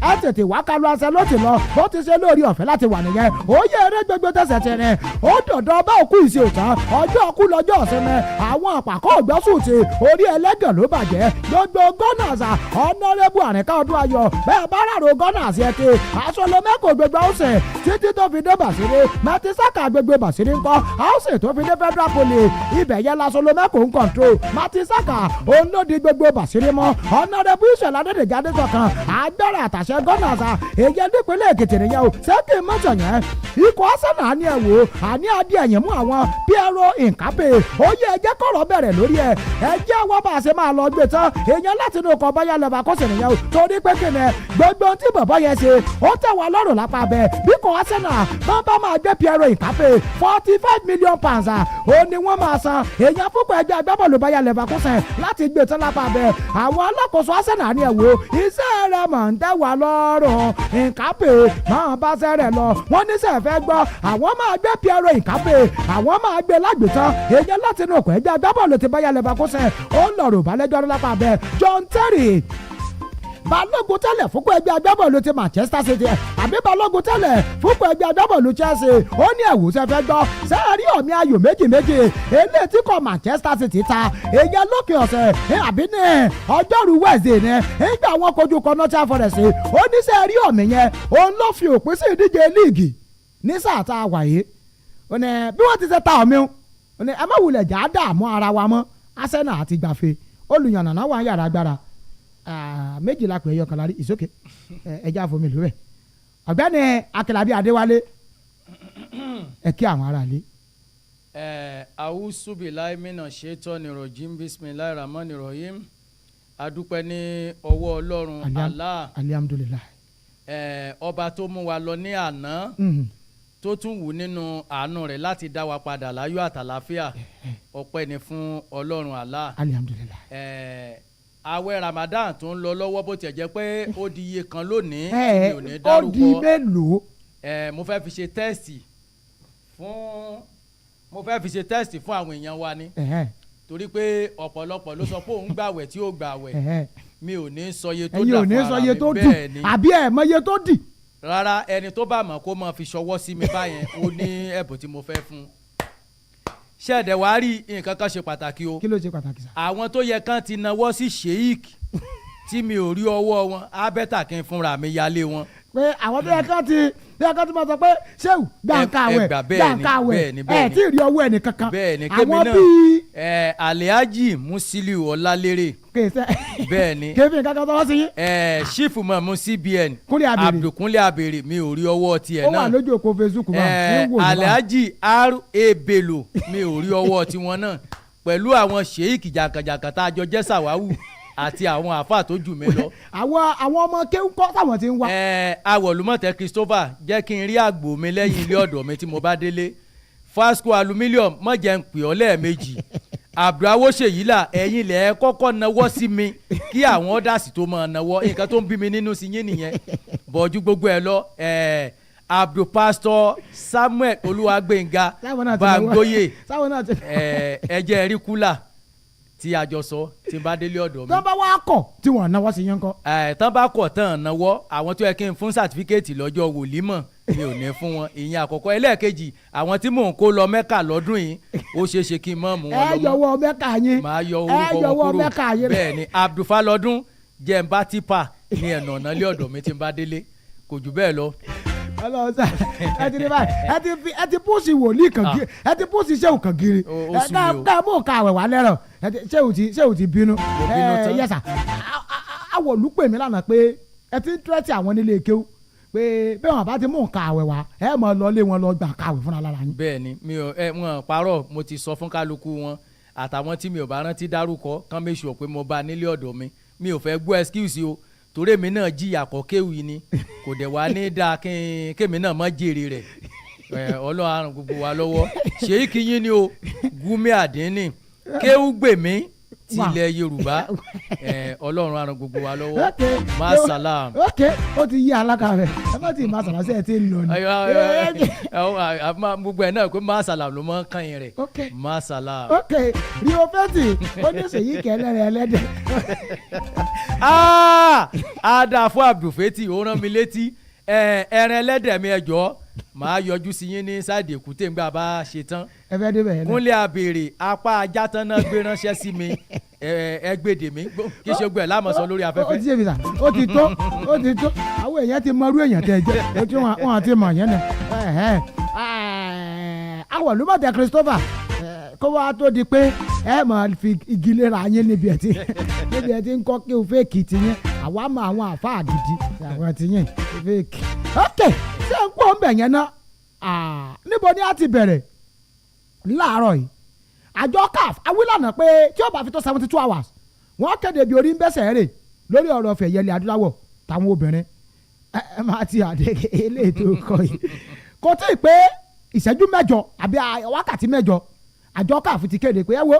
ẹ tètè wá kalu Ancelotti lọ bó ti ṣe lórí ọ̀fẹ́ láti wà nìyẹn ó yẹ eré gbogbo tẹ̀sẹ̀ tẹ̀rẹ̀ ó dọ̀dọ̀ bá òkú ìṣe òtán ọjọ́ òkú lọ́jọ́ ọ̀sẹ̀mẹ̀ àwọn àpàkọ́ ògbọ́sùn ti orí ẹlẹ́gàn ló bàjẹ́ gbogbo Gunners ọ̀nàrẹ́bù àrìnká ọdún ayọ̀ bẹ́ẹ̀ bá rárò Gunners yẹ ké aṣọlọmẹ́kọ̀ gbogbo ọ̀sẹ̀ títí tó fi dé Bàṣírí Matisaka gbogbo Bàṣírí ńkọ́ ọ̀sẹ̀ tó fi dé Federal Police ibẹ̀ yẹn laṣọlọmẹ́kọ̀ ń control Matisaka òun ló di gbogbo Bàṣírí mọ́ ọ̀nàrẹ́bù ìṣẹ̀lẹ̀ adédèjáde sọ̀kan agbára àtàṣẹ Gunners èyí nípínlẹ̀ Èkìtì nìyẹn o sẹ́kì mọ́tò yẹn ikọ̀ Arsenal àní ẹ̀wò àní adé ẹ̀yìn mú àwọn Piero Nkape ó yẹ ẹjẹ́ kọ̀rọ̀ bẹ̀rẹ̀ lórí ẹ̀ ẹjẹ́ wọ́n bá a ṣe máa lọ gbé tán èèyàn láti inú ọkọ̀ báyà lọ́ba kó sì nìyẹn o torí pé kí ni gbogbo tí bàbá yẹn ṣe ó tẹ̀ wá lọ́rùn lápá bẹ́ẹ̀ bí kò Arsenal bá bá máa gbé Piero Nkape £45 million ó ní wọ́n máa san èèyàn púpọ̀ ẹgbẹ́ agbábọ́ọ̀lù báyà lọ́ba kó sẹ̀ láti gbé tán lápá bẹ́ẹ̀ àwọn alákòóso Arsenal ní ẹ̀wò iṣẹ́ rẹ̀ mọ̀ ń tẹ̀ wá lọ́rùn Nkape máa bá sẹ́rẹ̀ lọ wọ́n ní sẹ́ fẹ́ gbọ́ àwọn máa gbé Piero Nkape àwọn máa gbé lágbètán èèyàn láti inú ọkọ̀ ẹgbẹ́ agbábọ́ọ̀lù ti báyà lọ́ba kó sẹ̀ ó lọ́rùn balẹ̀jọ́ lápá bẹ́ẹ̀ John Terry balógun tẹ́lẹ̀ fúnkọ́ ẹgbẹ́ agbábọ́ọ̀lù ti Manchester City àbí balógun tẹ́lẹ̀ fúnkọ́ ẹgbẹ́ agbábọ́ọ̀lù Chelsea ó ní ẹ̀wù sẹ́fẹ́ gbọ́ sẹ́ẹ̀rí ọ̀mí ayò méjì eléyìí tí kò Manchester City ta èyí lókè ọ̀sẹ̀ àbí ní ọjọ́rú Wednesday ní ìgbà wọn kojú kan Nottingham Forest ó ní sẹ́ẹ̀rí ọ̀mí yẹn òun ló fi òpin sí ìdíje líìgì ní sáà tá a wà yìí ó ní bí wọ́n ti ṣe ta ọ̀mí ó ní ẹ má wulẹ̀ jà á dààmú ara wa mọ́ Arsenal àti gbàfe olùyànnà wà ń yàrá agbára méjìlá pé ẹyọ kan lárí ìsókè ẹjẹ àfomi lórí ẹ ọ̀gbẹ́ni Akínlábí Adéwálé ẹ kí àwọn aráalé. Awusubilayi mina ṣetán nìrọ̀jìm bisimilayi ramani rahim adúpẹ́ ní ọwọ́ Ọlọ́run Allah alihamudulilayi. Ọba tó mú wa lọ ní àná tó tún wù nínú àánú rẹ̀ láti dá wa padà láyọ̀ àtàlàfíà ọpẹ́ ni fún Ọlọ́run Allah alihamudulilayi. Àwẹ̀ Ramadan tó ń lọ lọ́wọ́ bó tiẹ̀ jẹ́ pé ó di iye kan lónìí mi ò ní dárúkọ ó di mélòó. Mo fẹ́ fi ṣe tẹ́sì fún àwọn èèyàn wa ni torí pé ọ̀pọ̀lọpọ̀ ló sọ pé òun gbàwẹ̀ tí ó gbàwẹ̀ mi ò ní sọ iye tó dà fún ara mi bẹ́ẹ̀ ni àbí ẹ̀ mọ iye tó dì. rárá ẹni tó bá mọ̀ kó máa fi ṣọwọ́ sí mi báyẹn ó ní ẹ̀bùn tí mo fẹ́ fún. ṣẹ̀dẹ̀ wá rí nǹkan kan ṣe pàtàkì o. kí ló ṣe pàtàkì sá. àwọn tó yẹ kán ti nawọ́ sí sheik tí mi ò rí ọwọ́ wọn á bẹ́tà kí n fúnra mi yálé wọn. pé àwọn tó yẹ kán ti máa sọ pé ṣéwù gbàǹkàwẹ̀ ẹ̀ tí ì rí ọwọ́ ẹnì kankan. bẹ́ẹ̀ni kémi náà Alhaji Musiliu Ọlálérè bẹ́ẹ̀ni kéfì kankan tọwọ́ sí yín. chief mọ̀mú CBN Abdulkunle Abèrè mi ò rí ọwọ́ tiẹ̀ náà. ó wà lójú òpó Facebook náà. Alhaji R.A. Bello mi ò rí ọwọ́ tiwọn náà pẹ̀lú àwọn sheik jàǹkàjàǹkà tá a jọ jẹ́ sàwáwù àti àwọn àáfà tó jù mí lọ. àwọn ọmọ kéwú kọ́ táwọn ti ń wá. Awọ̀lùmọ̀tẹ́ Christopher jẹ́ kí n rí àgbò mi lẹ́yìn ilé ọ̀dọ̀ mi tí mo bá délé. Fasco aluminium mọ̀ jẹ́ ń pè ọ́ lẹ́ẹ̀mejì. Abdulhawo Ṣèyílà ẹ̀yin lẹ̀ ẹ́ kọ́kọ́ nawọ́ sí mi kí àwọn ọ́dàsì tó máa nawọ́ nǹkan tó ń bí mi nínú sí yín nìyẹn. bọ̀jú gbogbo ẹ̀ lọ Abdul Pastor Samuel Olúwagbénga Bangoye ẹ̀jẹ̀ rí kúlà tí a jọ sọ tí n bá délé ọ̀dọ̀ mi. tán bá wá kọ̀ tí wọ́n náwó sí yẹn kọ́. tán bá kọ̀ tán náwó àwọn tó yẹ kí n fún sàtífíkẹ́ẹ̀tì lọ́jọ́ wòlímọ̀ mi ò ní fún wọn ìyẹn àkọ́kọ́. ẹlẹ́ẹ̀kejì àwọn tí mò ń kó lọ Mẹ́kà lọ́dún yìí ó ṣeé ṣe kí n mọ̀ mú wọn lọ́mọ. ẹ yọwọ́ Mẹ́kà yín. máa yọ orúkọ wọn kúrò bẹ́ẹ̀ ni Abdulfalọ́dún jẹ́nba tipa ní ẹ̀nà ọ̀nà lé ọ̀dọ̀ mi tí n bá délé kò jù bẹ́ẹ̀ lọ. ọlọ́sà ẹ ti rí báyìí ẹ ti pọ́sì wòlíì kan gírí ẹ ti pọ́sì sẹ́wù kan gírí ẹ mú ká àwẹ̀ wá lẹ́rọ̀ sẹ́wù ti bínú yẹ́sà awọ̀lú pè mí lánàá pé ẹ ti ń tẹ́tí àwọn nílé kéwú pé bẹ́ẹ̀ wọn bá ti mú nǹkan àwẹ̀ wá ẹ mọ̀ lọ lé wọn lọ gbà káwẹ̀ fúnra lára yín. bẹ́ẹ̀ni mi ò wọn parọ́ mo ti sọ fún kálukú wọn àtàwọn tí mi ò bá rántí dárúkọ kán make sure pé mo bá nílé ọ̀dọ̀ mi ò fẹ́ gbọ́ excuse o torí èmi náà jìyà kọ́ kéwì ni kò dẹ̀ wá ní dáa kémi náà mọ́ jèrè rẹ̀ Ọlọ́run àrùn gbogbo wa lọ́wọ́ ṣèyí kìíní ni o Gúnmi Àdínní kéwù gbèmí tilẹ̀ Yorùbá Ọlọ́run àrùn gbogbo wa lọ́wọ́ masalam. ok ó ti yí alága rẹ̀ ẹ má ti masalam sí ẹ ti ń lọ ni. gbogbo ẹ̀ náà pé masalam ló mọ́ kàn yín rẹ̀ masalam. ok rio fẹ́tì ó ní sèyí kẹ́lẹ́ rẹ̀ ẹlẹ́dẹ̀. a dáa fún Abdulfeti ó rán mi létí ẹran ẹlẹ́dẹ̀ mi ẹjọ́ màá yọjú sí yín ní sáàdì èkúté ńgbà bá ṣe tán. ẹ fẹ́ débẹ̀ yẹn. Kúnlé Abèrè apá ajá tán náà gbé ránṣẹ́ sí mi ẹ gbèdè mi kí ṣe gbẹ lámọ̀sọ lórí afẹ́fẹ́. ó ti ṣe fìsà ó ti tó àwọn èèyàn ti mọrú èèyàn tẹ̀ jẹ́ ojú wọn àti mọ̀ yẹn nà. Awọ̀lùmọ̀tẹ́ Christopher kó wá tó di pé ẹ máa fi igi léra yín níbi ẹ̀ tí ń kọ́ kí o fèkì ti yín àwa mọ àwọn àfáà gidi àwọn ti yín fèkì. ok ṣé ń pọ̀ ń bẹ̀ yẹn náà níbo ni a ti bẹ̀rẹ̀ láàárọ̀ yìí àjọ CAF awílànà pé tí ó bá fi tó 72 hours wọ́n kéde bí orí ń bẹ́sẹ̀ rè lórí ọ̀rọ̀ fẹ̀yẹlẹ̀ adúláwọ̀ táwọn obìnrin ẹ máa ti àdé eléyìí tó kọ yìí kò tí ì pé ìṣẹ́jú mẹ́jọ àbí wákàtí mẹ́jọ àjọ CAF ti kéde pé ẹ wo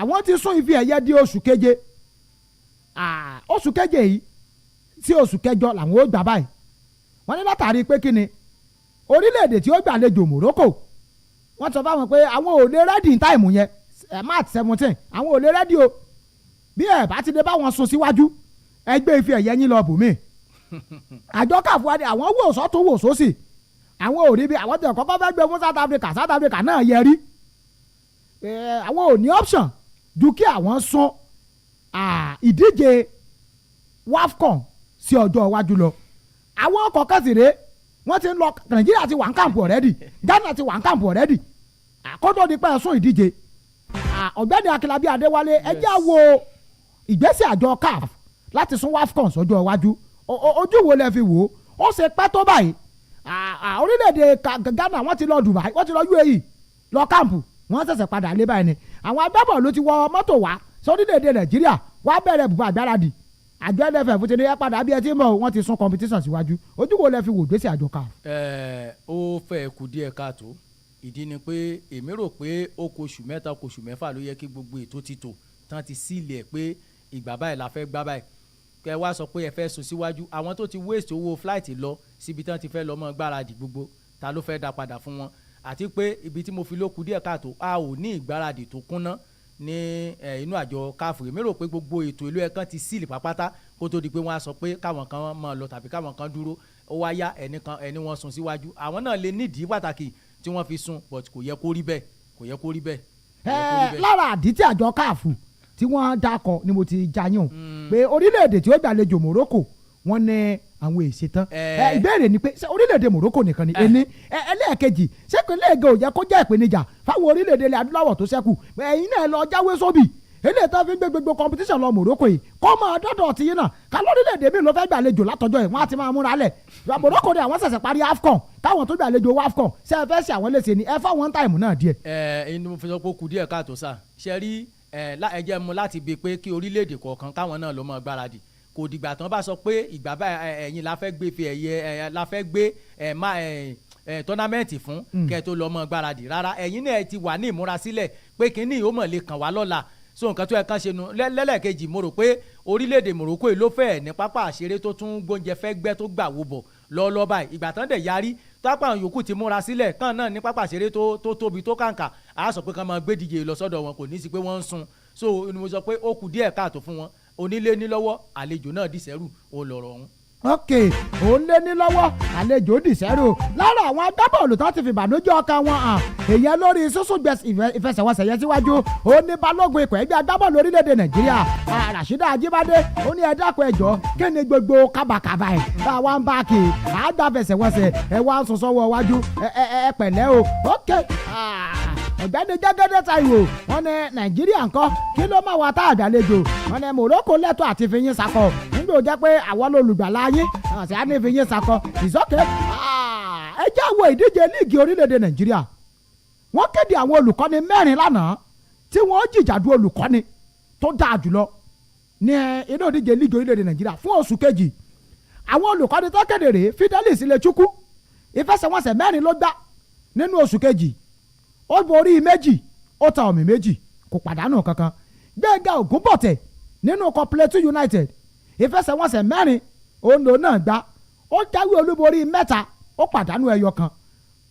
àwọn ti sún ife ẹ̀yẹ di oṣù keje yìí sí oṣù kẹjọ làwọn ó gbà báyìí wọ́n ní látàrí pé kíni orílẹ̀-èdè tí ó gbàlejò Morocco wọ́n sọ fáwọn pé àwọn ò lè rẹ́dì táìmù yẹn March 17 àwọn ò lè rẹ́dì o bí ẹ̀ bá ti dé bá wọn sún síwájú ẹgbẹ́ ife ẹ̀yẹ yín lọ bùnmí àjọ CAF wá dé àwọn wò sọ́tún wò sósì àwọn ò rí bí àwọn tẹ̀ kọ́kọ́ fẹ́ gbé fún South Africa náà yẹ rí àwọn ò ní option ju kí àwọn sún ìdíje WAFCON sí ọjọ́ iwájú lọ àwọn ọkọ̀ kẹsìrè wọ́n ti ń lọ Nàìjíríà ti wà ń kàǹpù ọ̀rẹ́dì Ghana ti wà ń kàǹpù ọ̀rẹ́dì àkọ́tọ̀ di pẹ́ sún ìdíje ọ̀gbẹ́ni Akínlábí Adéwálé ẹjẹ́ wo ìgbésẹ̀ àjọ CAF láti sún WAFCON sọ́jọ́ iwájú ojú wo lẹ fi wò ó ṣe pẹ́ tó báyìí orílẹ̀-èdè Ghana wọ́n ti lọ Dubai wọ́n ti lọ UAE lọ kàǹpù wọ́n ṣẹ̀ṣẹ̀ padà lé báyìí ni àwọn agbábọ̀ ló ti wọ mọ́tò wá sórílẹ̀-èdè Nàìjíríà wá bẹ̀rẹ̀ bùbá àgbáradì àjọ NFF ti ní ẹ padà bí ẹ ti mọ̀ wọ́n ti sún competition síwájú ojú wo lẹ fi wò gbèsè àjọ CAF. ó fẹ́ kù díẹ̀ káàtó ìdí ni pé èmi rò pé ó kù oṣù mẹ́ta kù oṣù mẹ́fà ló yẹ kí gbogbo ètò ti tò tán ti sílẹ̀ pé ìgbà báyìí la fẹ́ gbá báyìí kẹ wá sọ pé ẹ fẹ́ sún síwájú àwọn tó ti waste owó flight lọ síbi tán ti fẹ́ lọ mọ́ gbáradì gbogbo ta ló fẹ́ dá padà fún wọn àti pé ibi tí mo fi ló kù díẹ̀ káàtó a ò ní ìgbáradì tó kúnná ní inú àjọ káfù èmi rò pé gbogbo ètò ìlú ẹ̀kan ti sílì pápátá kó tó di pé wọ́n á sọ pé káwọn kan máa lọ tàbí káwọn kan dúró ó wá yá ẹni wọ́n sún síwájú àwọn náà lè nídìí pàtàkì tí wọ́n fi sún but kò yẹ kó rí bẹ́ẹ̀. lára àdí tí àjọ káfù tí wọ́n dákọ̀ ni mo ti jayún pé orílẹ̀-èdè tí ó gbàlejò Morocco wọ́n ní àwọn èsì tán ìbéèrè ni pé ṣé orílẹ̀-èdè Morocco nìkan ni ẹni ẹlẹ́ẹ̀kejì ṣé ìpínlẹ̀ ègè ò yẹ kó jẹ́ ìpèníjà fáwọn orílẹ̀-èdè ilẹ̀ adúláwọ̀ tó ṣẹ́kù ẹ̀yin náà lọ jáwé sóbì eléyìí tó fi ń gbé gbogbo competition lọ Morocco yìí kọ́ máa dọ́dọ̀ ti yín náà ká lórílẹ̀-èdè mi ló fẹ́ gbàlejò látọjọ́ yìí wọ́n á ti máa múra lẹ̀ Morocco ni àwọn ṣẹ̀ṣẹ̀ parí AFCON káwọn tó gbàlejò AFCON ṣe é fẹ́ ṣe àwọn léṣe ni ẹ fáwọn táìmù náà díẹ̀. inú mo fi sọ pé ó kù díẹ̀ káàtó sá ṣe rí ẹ jẹ́ mu láti bi pé kí orílẹ̀-èdè kọ̀ọ̀kan káwọn náà ló máa gbáradì kò dìgbà tán bá sọ pé ìgbà bá ẹ̀yin la fẹ́ gbé fi ẹ̀yẹ la fẹ́ gbé tọ́námẹ́ǹtì fún kẹ́ tó lọ mọ́ gbáradì rárá ẹ̀yin náà ti wà ní ìmúrasílẹ̀ pé kínní yóò mọ̀ lè kàn wá lọ́la so nǹkan tó yẹ kán ṣe nu lẹ́lẹ́kejì mo rò pé orílẹ̀-èdè Morocco yìí ló fẹ́ ní pápá àṣeré tó tún gbóúnjẹ fẹ́ gbẹ́ tó gbà wò bọ̀ lọ́ọ́lọ́ báyìí ìgbà tán dẹ̀ yarí tápá àwọn yòókù ti múra sílẹ̀ kàn náà ní pápá àṣeré tó tóbi tó kàǹkà á sọ pé kán máa gbé díje lọ sọ́dọ̀ wọn kò ní í sí pé wọ́n ń sun so ni mo sọ pé ó kù díẹ̀ káàtó fún wọn onílé ní lọ́wọ́ àlejò náà dìsẹ́rù ó lọ̀rọ̀ ọ̀hún. ok òun lé ní lọ́wọ́ àlejò dìsẹ́rù lára àwọn agbábọ́ọ̀lù tó ti fi ìbànújẹ́ ọkàn wọn hàn èyàn lórí sísúngbẹ ìfẹsẹ̀wọnsẹ̀ yẹn síwájú ó ní balógun ikọ̀ ẹgbẹ́ agbábọ́ọ̀lù orílẹ̀-èdè Nàìjíríà Rashida Ajibade ó ní ẹ dákun ẹ jọ̀ọ́ kí ni gbogbo kábàkàbà ẹ̀ tá a wá ń bá kì í àádá fẹsẹ̀wọnsẹ̀ ẹ wá ń sọ sọ́wọ́ wájú ẹ pẹ̀lẹ́ o ok ọ̀gbẹ́ni Jẹ́gẹ́dẹ́ Táíwò wọ́n ní Nàìjíríà ńkọ́ kí ló máa wá tá àgbàlejò wọ́n ní Morocco lẹ́tọ̀ àti fi yín sakọ nígbà ó jẹ́ pé àwọn olùgbàlà yín àti àní fi yín sakọ ìsọ́kẹ́ ẹ jẹ́ àwọn ìdíje líìgì orílẹ̀-èdè Nàìjíríà wọ́n kéde àwọn olùkọ́ni 4 lánàá tí wọ́n jìjàdù olùkọ́ni tó dáa jùlọ ní inú ìdíje líìgì orílẹ̀-èdè Nàìjíríà fún oṣù kejì àwọn olùkọ́ni tó kéde rèé Fidelis Ilechukwu ìfẹsẹ̀wọnsẹ̀ 4 ló gbá nínú oṣù kejì ó borí 2 ó ta ọ̀mì 2 kò pàdánù kankan Gbẹ́ngà Ògúnbọ̀tẹ̀ nínú ikọ̀ Plateau United ìfẹsẹ̀wọnsẹ̀ 4 òǹdó náà gbá ó jáwé olúborí 3 ó pàdánù ẹyọ kan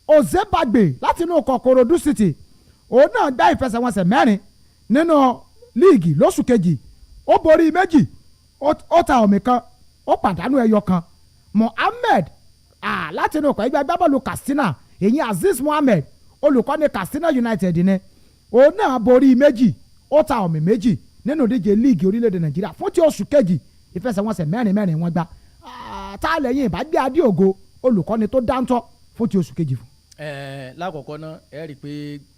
Ozebagbe láti inú ikọ̀ Korodu City òun náà gbá ìfẹsẹ̀wọnsẹ̀ 4 nínú líìgì lóṣù kejì ó borí 2 ó ta ọ̀mì kan ó pàdánù ẹyọ kan Mohammed láti inú ikọ̀ ẹgbẹ́ agbábọ́ọ̀lù Katsina èyí Azeez Mohammed olùkọ́ni Katsina United ni òun náà borí 2 ó ta ọ̀mì 2 nínú ìdíje líìgì orílẹ̀-èdè Nàìjíríà fún ti oṣù kejì ìfẹsẹ̀wọnsẹ̀ 4 wọ́n gbá tá a lẹ́yìn ìbágbé Adéògo olùkọ́ni tó dáńtọ́ fún ti oṣù kejì fún. lákọ̀ọ́kọ́ náà ẹ rí i pé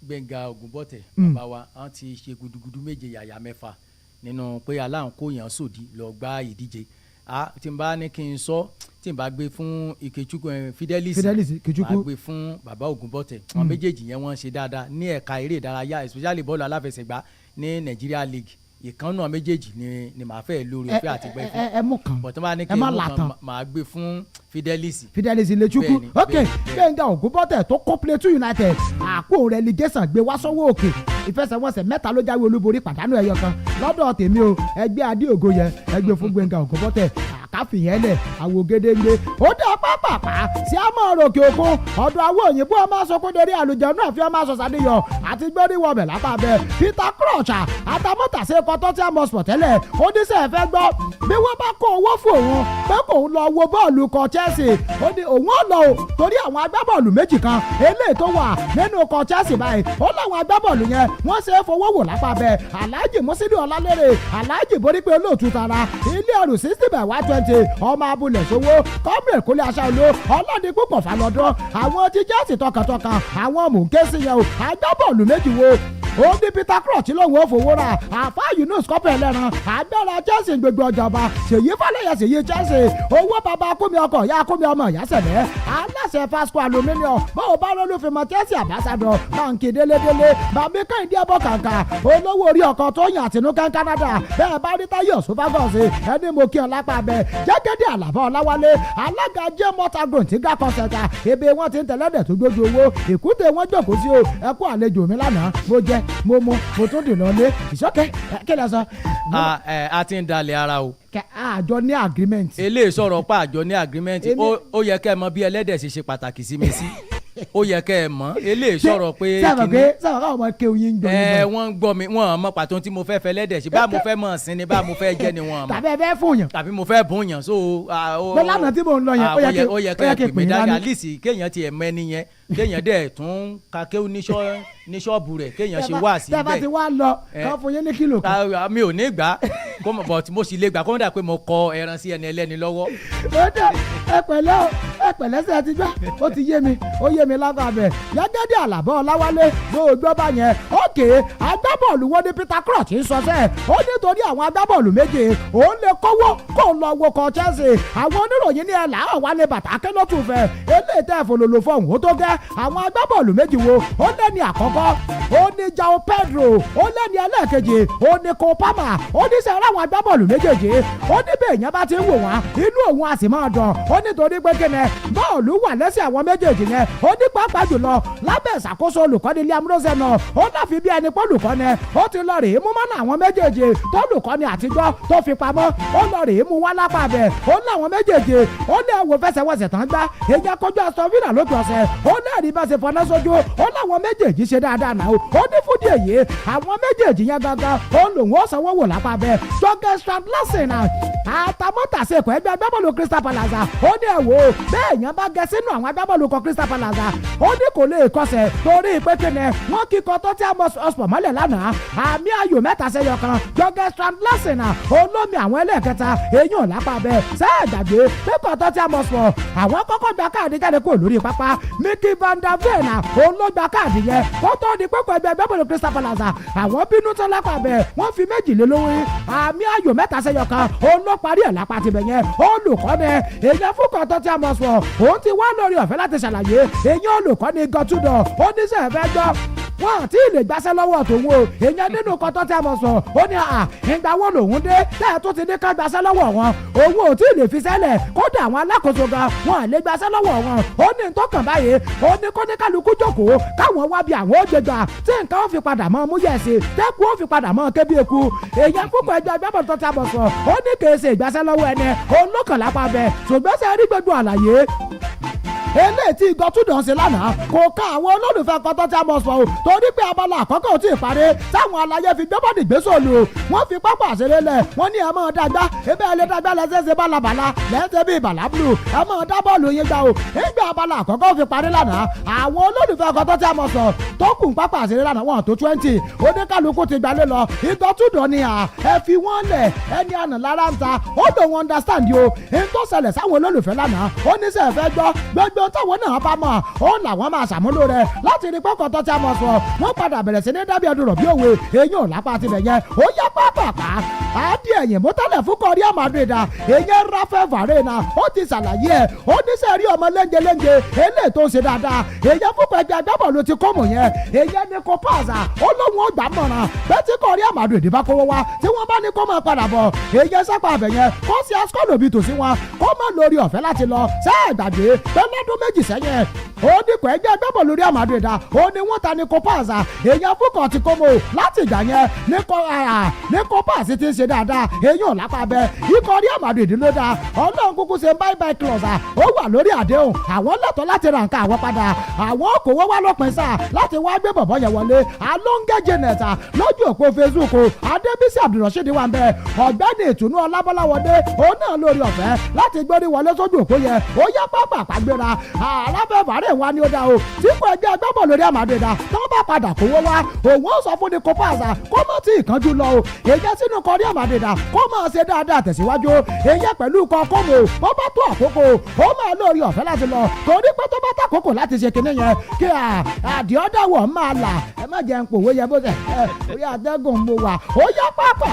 Gbẹ́ngà Ògúnbọ̀tẹ̀ bàbá wa wọ́n ti ṣe gudugudu méje yàyà mẹ́fà nínú pé aláǹkóyàn sòdí lọ gbá ìdíje tí n bá ní kí n sọ tí n bá gbé fún Ikechukwu Fidelis bá gbé fún bàbá Ògúnbọ̀tẹ̀ àwọn méjèèjì yẹn wọ́n ṣe dáadáa ní ẹ̀ka eré ìdárayá especially bọ́ọ̀lù aláfẹsẹ̀gbá ní Nigeria League ìkànnà méjèèjì ni màá fẹ́ lórí òfin àti gbẹ fún ẹ mú kan bọ̀tán bá ní kí n mú kan màá gbé fún Fidelis Ilechukwu ok Gbẹ́ngà Ògúnbọ̀tẹ̀ tó kó Plateau United àpò relegation gbé wá sọ́wọ́ òkè ìfẹsẹ̀wọnsẹ̀ 3 ló jáwé olúborí pàdánù ẹyọ kan lọ́dọ̀ tèmi o ẹgbẹ́ Adéògo yẹn ẹgbẹ́ fún Gbẹ́ngà Ògúnbọ̀tẹ̀ káfíyẹ́lẹ̀ àwògedengbe ó dá pápápá sí àmọ́ òkè òkun ọ̀dọ̀ àwọn òyìnbó ọmọ asokódérí àlùjẹ̀nú àfi ọmọ asọ̀sádìyọ àti gbóríwọ̀bẹ̀ lápá bẹ́ẹ̀ Peter Crouch àtàmọ́tàsé kọ́tọ́ tí a mọ̀ sport tẹ́lẹ̀ ó ní sẹ́ẹ̀ fẹ́ gbọ́ bí wọ́n bá kó owó fún òun pé kò ń lọ wo bọ́ọ̀lù kan Chelsea ó ní òun ò lọ o torí àwọn agbábọ́ọ̀lù méjì kan eléyìí tó wà nínú kan Chelsea báyìí ó láwọn agbábọ́ọ̀lù yẹn wọ́n ṣe é fowó wò lápá bẹ́ẹ̀ Alhaji Musili Ọlálérè Alhaji borípé olóòtú tara ilé ẹrù 60/120 ọmọ abúlé sowó kọ́mìrì kólé aṣáájú ọlọ́dẹ púpọ̀ falọ́dún àwọn tí Chelsea tọkàntọkàn àwọn mòńkẹ́sì yẹn o agbábọ́ọ̀lù méjì wo ó ní Peter Crouch lòun ò fowó ra àfa Yunus kọ́pẹ́ ẹlẹ́ran agbára Chelsea gbogbo ọjọba Ṣèyí Fálẹ́yẹ Ṣèyí Chelsea owó bàbá akómi ọkọ̀ ìyá akómi ọmọ ìyá sẹ̀lẹ̀ aláṣẹ Fasco aluminium báwo bá rọ́ọ̀lù fi mọ Chelsea ambassador báńkì délédélé bàbí Kẹ́hìndé ẹbọ kàǹkà olówó orí ọkọ̀ tó yàn àtinúkẹ́ Canada bẹ́ẹ̀ bá rí Táyọ̀ sọ́fàgọ́sì ẹni mo kí ọ lápá bẹ́ẹ̀ Jẹ́gẹ́dẹ́ Àlàbá Ọláwálé alága jẹ́ mọ́tàgùn tí gà kọ́sẹ̀ta ebe wọn ti ń tẹ̀lẹ́dẹ̀ tó gbójú owó èkúté wọn jókòó sí o ẹ kú àlejò mi lánàá mo jẹ mo tún dì lọlé ìṣọ́kẹ́ kí lẹ sọ. a ti ń dalẹ̀ ara o. àjọ ní agreement. eléyìí sọ̀rọ̀ pa àjọ ní agreement ó yẹ kẹ́ ẹ mọ bí ẹlẹ́dẹ̀ ṣe ṣe pàtàkì sí mi sí ó yẹ kẹ́ ẹ mọ̀ eléyìí sọ̀rọ̀ pé kíni sábà káwọn ọmọ kéwù yín gbọ́ ẹ wọ́n gbọ́ mi wọ́n mọ̀ pàtó tí mo fẹ́ fẹ́ lẹ́dẹ̀ sí bá mo fẹ́ mọ̀ sí ni bá mo fẹ́ jẹ́ ni wọ́n mọ̀ tàbí ẹ fẹ́ fún yàn tàbí mo fẹ́ bùn yàn so. pé lánàá tí mò ń lọ yẹn ó yẹ kẹ́ ẹ pè mí dáadáa lísì kéèyàn tiẹ̀ mọ ẹni yẹn kéèyàn dẹ̀ tún ka kéwù ní ṣọ́ọ̀bù rẹ̀ kéèyàn ṣe wá sí bẹ́ẹ̀. tẹ́fà ti wá lọ kàn fún yín ní kílò kan. mi ò ní gbà but mo sì lè gbà kó mọ̀ dà pé mo kọ ẹran sí ẹni ẹlẹ́ni lọ́wọ́. ó dẹ ẹ pẹ̀lẹ́ sẹ ti gbá ó ti yé mi lágbà bẹ yagede Àlàbọ̀ Ọláwálé gbogbo bá yẹn ókè agbábọ́ọ̀lù wo ni Peter Crouch ń sọ sẹ́ ó nítorí àwọn agbábọ́ọ̀lù méje òun lè kówó kó lọ wo kọ Chelsea àwọn oníròyìn ní ẹ làwọn wà ní bàtà kẹ́lọ́tù fẹ́ eléyìí tẹ́ fòlòlò fọ̀hún ó tó gẹ́ àwọn agbábọ́ọ̀lù méjì wo ó lẹ́ni àkọ́kọ́ ó ní João Pedro ó lẹ́ni ẹlẹ́ẹ̀kejì ó ní Kopama ó ní sẹ́yìn àwọn agbábọ́ọ̀lù méjèèjì ó ní bẹ́ẹ̀ yẹn bá ti ń wò wọ́n inú òun á sì máa dùn ó nítorí pé kíni bọ́ọ̀lù wà lẹ́sẹ̀ àwọn méjèèjì yẹn ó ní pàápàá jùlọ lábẹ́ ìṣàkóso olùkọ́ni Liam Rosen náà ó láfi bí ẹni pọ́ olùkọ́ni ó ti lọ rèé mú mọ́nà àwọn méjèèjì tó olùkọ́ni àtijọ́ tó fi pamọ́ ó lọ rèé mú wá lápá bẹ̀ ó láwọn méjèèjì ó ní ẹ̀wò fẹsẹ̀wọnsẹ̀ tán gbá èyàn kọjú Aston Villa lójú ọ̀sẹ̀ ó ní ẹ̀rí bá ṣe fọná sójú ó láwọn méjèèjì ṣe dáadáa náà ó ní fúdí èyí àwọn méjèèjì yẹn gangan ó lòun ó sanwó wò lápá bẹ̀ Jürgen Strand náà àtàmọ́tàṣe ẹ̀kọ́ ẹgbẹ́ agbábọ́ọ̀lù Crystal Palace ó ní ẹ̀wò bẹ́ẹ̀ yẹn bá gẹ sínú àwọn agbábọ́ọ̀lù kan Crystal Palace ó ní kò lè kọsẹ̀ torí pé kíni wọ́n kíkọ tó tí a mọ̀ ọ̀sùpọ̀ mọ́lẹ̀ lánàá àmì ayò 3-1 kan Jürgen Strand olómi àwọn ẹlẹ́ẹ̀kẹta eyín lápá bẹ́ẹ̀ sẹ́ẹ̀dàgbé pẹ́kọ̀ tó tí a mọ̀ sọ̀ àwọn kọ́kọ́ gba káàdì jáde kúrò lórí pápá Mickey van der Ven ológba káàdì yẹn kó tó di pẹ́kọ̀ ẹgbẹ́ agbábọ́ọ̀lù Crystal Palace àwọn bínú tó lápá bẹ́ẹ̀ wọ́n fi 2 lé lórí àmì ayò 3-1 kan olóparí ẹ̀ lápá tibẹ̀ yẹn olùkọ́ni èyàn fúnkọ̀ tó tí a mọ̀ sọ̀ òun ti wá lórí ọ̀fẹ́ láti ṣàlàyé èyàn olùkọ́ni gọ́túndọ̀ oníṣẹ́ ẹ̀fẹ́ gbọ́ wọn àti ilé gbàṣẹ́ lọ́wọ́ tòun o èèyàn nínú kọ́tọ́ tí a mọ̀ sọ ó ní ìgbà wo lòun dé tẹ́ẹ̀ tó ti ní ká gbàṣẹ́ lọ́wọ́ wọn owó ò tí ì lè fi sẹ́lẹ̀ kódà àwọn alákòóso gan wọn à lè gbàṣẹ́ lọ́wọ́ wọn ó ní tọkàn báyìí ó ní kóníkálukú jókòó káwọn wá bí àwọn ó gbé gbà tí nǹkan ó fi padà mọ́ mú yẹ̀sì tẹ́kù ó fi padà mọ́ kébí eku èèyàn púpọ̀ ẹgbẹ́ agbábọ̀ tó ti a mọ̀ sọ ó ní kèése ìgbàṣẹ́ lọ́wọ́ ẹni òun ló kàn lápá bẹ́ẹ̀ ṣùgbọ́n sẹ́ rí gbogbo àlàyé eléyìí tí gọ́túndọ̀ ṣe lánàá kò ká àwọn olólùfẹ́ kọ́tọ́ tí a mọ̀ sọ o torí pé abala àkọ́kọ́ ò tí ì parí táwọn alayé fi gbẹ́bọ̀dì gbé sòlù o wọ́n fi pápá àṣẹlẹ̀ lẹ̀ wọ́n ní ẹ máa dàgbà ebe ẹ lè dàgbà lẹ́sẹ̀ẹ́sẹ̀ bálabàla lẹ́sẹ̀ bíi bàlá blue ẹ máa dá bọ́ọ̀lù yín gbà o nígbà abala àkọ́kọ́ fi parí lánàá àwọn olólùfẹ́ kọ́tọ́ tí a mọ̀ sọ tó kù pápá àṣẹlẹ̀ lánàá wọn tó 20 oníkálukú ti gbalé lọ ìgọ́túndọ̀ ni ẹ fi wọ́n lẹ̀ ẹni àná lára ń ta ó lòun understand yo èyí tó ṣẹlẹ̀ sáwọn olólùfẹ́ lánàá ó ní sẹ́ẹ̀ fẹ́ gbọ́ táwọn náà bá mọ̀ ó làwọn máa ṣàmúlò rẹ̀ láti rí pọ́kàn tó ti a mọ̀ sọ wọ́n padà bẹ̀rẹ̀ sí ní dábìí ọdún rọ̀ bí òwe eyín ò lápá tilẹ̀ yẹn ó yá pápápá àádì ẹ̀yìn mú tẹ́lẹ̀ fún kọ́rí àmàdùdà èyàn Rafael Varane ó ti ṣàlàyé ẹ̀ ó ní sẹ́ẹ̀rí ọmọ lẹ́ńgẹ́lẹ́ńgẹ́ eléyìí tó ṣe dáadáa èyàn fúnpọ̀ ẹgbẹ́ agbábọ̀ọ̀lù ti kọ́mù yẹn èyàn ní kó pàṣà ó lóun ó gbà mọ̀ràn bẹ́ẹ̀ tí kọ́rí àmàdùdì bá kówó wá tí wọ́n bá ní kó máa padà bọ̀ èyàn sápá abẹ yẹn kó sí asukọ́lù bíi tòsí wọn kó má lórí ọ̀fẹ́ láti lọ sẹ́ẹ̀gbàgbé pé lọ́dún méjì sẹ́yìn ó dínkù ẹgbẹ́ agbábọ̀ lórí àmàdùdà ó ní wọ́n ta ní kópàṣà èèyàn fúnkọ̀ ti kó mo láti ìgbà yẹn ní kópàṣì ti ń ṣe dáadáa èèyàn ò lápá bẹ ikọ̀ rí àmàdùdì ló dáa ọlọ́run kúkú ṣe bye bye clause ó wà lórí àdéhùn àwọn lẹ́tọ̀ọ́ láti ra nǹkan àwọn padà àwọn okòwò wá lópin sáà láti wá gbé bọ̀bọ̀ yẹn wọlé alóńgẹ́jẹ nẹ̀ta lójú òpó Facebook adébísí abdulrasheed wà ń bẹ ọ̀gbẹ́ni ìtùnú ọlábọ́láwọdé òun náà lórí ọ̀fẹ́ láti gbórí wọlé sójú òpó yẹn ó yá pápá àpagbéra alábẹ́ bàárẹ̀ wa ni ó dá o tí kò ẹgbẹ́ agbábọ̀ lórí àmàdùdà tó bá padà kówó wá òun ó sọ fún ní kópàṣà kó má tí ì kánjú lọ o èyí sínú kọrí àmàdùdà kó máa ṣe dáadáa tẹ̀síwájú èyí pẹ̀lú kọ́kọ́mù ó bá tó àkókò ó máa lórí ọ̀fẹ́ láti lọ torí pé tó bá tàkókò láti ṣe kinní yẹn kí àdìọ́dàwọ̀ máa là ẹ má jẹun pòwé yẹ bó ṣe orí àtẹ́gùn mo wà ó yá pápá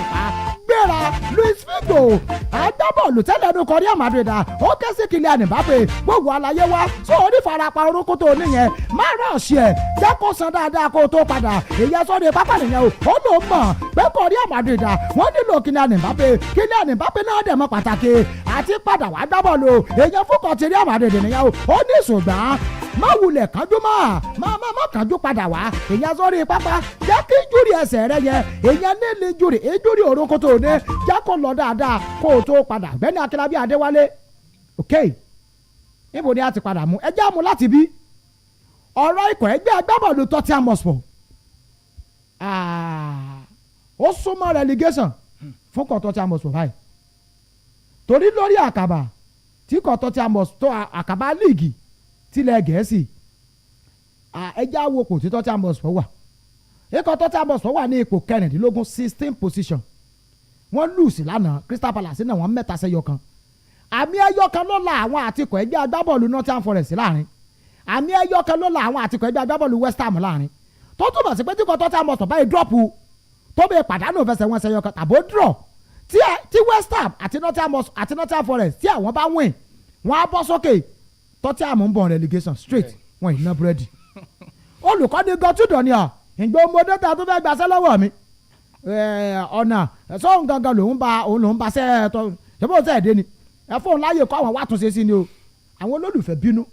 gbéra Luis Figo agbábọ́ọ̀lù tẹ́lẹ̀ ní kọrí àmàdùdà ó ké sí Kylian Mbappe gbogbo àlàyé wa sórí farapa orúkú tó níyẹn má rà ṣe ẹ̀ jẹ́ kó san dáadáa kó tó padà ìyẹn sọ́ni pápá nìyẹn o ó ló mọ̀ pé kọrí àmàdùdà wọ́n nílò Kylian Mbappe náà dẹ̀ mọ́ pàtàkì àti padà wá gbábọ́ọ̀lù èyàn fúnkọ̀ ti rí àmàdùdà nìyẹn o ó ní ṣùgbọ́n má wulẹ̀ kánjú má kánjú padà wá èyàn sọ́ni pápá jẹ́ kí júrì ẹsẹ̀ rẹ yẹ èyàn nílé júrì orúkú tó ní jẹ́ kó lọ dáadáa kó tó padà Gbẹ́ni Akínlábí Adéwálé ok níbo ni a ti padà mú ẹjẹ́ àmú láti bí ọ̀rọ̀ ikọ̀ ẹgbẹ́ agbábọ́ọ̀lù Tottenham Hotspur ó súnmọ́ relegation fún kọ̀ Tottenham Hotspur báyìí torí lórí àkàbà tí kọ̀ Tottenham Hotspur àkàbà líìgì tilẹ̀ Gẹ̀ẹ́sì ẹjẹ́ àwo kò tí Tottenham Hotspur wà ikọ̀ Tottenham Hotspur wà ní ipò 16 position wọ́n lùsì lánàá Crystal Palace náà wọ́n 3-1 àmì ẹyọ kan ló la àwọn àtikọ̀ ẹgbẹ́ agbábọ́ọ̀lù Nottingham Forest láàrin àmì ẹyọ kan ló la àwọn àtikọ̀ ẹgbẹ́ agbábọ́ọ̀lù West Ham láàrin tó túbọ̀ sí pé tí kò Tottenham Hotspur báyìí drop tó bẹ pàdánù fẹsẹ̀ wọn ṣẹyọ kan tàbó draw tí West Ham àti Nottingham Forest tí àwọn bá win wọn á bọ́ sókè Tottenham ń bọ̀ relegation straight wọn ìná búrẹ́dì olùkọ́ni gọ́túdọ̀ ni ìgbà ọmọdé tá a tó fẹ́ gbàṣẹ́ lọ́wọ́ mi ọ̀nà sọ́hun gangan lòun bá ṣẹ́ tọ́ ṣẹ́bọ̀ tẹ́ ẹ̀ dé ni ẹ fóun láàyè kọ́ àwọn wàtúnṣe sí ni o àwọn olólùfẹ́ bínú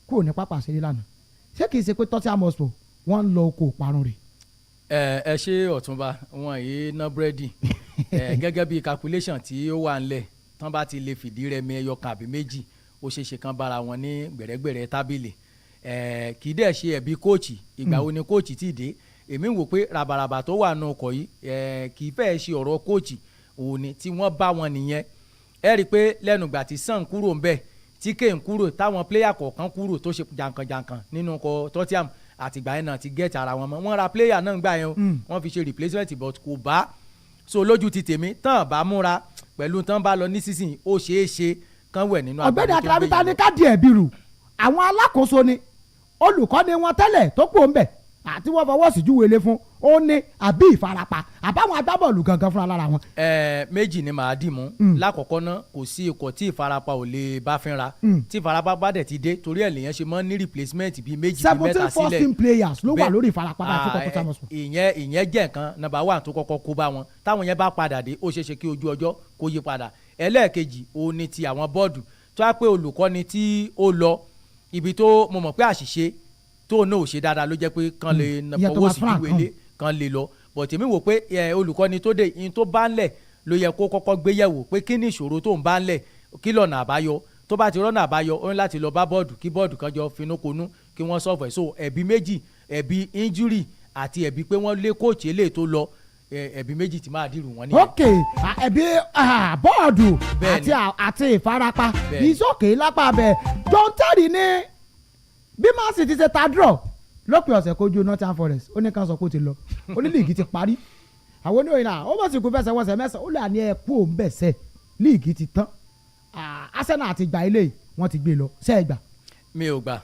kúrò ní pápá àṣírí lánàá ṣé kìí ṣe pé Tottenham Hotspur wọ́n ń lọ oko parun rẹ̀. ẹ ṣe ọ̀túnba wọn yìí ná búrẹ́dì gẹ́gẹ́ bí calculation tí ó wà ńlẹ̀ tán bá ti lè fìdí rẹmi ẹyọ kan àbí méjì ó ṣeé ṣe kan bára wọn ní gbẹ̀rẹ́gbẹ̀rẹ́ tábìlì kì í dẹ̀ ṣe ẹ̀bí kóòchì ìgbà wo ni kóòchì ti dé èmi wò pé ràbàràbà tó wà nù ọkọ̀ yìí kì í fẹ́ ṣe ọ̀rọ̀ kóòchì òun ni tí wọ́n bá wọn nìyẹn ẹ rí i pé lẹ́nu ìgbà tí sàn kúrò ń bẹ̀ tí kéè ń kúrò táwọn pléyà kọ̀ọ̀kan kúrò tó ṣe jàǹkànjàǹkàn nínú ọkọ̀ Tottenham àtìgbà yẹn náà ti gẹ̀ẹ́tì ara wọn mọ́ wọ́n ra pléyà náà gbà yẹn o wọ́n fi ṣe replacement but kò bá so lójú ti tèmi tán bá múra pẹ̀lú tán bá lọ nísinsìnyí ó ṣeé ṣe kán wẹ̀ nínú ọ̀gbẹ́ni akérèmíta ní káàdì ẹ̀bí rù àwọn alákòóso ni olùkọ́ni wọn tẹ́lẹ̀ tó pò ń bẹ̀ àti wọ́n fọwọ́ sí júwèlé fún ó ní àbí ìfarapa àbáwọn agbábọ́ọ̀lù gangan fúnra lára wọn. méjì ni màá dì mú lákọ̀ọ́kọ́ náà kò sí ikọ̀ tí ìfarapa ò lè bá fínra tí ìfarapa bá dẹ̀ ti dé torí ẹ̀ lèyàn ṣe mọ́ ní replacement bíi méjì bíi mẹ́ta sílẹ̀ 14 players ló wà lórí ìfarapa báyìí fún kọ́kọ́ táwọn sùn. ìyẹn jẹ́ nǹkan number 1 tó kọ́kọ́ kó bá wọn táwọn yẹn bá padà dé ó ṣeéṣe kí ojú ọjọ́ kó yí padà ẹlẹ́ẹ̀kejì òun ni ti àwọn bọ́ọ̀dù tó wá pé olùkọ́ni tí ó lọ ibi tó mo mọ̀ pé àṣìṣe tó náà ò ṣe dáadáa ló jẹ́ pé kán lè fọwọ́ sí ìwélé kán lè lọ but èmi wò pé olùkọ́ni tó dé in tó bá ń lẹ̀ ló yẹ kó kọ́kọ́ gbé yẹ̀wò pé kí ni ìṣòro tó ń bá ń lẹ̀ kí lọ́nà àbáyọ tó bá ti rọ́nà àbáyọ ó ní láti lọ bá bọ́ọ̀dù kí bọ́ọ̀dù kan jọ finúkonú kí wọ́n sọ̀fọ̀ ẹ̀ so ẹ̀bí méjì ẹ̀bí injury àti ẹ̀bí pé wọ́n lé kóòtù eléyìí tó lọ ẹ̀bí méjì tí máa dìrù wọn nìyẹn. ok ẹ̀bí bọ́ọ̀dù àti ìfarapa ìsókè lápá bẹ̀ John Terry ní bí Man City ṣe ta draw lópin ọ̀sẹ̀ kojú Nottingham Forest ó ní kan sọ pé ó ti lọ ó ní líìgì ti parí àwọn oníròyìn náà ó bọ̀ sí kú fẹsẹ̀ wọ̀sẹ̀ mẹ́sàn ó lè ní ẹ kú òun bẹ̀ sẹ́ líìgì ti tán Arsenal àti gbà ilé wọn ti gbé lọ sẹ́ ẹ gbà. mi ò gbà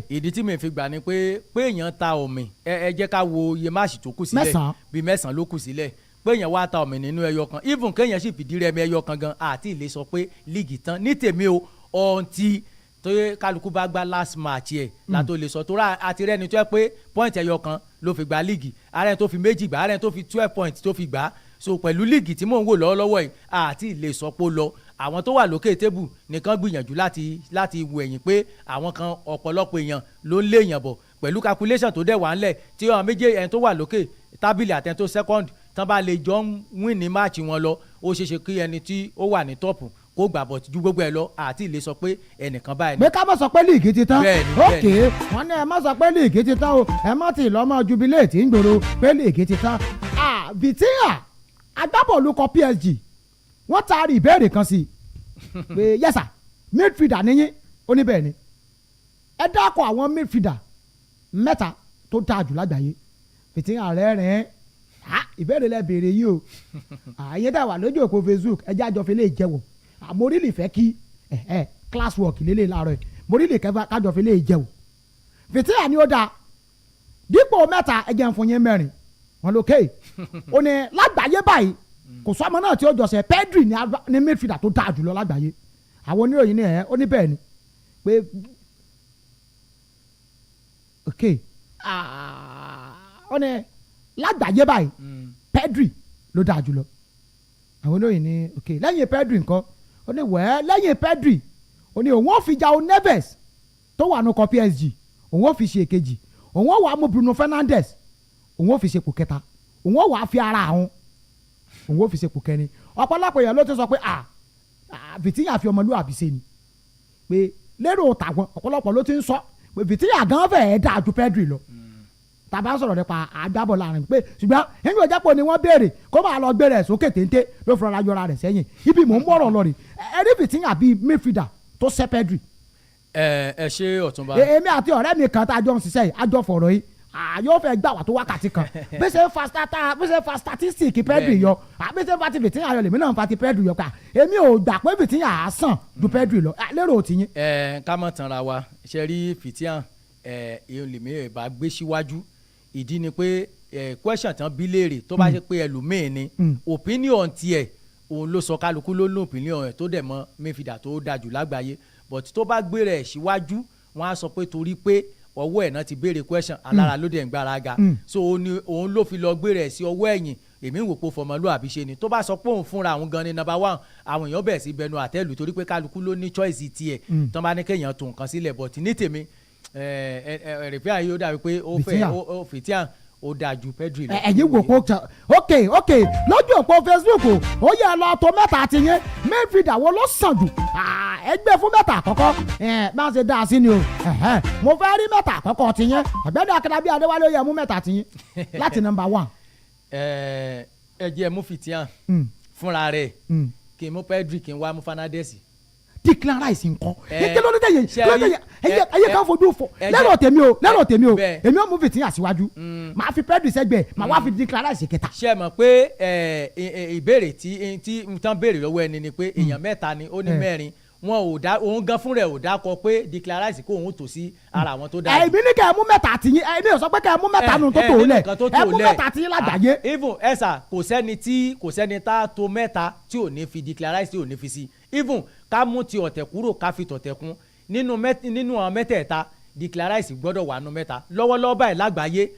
ìdí tí mi fi gbà ni pé èèyàn ta omi ẹ jẹ́ ká wo iye máàsì tó kù sílẹ̀ bíi 9 ló kù sílẹ̀ pé èèyàn wá ta omi nínú ẹyọ kan even kéèyàn sì fìdí rẹmi ẹyọ kan gan àti ilé sọ pé líìgì tán ní tèmi o ọ̀ǹtì tó yẹ kálukú bá gbá last match yẹ látó lè sọ tó rà àti rẹni tó yẹ pé point ẹyọ kan ló fi gba líìgì ààrẹ tó fi méjì gbà ààrẹ tó fi 12 points tó fi gbà so pẹ̀lú líìgì tí mò ń wò lọ́wọ́lọ́wọ́ yìí àti lè sọ pé ó lọ àwọn tó wà lókè tébù nìkan gbìyànjú láti wo ẹ̀yìn pé àwọn kan ọ̀pọ̀lọpọ̀ èèyàn ló ń lé èèyàn bọ̀ pẹ̀lú calculation tó dẹ̀ wà ńlẹ̀ tí àwọn méjèèjì ẹni tó wà lókè tábìlì àtẹni tó second tán bá lè jọ ń win ní match wọn lọ ó ṣeéṣe kí ẹni tí ó wà ní tọ́pù kó gbà bọ̀ ju gbogbo ẹ lọ àti ilé sọ pé ẹnìkan báyìí. pé ká má sọ pé líìgì ti tán ok wọn ní ẹ má sọ pé líìgì ti tán o ẹ má ti lọ́ mọ́ jubilate ń gbòòrò pé líìgì ti tán. Vitinha agbábọ̀ọ̀lù kọ PSG wọ́n taari ìbéèrè kan sí i pé yẹ́sà midfielder níyìn ó ní bẹ́ẹ̀ ni ẹ dákọ̀ àwọn midfielder 3 tó dáa jù lágbàáyé Vitinha rẹ́rìn-ín ìbéèrè lẹ béèrè yìí o àyè dà wà lójú òpó Facebook ẹ jẹ́ àjọfẹ́ lè jẹ́wọ̀ mo rí lè fẹ́ kí class work lélẹ̀ láàárọ̀ yìí mo rí lè kájọfẹ́ lè jẹ́wọ̀ Vitinha ni ó dáa dípò 3 ẹ jẹ́ ń fún yín 4 wọn lókè ó ní lágbàáyé báyìí kò sọ ọmọ náà tí ó jọ̀sẹ̀ Pedri ní midfielder tó dáa jùlọ lágbàáyé àwọn oníròyìn ní ó ní bẹ́ẹ̀ ni pé ok ó ní lágbàáyé báyìí Pedri ló dáa jùlọ àwọn oníròyìn ní ok lẹ́yìn Pedri nǹkan ó ní wẹ́ẹ́ lẹ́yìn Pedri ó ní òun ò fi João Neves tó wà nùkọ PSG òun ò fi ṣe èkejì òun ò wà mú Bruno Fernandes òun ò fi ṣe kò kẹta òun ò wà fi ara àwọn òun ò fi ṣe kò kẹrin ọ̀pọ̀lọpọ̀ èèyàn ló ti sọ pé Vitinha fi ọmọlúwàbí ṣe ni pé lérò tàwọn ọ̀pọ̀lọpọ̀ ló ti ń sọ Vitinha gan fẹ́ẹ́ dáa ju Pedri lọ tàbá sọ̀rọ̀ nípa agbábọ̀ láàrin pé ṣùgbọ́n ẹ̀yìn ọjà pọ̀ ni wọ́n béèrè kó máa lọ gbé rẹ̀ sókè téńté ló fọra yọra rẹ̀ sẹ́yìn ibi mò ń bọ̀rọ̀ lọ rè ẹ̀rí Vitinha bíi midfielder tó ṣẹ́ Pedri. ẹ ṣe Ọ̀túnba. èmi àti ọ̀rẹ́ mi kan tá a jọ ń ṣiṣẹ́ yìí a jọ fọ̀rọ̀ yìí yóò fẹ́ gbà wá tó wákàtí kan bí ṣe fa statistic Pedri yọ bí ṣe fa ti Vitinha yọ lèmi náà fa ti Pedri yọ ká èmi ò gbà pé Vitinha á sàn ju Pedri lọ lérò tiyín. ká mọ̀ tanra wa ṣe rí Vitinha èèyàn lèmi ẹ̀ bá gbé síwájú ìdí ni pé question tán bí léèrè tó bá ṣe pé ẹlòmíín ni opinion tiẹ̀ òun ló sọ kálukú ló ní opinion ẹ̀ tó dẹ̀ mọ́ midfielder tó dájú lágbàáyé but tó bá gbé rẹ̀ síwájú wọ́n á sọ pé torí pé ọwọ́ ẹ̀ náà ti béèrè question alára ló dẹ̀ ń gbáraga so òun ló fi lọ gbé rẹ̀ sí ọwọ́ ẹ̀yìn èmi ń wò pé fọmọlúàbí ṣe ni tó bá sọ pé òun fúnra òun gan ni number one àwọn èèyàn bẹ̀rẹ̀ sí bẹnu àtẹ́lù torí pé kálukú ló ní choice tiẹ̀ tó bá ní kéèyàn tó nǹkan sílẹ̀ but ní tèmi rìpíà yóò dàbí pé ó fẹ́ Vitinha ó dáa ju Pedri lọ. ẹ̀yin wò kó ok lójú òpó Facebook ó yẹ lọ tó mẹ́ta ti yẹn midfielder wo ló sàn jù ẹgbẹ́ fún mẹ́ta àkọ́kọ́ bá ń ṣe dáa sí ni o mo fẹ́ rí mẹ́ta àkọ́kọ́ ti yẹn ọ̀gbẹ́ni Akínábí Adéwálé ó yẹ mú mẹ́ta ti yẹn láti number one. ẹ jẹ́ mú Vitinha fúnra rẹ̀ kí n mú Pedri kí n wá mú Fernandes. Declan Rice nǹkan kí ló dé yẹn ẹyẹ kan fojú fo lẹ́rọ̀ tèmi o èmi ò mú Vitinha síwájú màá fi Pedri sẹ́gbẹ̀ẹ́ màá wá fi Declan Rice kẹta. ṣé ẹ mọ̀ pé ìbéèrè tí tán béèrè lọ́wọ́ ẹni ni pé èèyàn mẹ́ta ni ó ní mẹ́rin wọn ò dá òun gan fún rẹ̀ ò dá kọ pé Declan Rice kó òun tò sí ara àwọn tó dá. èmi ní kẹ́ ẹ mú mẹ́ta tiyín èmi ò sọ pé kẹ́ ẹ mú mẹ́ta nù tó tò ó lẹ̀ ẹ mú mẹ́ta tiyín lágbàáyé. even ẹ̀sà kò sẹ́ni tá a tó mẹ́ta tí ò ní fi Declan Rice tí ò ní fi sí even ká mú ti ọ̀tẹ̀ kúrò ká fi tọ̀tẹ̀ kún nínú àwọn mẹ́tẹ̀ẹ̀ta Declan Rice gbọ́dọ̀ wà nù mẹ́ta lọ́wọ́lọ́wọ́ báyìí lágbàáyé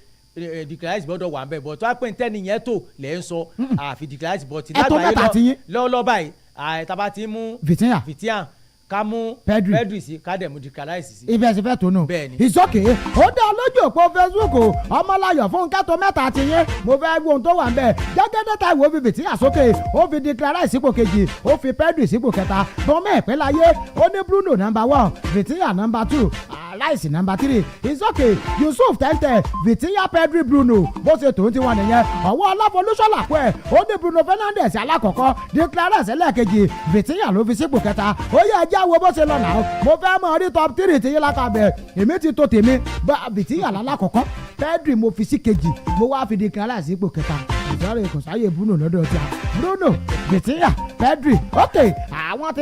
Declan Rice gbọ́dọ̀ wà ń bẹ̀ bọ̀ tó wá pé ntẹ́ni yẹn tó lẹ́ ń sọ àfi Declan Rice bọ̀ ti lágbàáyé lọ́wọ́lọ́wọ́ báyìí àtàbà ti mú Vitinha ká mú Pedri sí ká dẹ̀ mú Declan Rice sí. ibẹ̀ sì fẹ́ tó nù. ìsókè ó dá lójú òpó Facebook ọmọláyọ̀ fún kẹ́tọ́ mẹ́ta ti yín mo fẹ́ wo ohun tó wà ń bẹ̀ jẹ́gẹ́dẹ́ ta ìwò fi Vitinha sókè ó fi Declan Rice sípò kejì ó fi Pedri sípò kẹta bọ́mọ̀ ẹ̀pẹ́ láyé ó ní Bruno number one Vitinha number two Rice number three ìsókè Yusuf tẹ́ntẹ́ Vitinha Pedri Bruno bó ṣe tòun ti wọn nìyẹn ọwọ́ ọlọ́fọlúṣọ́lá pẹ́ ó ní Bruno Fernandes alákọ̀ọ́kọ́ Declan Rice ẹlẹ́ẹ̀kejì Vitinha ló fi sípò kẹta ó yẹ jáwọ́ bó ṣe lọ náà mo fẹ́ mọ̀ rí top three tí yín lákàbẹ̀ èmi ti tó tèmi bá Vitinha lálákọ̀ọ́kọ́ Pedri mo fi sí kejì mo wá fi Declan Rice sípò kẹta ìsọ̀rọ̀ ìkọ̀sáyé Bruno lọ́dọ̀ tí a Bruno Vitinha Pedri ok àwọn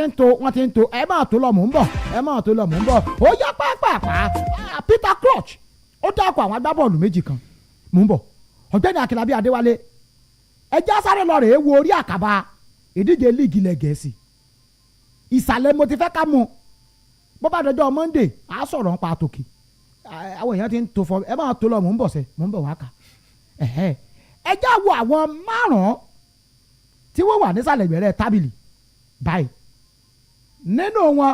ti ń to ẹ máa tó lọ mò ń bọ̀ ó yá pàápàá Peter Crouch ó dákọ̀ àwọn agbábọ́ọ̀lù méjì kan mò ń bọ̀ ọ̀gbẹ́ni Akínábí Adéwálé ẹjẹ́ sáré lọ rèé wo orí àkàbà ìdíje líìgì ilẹ̀ Gẹ̀ẹ́sì ìsàlẹ̀ mo ti fẹ́ ká mú bó bá dọjọ́ Monday á sọ̀rọ̀ ń pa àtòkè àwọn èèyàn ti ń to fọ ẹ máa tó lọ mò ń bọ̀ wá kà ẹ já wo àwọn márùn-ún tí wọ́n wà nísàlẹ̀ ìbẹ̀rẹ̀ tábìlì báyìí nínú wọn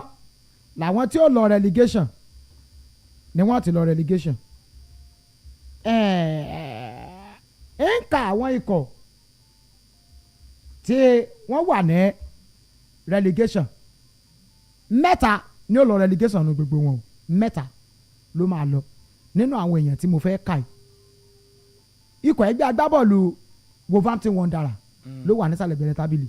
làwọn tí ó lọ relegation ni wọ́n ti lọ relegation ń ka àwọn ikọ̀ tí wọ́n wà ní relegation mẹ́ta ni ó lọ relegation ní gbogbo wọn mẹ́ta ló máa lọ nínú àwọn èèyàn tí mo fẹ́ kà yìí ikọ̀ ẹgbẹ́ agbábọ́ọ̀lù Wolverhampton Wanderers ló wà nísàlẹ̀ bẹ̀rẹ̀ tábìlì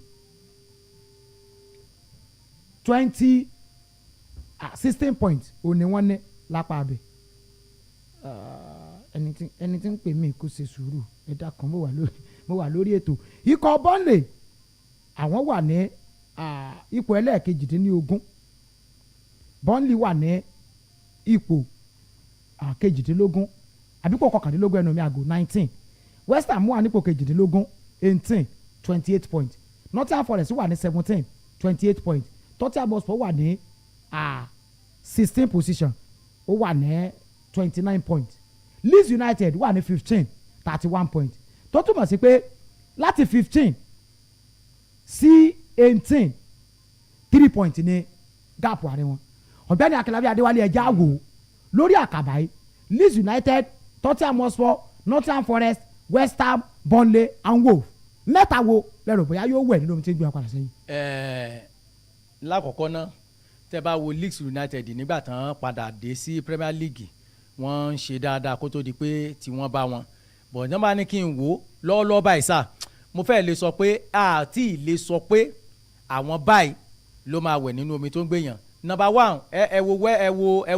16 points ò ní wọ́n ní lápá abẹ ẹni tí ń pè mí kó ṣe sùúrù ẹ̀dá kan mo wà lórí ètò ikọ̀ Burnley àwọn wà ní ipò ẹlẹ́ẹ̀kejìdínlógún Burnley wà ní ipò kejìdínlógún àbíkò kọkàndínlógún ẹnu mi àgò 19 West Ham wà nípò kejìdínlógún 18 28 points Nottingham Forest wà ní 17 28 points Tottenham Hotspur wà ní 16 position ó wà ní 29 points Leeds United wà ní 15 31 points tó túmọ̀ sí pé láti 15 sí 18 3 points ní gáàpù àárín wọn ọ̀gbẹ́ni Akínábí Adéwálé ẹja wò lórí àkàbà yìí Leeds United Tottenham Hotspur Nottingham Forest West Ham Burnley and Wolves mẹ́ta wo lẹ́rù bóyá yóò wẹ̀ nínú omi tí ń gbé wọn padà sẹ́yìn. lákọ̀ọ́kọ́ náà tẹ́ bá wo Leeds United nígbà tán padà dé sí Premier League wọ́n ń ṣe dáadáa kó tó di pé tí wọ́n bá wọn bọ̀ ní wọ́n bá ní kí n wò lọ́wọ́lọ́wọ́ báyìí sá mo fẹ́ lè sọ pé àti lè sọ pé àwọn báyìí ló máa wẹ̀ nínú omi tó ń gbèyàn. Number 1 ẹ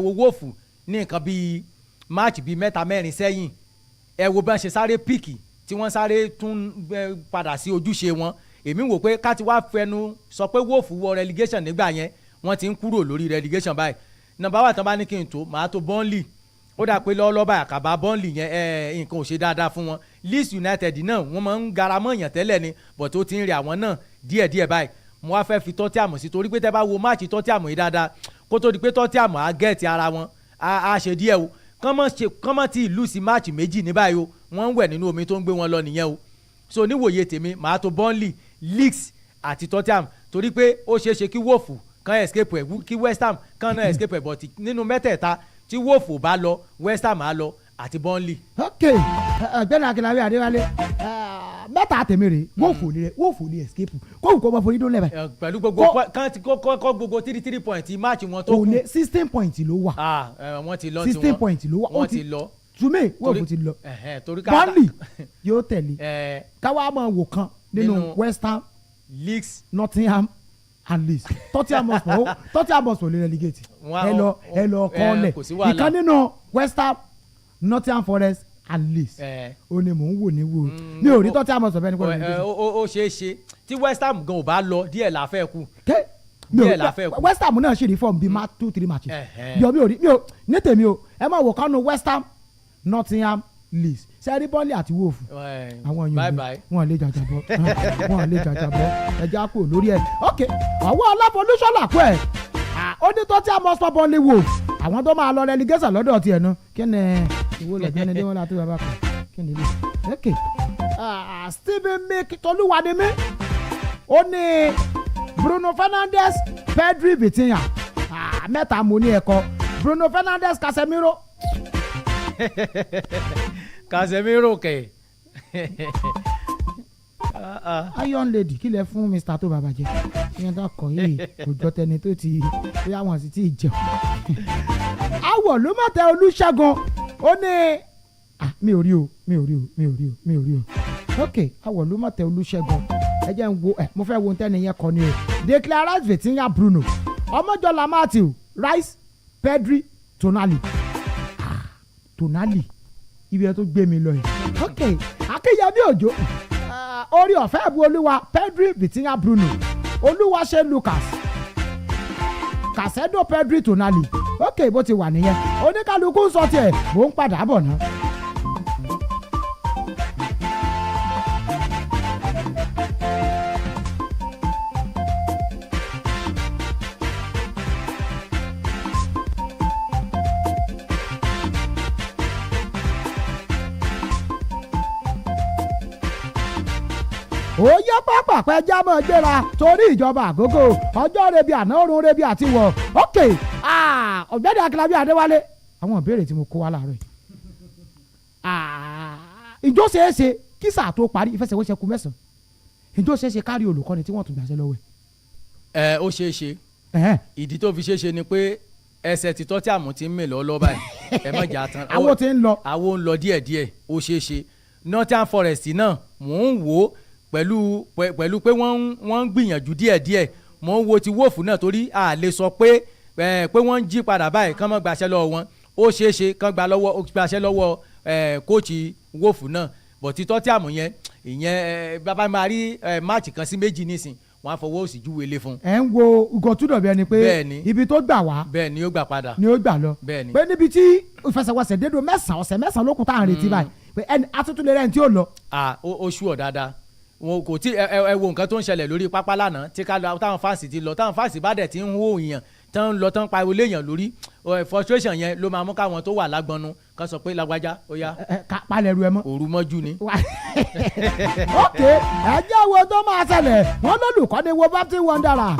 wo Wolf ní nǹkan bíi match bíi 3-4 sẹ́yìn ẹ wo bá ń ṣe sáré píìkì tí wọ́n sáré tún padà sí ojúṣe wọn èmi wò pé ká ti wá fẹnu sọ pé Wolf wọ relegation nígbà yẹn wọ́n ti ń kúrò lórí relegation báyìí. Number 1 tán bá ní kí n tó màá tó Burnley ó dà pé lọ́wọ́lọ́wọ́ báyìí àkàbà Burnley yẹn nǹkan ò ṣe dáadáa fún wọn. Leeds United náà wọ́n máa ń garamọ́ èèyàn tẹ́lẹ̀ ni but ó ti ń rí àwọn náà díẹ̀díẹ̀ báyìí mo wá fẹ́ fi Tottenham sí torí pé tẹ́ bá wo máàcì Tottenham yìí dáadáa kó tó di pé Tottenham á gẹ̀ẹ́tì ara wọn á ṣe díẹ̀ o kọ́mọ́ tí ìlú sí máàcì méjì ní báyìí o wọ́n ń wẹ̀ nínú omi tó ń gbé wọn lọ nìyẹn o so níwòye tèmi màá tó Burnley Leeds àti Tottenham torí pé ó ṣeé ṣe kí Wolf kan escape ẹ̀ kí West Ham kan náà escape ẹ̀ but nínú mẹ́tẹ̀ẹ̀ta tí Wolf bá lọ West Ham á lọ àti Burnley. ok ọ̀gbẹ́ni Akínlábí Adéwálé mẹ́ta tèmi rè Wolf ò lè escape kóhùn kó bá forí dún lẹ́bàá. pẹ̀lú gbogbo kan ti kọ́ gbogbo 3 point máàcì wọn tó kù. 16 point ló wà. wọ́n ti lọ tiwọn 16 point ló wà. wọ́n ti lọ. Túmẹ̀ Wolf ti lọ. Burnley yóò tẹ̀lé káwá máa wò kan nínú West Ham Leeds Nottingham and Leeds Tottenham must lè relegate ẹ lọ kọ́lẹ̀ ìkan nínú West Ham Nottingham Forest and Leeds ó ní mò ń wò ní wò ní orí Tottenham must bẹ́ẹ̀ ní kọ́lẹ̀. ó ṣeé ṣe tí West Ham gan ò bá lọ díẹ̀ la fẹ́ kú. díẹ̀ la fẹ́ kú. West Ham náà ṣe reform bíi 2-3 matches yọ mi ò ní tèmi o ẹ máa wò kánú West Ham Nottingham Leeds sẹ́rí Burnley àti Wolf àwọn èèyàn wọn lè jàjàbọ́ ẹja kú lórí ẹ̀ ok àwọn aláfolúṣọ́là kú ẹ̀ ó ní tó tí a mọ̀ sọ Burnley Wolf àwọn tó máa lọ relegation lọ́dọ̀ tiẹ̀ nu kí ni ìwé lọ́jọ́ ní déwọ́n láti bàbá kan kí ni ilé ok Stephen Mick Tolúwadémi ó ní Bruno Fernandes Pedri Vitinha mẹ́ta mo ní ẹ̀kọ́ Bruno Fernandes Casemiro kẹ. Iron Lady kí lẹ fún Mr. tó bàbá jẹ ìyẹn tó kọ yìí kò jọ tẹni tó ti bóyá wọn sì ti jẹun. Awọ ló má tẹ Olúṣẹ́gun ó ní mi ò rí o ok awọ ló má tẹ Olúṣẹ́gun ẹ jẹ́ ń wo mo fẹ́ wo tẹ́ni yẹn kọ ni o Declan Rice Vitinha Bruno Ọmọjọ́lá Matthew Rice Pedri Tonali ibi ẹ tó gbé mi lọ yìí ok Akínyẹmí Òjó orí ọ̀fẹ́ ẹ̀bù Olúwa Pedri Vitinha Bruno Olúwaṣe Lucas Casedo Pedri Tonali ok bó ti wà nìyẹn oníkálukú sọ tiẹ̀ mò ń padà bọ̀ náà. ó yẹ pápákọ̀ ẹja mọ́ gbéra torí ìjọba àgógó ọjọ́ rebi àná orun rebi àti wọ̀ ok ọ̀gbẹ́ni Akínlábí Adéwálé àwọn ìbéèrè tí mo kó wá láàárọ̀ yìí ìjọ ṣeéṣe kí sáà tó parí ìfẹsẹ̀wọnsẹ̀ kù 9 ìjọ ṣeéṣe kárí olùkọ́ni tí wọ́n tún gbàṣẹ lọ́wọ́ ẹ̀. ó ṣeéṣe ìdí tó fi ṣeéṣe ni pé ẹsẹ̀ títọ́ tí àmú ti ń mè lọ́ọ́ báyìí ẹ má jà tán àwọn tí ń lọ àwọn ń lọ díẹ̀díẹ̀ ó ṣeéṣe Nottingham Forest náà mò ń wò ó pẹ̀lú pé wọ́n ń gbìyànjú díẹ̀díẹ̀ mò ń wo ti Wolf náà torí a lè sọ pé wọ́n ń jí padà báyìí kán mọ́ gbaṣẹ́ lọ́wọ́ wọn ó ṣeéṣe kán gbaṣẹ́ lọ́wọ́ kóòchì Wolf náà bọ̀ títọ́ tí àmú yẹn ìyẹn bàbá máa rí máàcì kan sí méjì nísìn wọ́n á fọwọ́ òsì júwe lé fún. ẹ ń wo ìgọ̀túndọ̀ bí ẹni pé ibi tó gbà wá bẹ́ẹ̀ ni ó gbà padà ni ó gbà lọ bẹ́ẹ̀ ni pé níbi tí ìfẹsẹ̀wọnsẹ̀ dédò ọ̀sẹ̀ mẹ́sàn-án ló kù tá à ń retí báyìí pé ẹni atútúlẹ̀ rẹ̀ ń tí ó lọ. ó ṣú ọ̀ dáadáa wọn kò tí ẹ wo nǹkan tó ń ṣẹlẹ̀ lórí pápá lánàá tí ká lọ táwọn fáǹsì ti lọ táwọn fáǹsì bá dẹ̀ ti ń hó èèyàn tán lọ tán pariwo léèyàn lórí frustration yẹn ló máa mú káwọn tó wà lágbọnú kan sọ pé lágbájá ó yá. palẹ̀ ru ẹ mọ́. òru mọ́jú ni. ok ẹ jẹ́ wo tó máa ṣẹlẹ̀ wọ́n lólùkọ́ ni wo Baptist Wanderer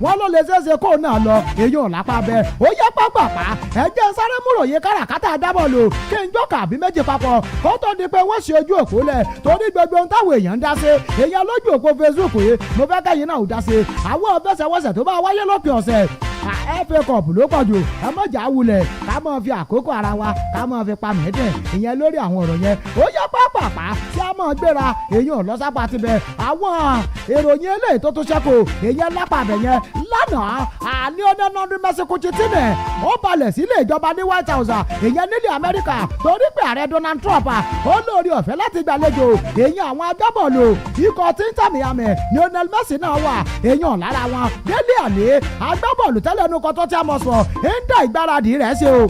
wọ́n ló lè ṣeéṣe kó náà lọ èyí ò lápá bẹ́ẹ̀ ó yẹ pápápá ẹ jẹ́ sáré múròyìn káràkátà dábọ̀lù kí n jókà àbí méjì papọ̀ kó tó di pé wọ́n ṣe ojú òpó lẹ̀ torí gbogbo ohun táwọn èèyàn ń dá sí èèyàn lójú òpó Facebook yìí mo fẹ́ kẹ́yìn náà ò dá sí àwọn ọ̀fẹ́sẹ̀wọnsẹ̀ tó bá wáyé lópin ọ̀sẹ̀ FA Cup ló pọ̀ jù ẹ má jà wulẹ̀ ká máa fi àkókò ara wa ká máa fi pa mẹ́tẹ̀ ìyẹn lórí àwọn ọ̀rọ̀ yẹn ó yẹ pápápá tí a máa gbéra èèyàn lọ́sàpá ti bẹ̀ àwọn ìròyìn eléyìí tó tún ṣẹ́kù èèyàn lápá bẹ̀ yẹn lánàá àní ọ̀nà mẹ́sìkò chitinẹ̀ ó balẹ̀ sílé ìjọba ní White House èèyàn nílẹ̀ Amẹ́ríkà torí pé ààrẹ Donald Trump ó lórí ọ̀fẹ́ láti gbàlejò èèyàn àwọn agbábọ́ọ̀lù ikọ̀ tí ń tàmì àmì Lionel Messi náà wà èèyàn lára wọn délé àlè agbábọ́ọ̀lù tẹ́lẹ̀ ẹnu kan tó tí a mọ̀ sọ̀ ń dá ìgbáradì rẹ̀ ṣe o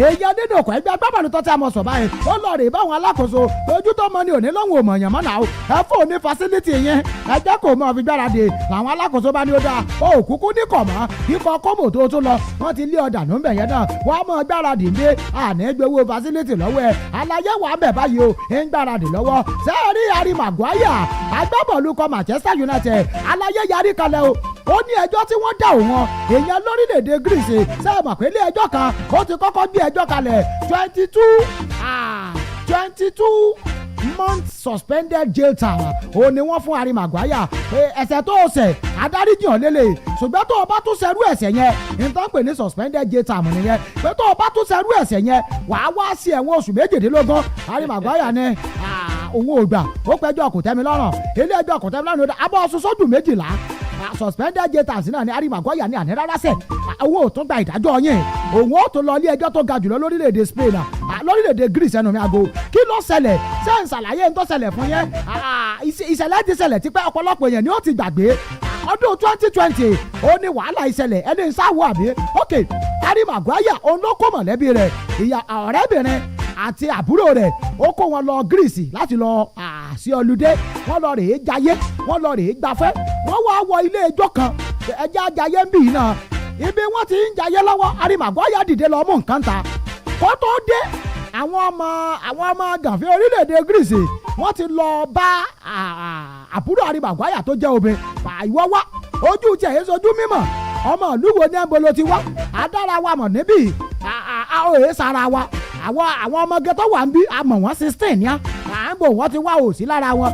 èèyàn nínú ọkọ̀ ẹgbẹ́ agbábọ́ọ̀lù tó tí a mọ̀ sọ̀ báyìí ó lọ rè báwọn alákòóso ojú tó mọ ni òní lọ́hùn òmọ̀yàn mọ́ náà ẹ fún òní fásilítì yẹn ẹjẹ́ kò mọ̀ fi gbáradì làwọn alákòóso bá ní ó dáa ó kúkú ní kọ̀ mọ́ ikọ̀ kọ́mò tó tún lọ wọ́n ti lé ọ̀dà nù bẹ̀ yẹn náà wọ́n á mọ̀ gbáradì ń dé àní gbowó fásilítì lọ́wọ́ ẹ̀ alayé wà bẹ̀ báyìí o ń gbáradì lọ́wọ́ sẹ́ẹ̀rí Harry Maguire agbábọ́ọ̀lù kọ Manchester United alayé yarí kalẹ̀ o ó ní ẹjọ́ tí wọ́n dá òun èèyàn lórílẹ̀‐èdè Greece sẹ́ẹ̀mà pé ilé ẹjọ́ kan ó ti kọ́kọ́ gbé ẹjọ́ kalẹ̀ 22 months suspended jail term ó ní wọ́n fún Harry Maguire pé ẹ̀ṣẹ̀ tó o ṣẹ̀ adáríjì hàn lélẹ̀ ṣùgbọ́n tó o bá tún ṣerú ẹ̀ṣẹ̀ yẹn nǹkan pè ní suspended jail term nìyẹn pé tó o bá tún ṣerú ẹ̀ṣẹ̀ yẹn wàá wá sí ẹ̀wọ̀n oṣù 18 Harry Maguire ní òun ò gbà ó pẹ́jọ́ kòtẹ́milọ́rùn ilé ẹjọ́ kòtẹ́milọ́rùn abọ́ ọ̀sùn sójú 12 suspended jail term náà ni Harry Maguire ní àní rárá sẹ̀ owó ò tún gba ìdájọ́ yẹn òun ó tún lọ ilé ẹjọ́ tó ga jùlọ lórílẹ̀‐èdè Spain lórílẹ̀‐èdè Greece ẹnu mi àgọ́ kí ló ṣẹlẹ̀ ṣé ń ṣàlàyé ń tó ṣẹlẹ̀ fún yẹn ìṣẹ̀lẹ̀ ti ṣẹlẹ̀ tipẹ́ ọ̀pọ̀lọpọ̀ yẹn ni ó ti gbàgbé ọdún 2020 ó ní wàhálà ìṣẹ̀lẹ̀ ẹni ìṣàwọ̀ àbí ok Harry Maguire òun ló kó mọ̀lẹ́bí rẹ̀ ìyá ọ̀rẹ́bìnrin àti àbúrò rẹ̀ ó kó wọn lọ Greece láti lọ sí ọlùdé wọ́n lọ rèé jayé wọ́n lọ rèé gbafẹ́ wọ́n wá wọ ilé ẹjọ́ kan ẹjẹ́ ajayé ń bì í náà ibi wọ́n ti ń jayé lọ́wọ́ Harry Maguire dìde lọ mú nǹkan ta kó tó dé àwọn ọmọ gànfẹ́ orílẹ̀-èdè Greece wọ́n ti lọ bá àbúrò Harry Maguire tó jẹ́ obìnrin ìwọ́ wá ojú tiẹ̀ yẹn sojú mímọ̀ ọmọ ìlú wo ní ẹ̀ńbolo ti wá adára wa mọ̀ níbí òye sara wa àwọn ọmọge tó wà ń bí àmọ̀ wọ́n 16 ní à ń bò wọ́n ti wá òsì lára wọn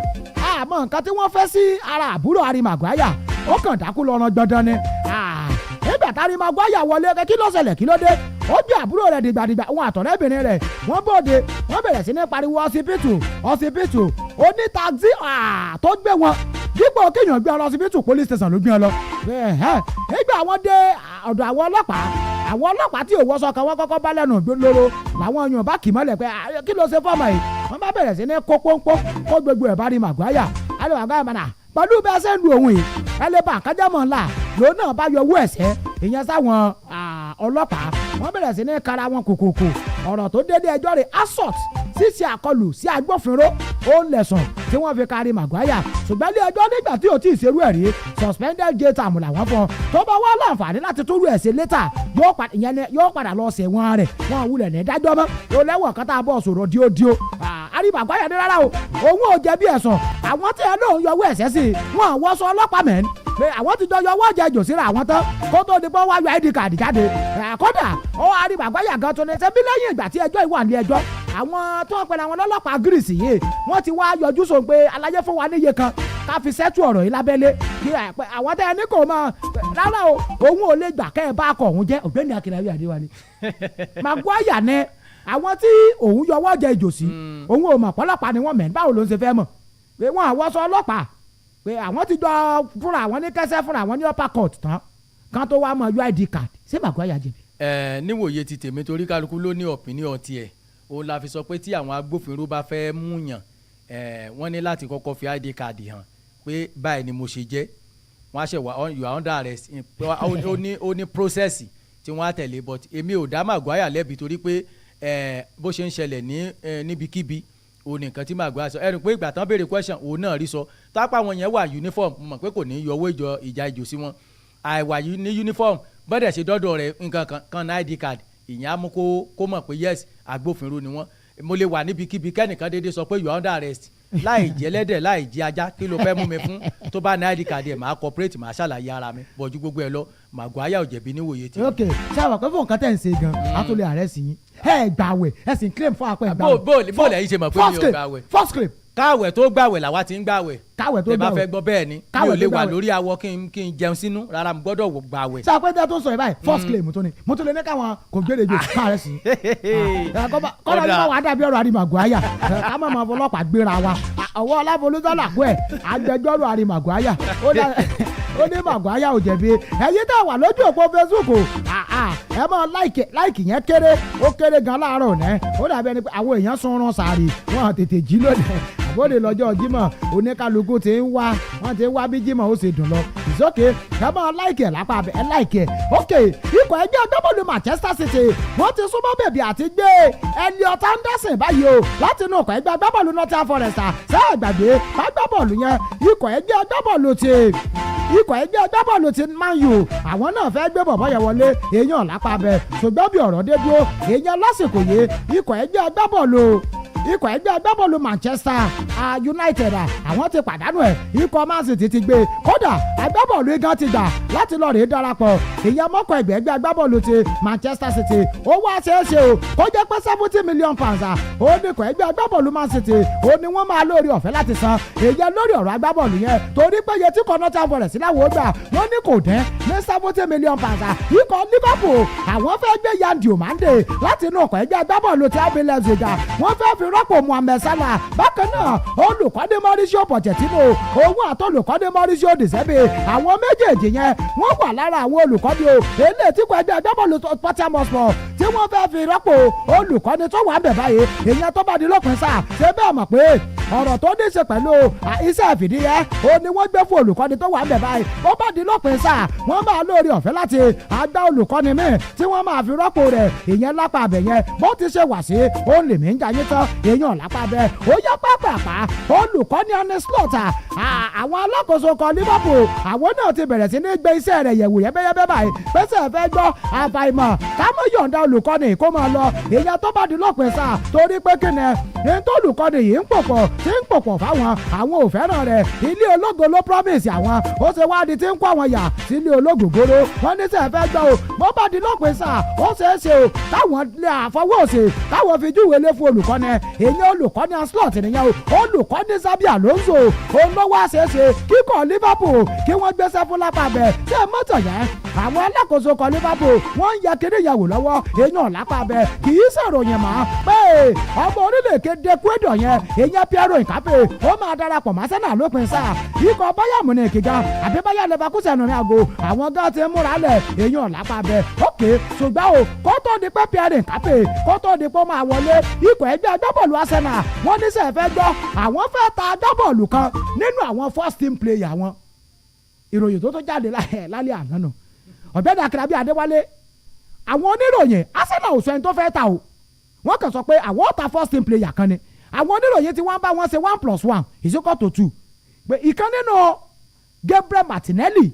àmọ́ nǹkan tí wọ́n fẹ́ sí ara àbúrò Harry Maguire ó kàn dákú lọ́rọ̀ gbọ́dọ̀ ni nígbà tá Harry Maguire wọlé kí ló ṣẹlẹ̀ kí ló dé ó gbé àbúrò rẹ̀ dìgbàdìgbà wọn àtọ̀rẹ́bìnrin rẹ̀ wọ́n bòde wọ́n bẹ̀rẹ̀ sí ní pariwo ọsibítù oní taxi tó gbé wọn dípò kéèyàn gbé ọ lọ ọsibítù police station ló gbé ọ lọ nígbà wọn dé ọ̀dọ̀ àwọn ọlọ́pàá tí òwò sọ kan wọ́n kọ́kọ́ bá lẹ́nu lóró làwọn èèyàn bá kì mọ́lẹ̀ pé kí ló ṣe fọ́ọ̀mù yìí wọ́n bá bẹ̀rẹ̀ sí ní kó pọ́npọ́n kó gbogbo ẹ̀ bá Harry Maguire mọ̀nà pẹ̀lú bẹ́ẹ̀ ṣe ń lu òun yìí ẹ lè bá àkájọ́mọ̀ ńlá lòun náà bá yọ owó ẹ̀sẹ̀ ìyẹn sáwọn ọlọ́pàá wọ́n bẹ̀rẹ̀ sí ní kára wọn kòkòkò ọ̀rọ̀ tó dédé ẹjọ́ rẹ̀ assault ṣíṣe àkọlù sí agbófinró ó lẹ̀sùn tí wọ́n fi Harry Maguire ṣùgbọ́n ilé ẹjọ́ nígbà tí ò tí ì ṣerú ẹ̀ rí suspended jail term làwọn fún tó bá wá láǹfààní láti túrú ẹ̀ sí létà yóò padà lọ sẹ̀wọ̀n rẹ̀ wọ́n wulẹ̀ ní dájọ́ mọ́ yóò lẹ́wọ̀n kan tá a bọ̀ sọ̀rọ̀ díodío Harry Maguire ní rárá o òun ò jẹ̀bi ẹ̀sùn àwọn tí ẹ lóun yọwọ́ ẹ̀sẹ̀ sí wọn àwọn sọ ọlọ́pàá mẹ́rin pé àwọn ti jọ yọwọ́ ọjà ìjò síra àwọn tán kó tó di pé wọ́n wá yọ ID card jáde kódà ó Harry Maguire gan tó ní sẹ́bí lẹ́yìn ìgbà tí ẹjọ́ ìwà ní ẹjọ́ àwọn tó ń pẹ̀lú àwọn ọlọ́pàá Greece yìí wọ́n ti wá yọjú sọ pé aláyé fún wa níye kan ká fi sẹ́tù ọ̀rọ̀ yìí lábẹ́lé kí àwọn tẹ́ ẹ ní kò mọ̀ rárá o òun ò lè gbà kẹ́ ẹ bá akọ̀ òun jẹ́ ọ̀gbẹ́ni Akínlábí Adéwálé Maguire ní àwọn tí òun yọwọ́ jẹ ìjòsí òun ò mọ̀ pọ́lọ́pàá ni wọ́n mẹ́ báwo ló ń ṣe fẹ́ mọ̀ pé wọ́n àwọ̀sọ ọlọ́pàá pé àwọn ti jọ fúnra àwọn ní kẹsẹ́ fúnra àwọn ní upper court tán kan tó wá mọ̀ ID card ṣé Maguire jẹ̀bi. níwòye ti tèmi torí kálukú ló ní opinion tiẹ̀ òun la fi sọ pé tí àwọn agbófinró bá fẹ́ mú yàn wọ́n ní láti kọ́kọ́ fi ID card hàn pé báyìí ni mo ṣe jẹ́ wọ́n á ṣe wà you are under arrest ó ní process tí wọ́n á tẹ̀lé but èmi ò dá Maguire lẹ́bi torí pé bó ṣe ń ṣẹlẹ̀ níbikíbi òun nìkan tí Maguire sọ ẹnu pé ìgbà tán béèrè question òun náà rí sọ tápá wọn yẹn wà uniform mo mọ̀ pé kò ní yọ owó ìjà ìjò sí wọn àìwà ní uniform bọ́dẹ̀ ṣe dọ́dọ̀ rẹ̀ nǹkan kan ní ID card ìyẹn á mú kó mọ̀ pé yes agbófinró ni wọ́n mo lè wà níbikíbi kẹ́nìkan déédéé sọ pé you are under arrest láì jẹ́ lẹ́dẹ̀ láì jẹ́ ajá kí ló fẹ́ mú mi fún tó bá ní ID card ẹ̀ máa cooperate máa ṣàlàyé ara mi bọ̀jú gbogbo ẹ̀ lọ Maguire ò jẹ̀bi níwòye tí. ok ṣé àwọn akẹ́kọ̀ọ́ nǹkan tẹ̀ ń ṣe gan-an àtúnlẹ̀ ààrẹ sí yín ẹ gbàwẹ̀ ẹ sì ń claim fún apẹ̀ gbàwẹ̀. bóòlù ẹ̀yin ṣe mọ̀ pé mi ò gbàwẹ̀. first clip káwẹ̀ tó gbàwẹ̀ làwa ti ń gbàwẹ̀. káwẹ̀ tó gbàwẹ̀ tẹ bá fẹ́ gbọ́ bẹ́ẹ̀ ni mi ò lè wà lórí awọ kí n jẹun sínú rárá mo gbọ́dọ̀ gbàwẹ̀. sọ pé tó sọ yìí báyìí first claim tó ní mo tún lè ní káwọn kò gbére jù káàrẹ̀ sí. kọ́lá yìí wà á dàbí ọ̀rọ̀ àrìmàgòáyà ká má máa fọlọ́pàá gbéra wa ọwọ́ ọláfolúsọ́là kú ẹ̀ agbẹjọ́rò àrìmàgòáyà ó ní màgòáyà ò jẹ̀bi ẹ̀yin tá a wà lójú òpó Facebook ẹ máa láìkì yẹn kéré ó kéré gan láàárọ̀ ọ̀nẹ́ ó dàbí ẹni pé àwọn èèyàn sunrun sàárì wọn tètè jí lónìí àbóde lọ́jọ́ Jímọ̀ oníkálukú ti ń wá wọ́n ti ń wá bí Jímọ̀ ó ṣe dùn lọ ìsókè ẹ máa láìkì ẹ̀ lápá ẹ láìkì ẹ̀ ok ikọ̀ ẹgbẹ́ agbábọ́ọ̀lù Manchester City wọ́n ti súnmọ́ bèbí àti gbé Elliot Anderson báyìí o láti inú ọkọ̀ ẹgbẹ́ agbábọ́ọ̀lù Nottingham Forest sẹ́ẹ̀ gbàgbé agbábọ́ọ̀lù yẹn ikọ̀ ẹgbẹ́ agbábọ́ọ̀lù ti Man U àwọn náà fẹ́ gbé bọ̀bọ̀ yẹn wọlé èèyàn lápá bẹ ṣùgbọ́n bí ọ̀rọ̀ dé dúró èèyàn lásìkò yìí ikọ̀ ẹgbẹ́ agbábọ́ọ̀lù Manchester United àwọn ti pàdánù ẹ̀ ikọ̀ Man City ti gbé kódà agbábọ́ọ̀lù igan ti gbà láti lọ rèé darapọ̀ èèyàn mọ́kọ̀ ẹgbẹ́ agbábọ́ọ̀lù ti Manchester City ó wá ṣeéṣe o kó jẹ́ pé £70 million ó ní ikọ̀ ẹgbẹ́ agbábọ́ọ̀lù Man City ó ní wọ́n máa lórí ọ̀fẹ́ láti san èèyàn lórí ọ̀rọ̀ agbábọ́ọ̀lù yẹn torí pé iye tí kò Nottingham Forest láwọn ó gbà wọ́n ní kò dín ní £70 million ikọ̀ Liverpool àwọn fẹ́ gbé Yan Diomande láti inú ọkọ̀ ẹgbẹ́ agbábọ́ọ̀lù ti RB Leipzig wọ́n fẹ́ fi rọ́pò Mohamed Salah bákan náà olùkọ́ni Mauricio Pochettino òun àtolùkọ́ni Mauricio De Zerbi àwọn méjèèjì yẹn wọ́n wà lára àwọn olùkọ́ni o eléyìí tí kò ẹgbẹ́ agbábọ́ọ̀lù Tottenham Hotspur tí wọ́n fẹ́ fi rọ́pò olùkọ́ni tó wà ń bẹ̀ báyìí èèyàn tó bá di lópin sáà ṣé bẹ́ẹ̀ mọ̀ pé ọ̀rọ̀ tó ní í ṣe pẹ̀lú iṣẹ́ ìfìdíyẹ ó ní wọ́n gbé fún olùkọ́ni tó wà ń bẹ̀ báyìí ó bá di lópin sáà wọ́n máa lórí ọ̀fẹ́ láti àgbà olùkọ́ni míì tí wọ́n máa fi rọ́pò rẹ̀ èèyàn lápá abẹ yẹn bó ti ṣe wà sí ó lè mí ń jayé tán èèyàn lápá abẹ ó yẹ pápápá olùkọ́ni Arne Slot àwọn alákòóso kan Liverpool àwọn náà ti bẹ̀rẹ̀ sí ní gbé iṣẹ́ rẹ̀ yẹ̀wò yẹ́bẹ́yẹ́bẹ́ báyìí pẹ́sẹ̀ fẹ́ gbọ́ àfàìmọ̀ kámọ́ yọ̀ǹda olùkọ́ni kó máa lọ èèyàn tó bá di lópin sáà torí pé kíni ní tó olùkọ́ni yìí ń pòpọ̀ fáwọn àwọn ò fẹ́ràn rẹ̀ ilé ológo ló promise àwọn ó ṣe wádìí tí ń kó àwọn yà sí ilé ológogoro wọ́n ní sẹ́ẹ̀ fẹ́ gbọ́ o bó bá di lópin sáà ó ṣeé ṣe o táwọn lè àfọwọ́sẹ̀ táwọn fi júwèé lé fún olùkọ́ni èyí olùkọ́ni Slot nìyẹn o olùkọ́ni Xabi Alonso olówó àṣeṣe kíkọ́ Liverpool kí wọ́n gbéṣẹ́ fún lápá bẹ̀ ṣé mọ́tò yẹn àwọn alákòóso kan Liverpool wọ́n ń ya kiri ìyàwó lọ́wọ́ èèyàn lápá bẹ̀ kì í ṣèròyìn mọ́ pé ọmọ orílẹ̀-èdè Ecuador yẹn èèyàn Piero Incape ó máa darapọ̀ mọ́ Arsenal lópin sáà ikọ̀ Bayern Munich gan àbí Bayer Leverkusen ní aago àwọn gan ti múra lẹ̀ èèyàn lápá bẹ̀ ókè ṣùgbọ́n o kó tó di pé Piero Incape kó tó di pé ó máa wọlé ikọ̀ ẹgbẹ́ agbábọ́ọ̀lù Arsenal wọ́n ní sẹ́ẹ̀ fẹ́ gbọ́ àwọn fẹ́ ta agbábọ́ọ̀lù kan nínú àwọn first team player wọn ìròyìn tó jáde lálẹ́ àná nù ọ̀gbẹ́ni Akínàbí Adéwálé àwọn oníròyìn Arsenal ò sọ ẹni tó fẹ́ ta o wọ́n kàn sọ pé àwọn ò ta first team player kan ni àwọn oníròyìn tí wọ́n bá wọn ṣe 1+1 is equal to 2 pé ìkan nínú Gabriel Martinelli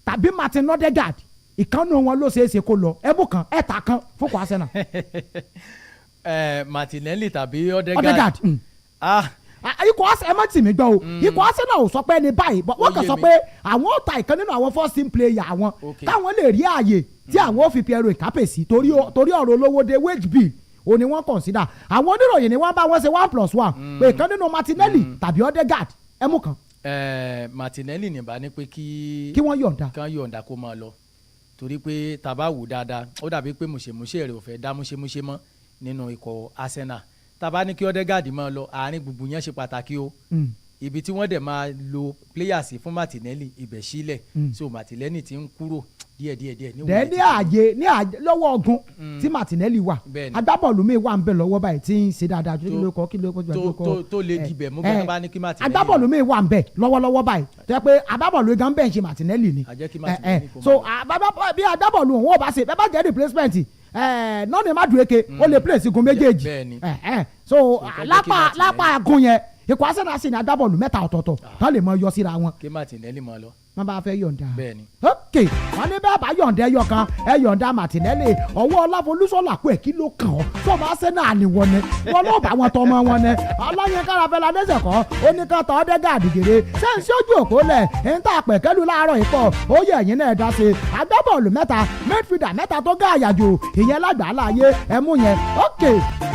tàbí Martin Odegaard ìkan nínú wọn ló ṣeéṣe kó lọ ẹbú kan ẹ̀ta kan fún kò Arsenal. Martinelli tàbí Odegaard. ikọ̀ Arsenal ẹ má tì mí gbọ́ o ikọ̀ Arsenal ò sọ pé ẹni báyìí wọ́n kàn sọ pé àwọn ò ta ìkan nínú àwọn first team player àwọn káwọn lè rí ààyè tí àwọn ò fi Piero Incape sí torí ọ̀rọ̀ olówó de wage bill o ni wọ́n consider àwọn oníròyìn ni wọ́n bá wọn ṣe 1+1 pé ìkan nínú Martinelli tàbí Odegaard ẹ mú kan. Martinelli nìbá ní pé kí wọ́n yọ̀ǹda kó máa lọ torí pé tàbá wò dáadáa ó dàbí pé mùṣemúṣe rẹ̀ ò fẹ́ dá múṣemúṣe mọ́ nínú ikọ̀ Arsenal tàbá ní kí Odegaard máa lọ àárín gbùngbù yẹn ṣe pàtàkì o ibi tí wọ́n dẹ̀ máa lo players fún Martinelli ibẹ̀ sílẹ̀ so Martinelli ti ń kúrò díẹ̀díẹ̀ ní ààyè lọ́wọ́ ọ̀gùn tí Martinelli wà agbábọ́ọ̀lù mi wà ń bẹ̀ lọ́wọ́ báyìí tí ń ṣe dáadáa kí ló kọ́ tó lè dibẹ̀ mú bẹ́ẹ̀ bá ní kí Martinelli agbábọ́ọ̀lù mi wà ń bẹ̀ lọ́wọ́lọ́wọ́ báyìí tó yẹ pé agbábọ́ọ̀lù gan bẹ́ẹ̀ ń ṣe Martinelli ni so bí agbábọ́ọ̀lù òun ò bá ṣe bẹ́ẹ̀ bá jẹ́ replacement nọ́ọ̀nì Madueke ó lè place igun méjèèjì so lápá agun yẹn ikọ̀ Arsenal sì ní agbábọ́ọ̀lù mẹ́ta ọ̀tọ̀ọ̀tọ̀ tán lè mọ yọ síra wọn. kí Martinelli máa lọ. wọ́n bá fẹ́ yọ̀ǹda. bẹ́ẹ̀ni. ok wọ́n ní bẹ́ẹ̀ bá yọ̀ǹda ẹyọ kan ẹ yọ̀ǹda Martinelli ọwọ́ Ọláfolúṣọ́lá kú ẹ̀ kí ló kàn ọ́ sọ́ọ̀mù Arsenal ni wọ́n ní wọ́n ló bá wọn tọmọ wọn ní ọlọ́yin káráfẹ́lá dẹ́sẹ̀ kọ́ oníkàtà Odegaard gèrè sẹ́ǹsì ojú òpó lẹ̀ ń tà pẹ̀kẹ́lú láàárọ̀ ìpọ̀ ó yẹ ẹ̀yìn náà dá sí agbábọ́ọ̀lù mẹ́ta midfielder mẹ́ta tó gá àyàjò ìyẹn lágbàá láàyè ẹ̀mú yẹn ok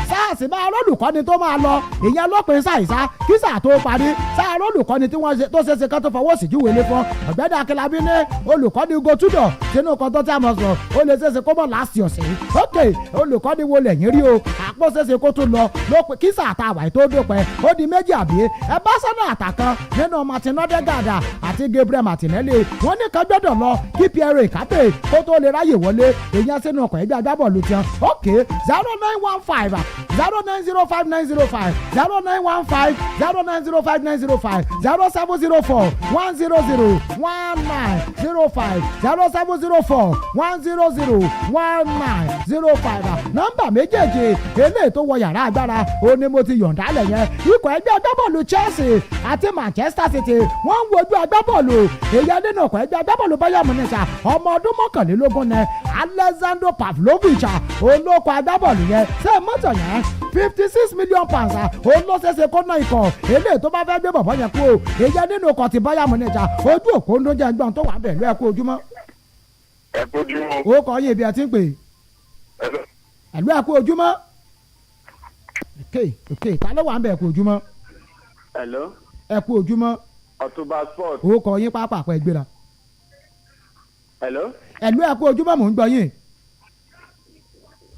sáà sì máa rólùkọ́ni tó máa lọ ìyẹn lópin ṣàìsá kí sáà tó parí sáà rólùkọ́ni tí wọ́n ṣe tó ṣeéṣe kán tó fọwọ́ sí júwèé lé fún ọ̀gbẹ́ni akínlábí ní olùkọ́ni ugo tudor sínú kan tó tí a mọ̀ sọ ó lè ṣeéṣe kó mọ̀ láti ọ̀sẹ̀ ok olùkọ́ni wo lẹ́yìn rí o àpò ṣeéṣe kó tún lọ lópin kí sáà tá a wà tó dópin ó di méjì àbí ẹ bá sọ́nà àtàkan nínú martin odegaard àti gabriel martinelli wọ́n ní kan gbọ́dọ̀ lọ kí pierre ìkápè kó tó lè ráyè wọlé èèyàn sínú ọkọ̀ ẹgbẹ́ agbábọ́ọ̀lù tiẹ̀ ok 0915 0905905 0915 0905905 0704 100 1905 0704 100 1905 nọ́mbà méjèèjì eléyìí tó wọ yàrá agbára ó ní mo ti yọ̀ǹda lẹ̀ yẹn ikọ̀ ẹgbẹ́ agbábọ́ọ̀lù chelsea àti manchester city wọ́n ń wojú agbábọ́ọ̀lù èyí nínú ọkọ̀ ẹgbẹ́ agbábọ́ọ̀lù bayern munich ọmọ ọdún mọ́kànlélógún ní alexander pavlovich olóko agbábọ́ọ̀lù yẹn ṣé mọ́tò yẹn £56 million olóṣèṣe kó ná ikọ̀ eléyìí tó bá fẹ́ gbé bọ̀bọ̀ yẹn kú o èyí nínú ọkọ̀ ti bayern munich ojú òpó ń dóúnjẹ gbọ́n tó wà bẹ̀ ló ẹ kú ojúmọ́. ẹ kú ojúmọ́. ó kọ́ yín ibi ẹ ti ń pè ẹ̀lú ẹ kú ojúmọ́. ok ta ló wà ń bẹ̀ ẹ kú ojúmọ́. hello. ẹ kú ojúmọ́. ọ̀túnba sport. ó kọ́ yín pápá àpẹ gbéra. hello. ẹ̀lú ẹ kú ojúmọ́ mò ń gbọ́ yín.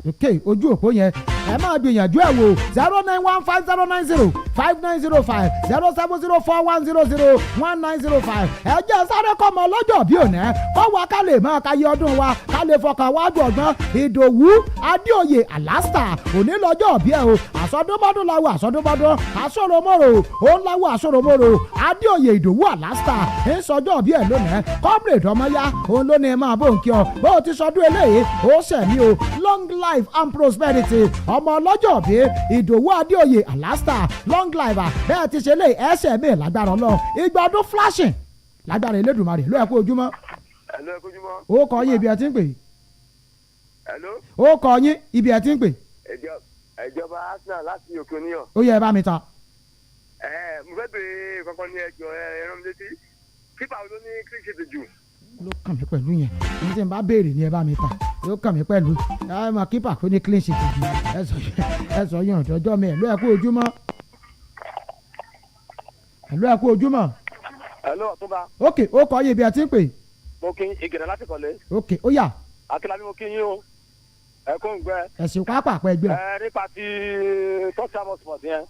ok ojú òpó yẹn ẹ máa gbìyànjú ẹ wò 09150905905 07041001905 ẹ jẹ́ sáré kọ́mọ lọ́jọ́ bí òní kọ́ wa ká lè máa ka yẹ ọdún wa ká lè fọkàn wá gbọ̀ngbọ́n ìdòwú adéoyè alasta òní lọ́jọ́ bí ẹ o àsọdúnmọ́dún làwọn àsọdúnmọ́dún àsọ̀rọ̀mọ́rò òun làwọn àsọ̀rọ̀mọ́rò adéoyè ìdòwú alasta ń sọjọ́ bí ẹ lónìí comrade ọmọya òun ló ní ẹ máa bò ń kí ọ bó o ti sọdún eléyìí ó ṣẹ̀mí o long life and prosperity ọmọ ọlọ́jọ́ bí ìdòwú adéoyè alasta long life bẹ́ẹ̀ ti ṣe lé ẹsẹ̀ mi lágbára ọlọ́run ìgbà ọdún flashing lágbára elédùnmarè ló ẹ kú ojúmọ́. hello ẹ kú ojúmọ́. ó kọ yín ibi ẹ ti ń pè. hello. ó kọ yín ibi ẹ ti ń pè. ìjọba arsenal láti òkè oníyàn. ó yẹ ẹ bá mi ta. mo fẹ́ bèrè kankan ní ẹjọ́ ẹran mi létí kípa ló ní kíríkìtì jù. ló kàn mí pẹ̀lú yẹn ní tí n bá béèrè ní ẹ bá mi ta ló kàn mí pẹ̀lú ẹ máa kípa tó ní clean sheet jù ẹ sọ yàn ọjọ́ mi ẹ̀ ló ẹ kú ojúmọ́. ẹ̀lú ẹ kú ojúmọ́. hello ọ̀túnba. ok ó kọ yín ibi ẹ ti ń pè. mo kí ìgẹ̀dẹ̀ láti kọ̀lé. ok ó yá. akílábí mo kí yín o ẹ kó ń gbẹ. ẹ̀sìn pápá àpẹ gbé. nípa ti tọ́sí àmọ́ sport yẹn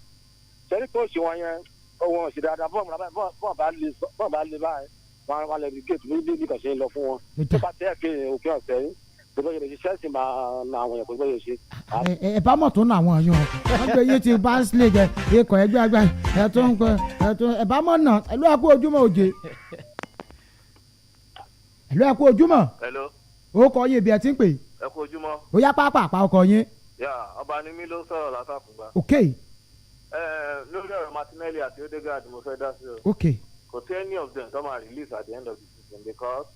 sẹ́ni kóòsì wọn yẹn ohun ọ̀sìn dáadáa bọ́ọ̀ bá lè báyìí wọn lè rí géètì ní bí kàn ṣe ń lọ fún wọn. nípa tẹ́ ẹ̀ òkè ọ̀sẹ̀ yìí gbogbo yẹn lè ṣe ṣẹ́ẹ̀sì máa na àwọn yẹn gbogbo yẹn ṣe. ẹ bá mọ̀ tó na àwọn yẹn o wọ́n gbé yín ti Barnsley jẹ ikọ̀ ẹgbẹ́ àgbà ẹ tó ń pẹ́ ẹ tó ẹ bá mọ̀ náà ẹ ló ẹ kú ojúmọ́ òjè ẹ ló ẹ kú ojúmọ́. hello. ó kọ yín ibi ẹ ti ń pè. ẹ kú ojúmọ́. ó yá pápá àpá ọkọ yín. yà ọba ni mí ló sọ̀rọ̀ látàkùngbà. ok. lórí ọ̀rọ̀ Martinelli àti Odegaard mo fẹ́ dá sí o. ok. kò sí any of them tó máa release at the end of the season because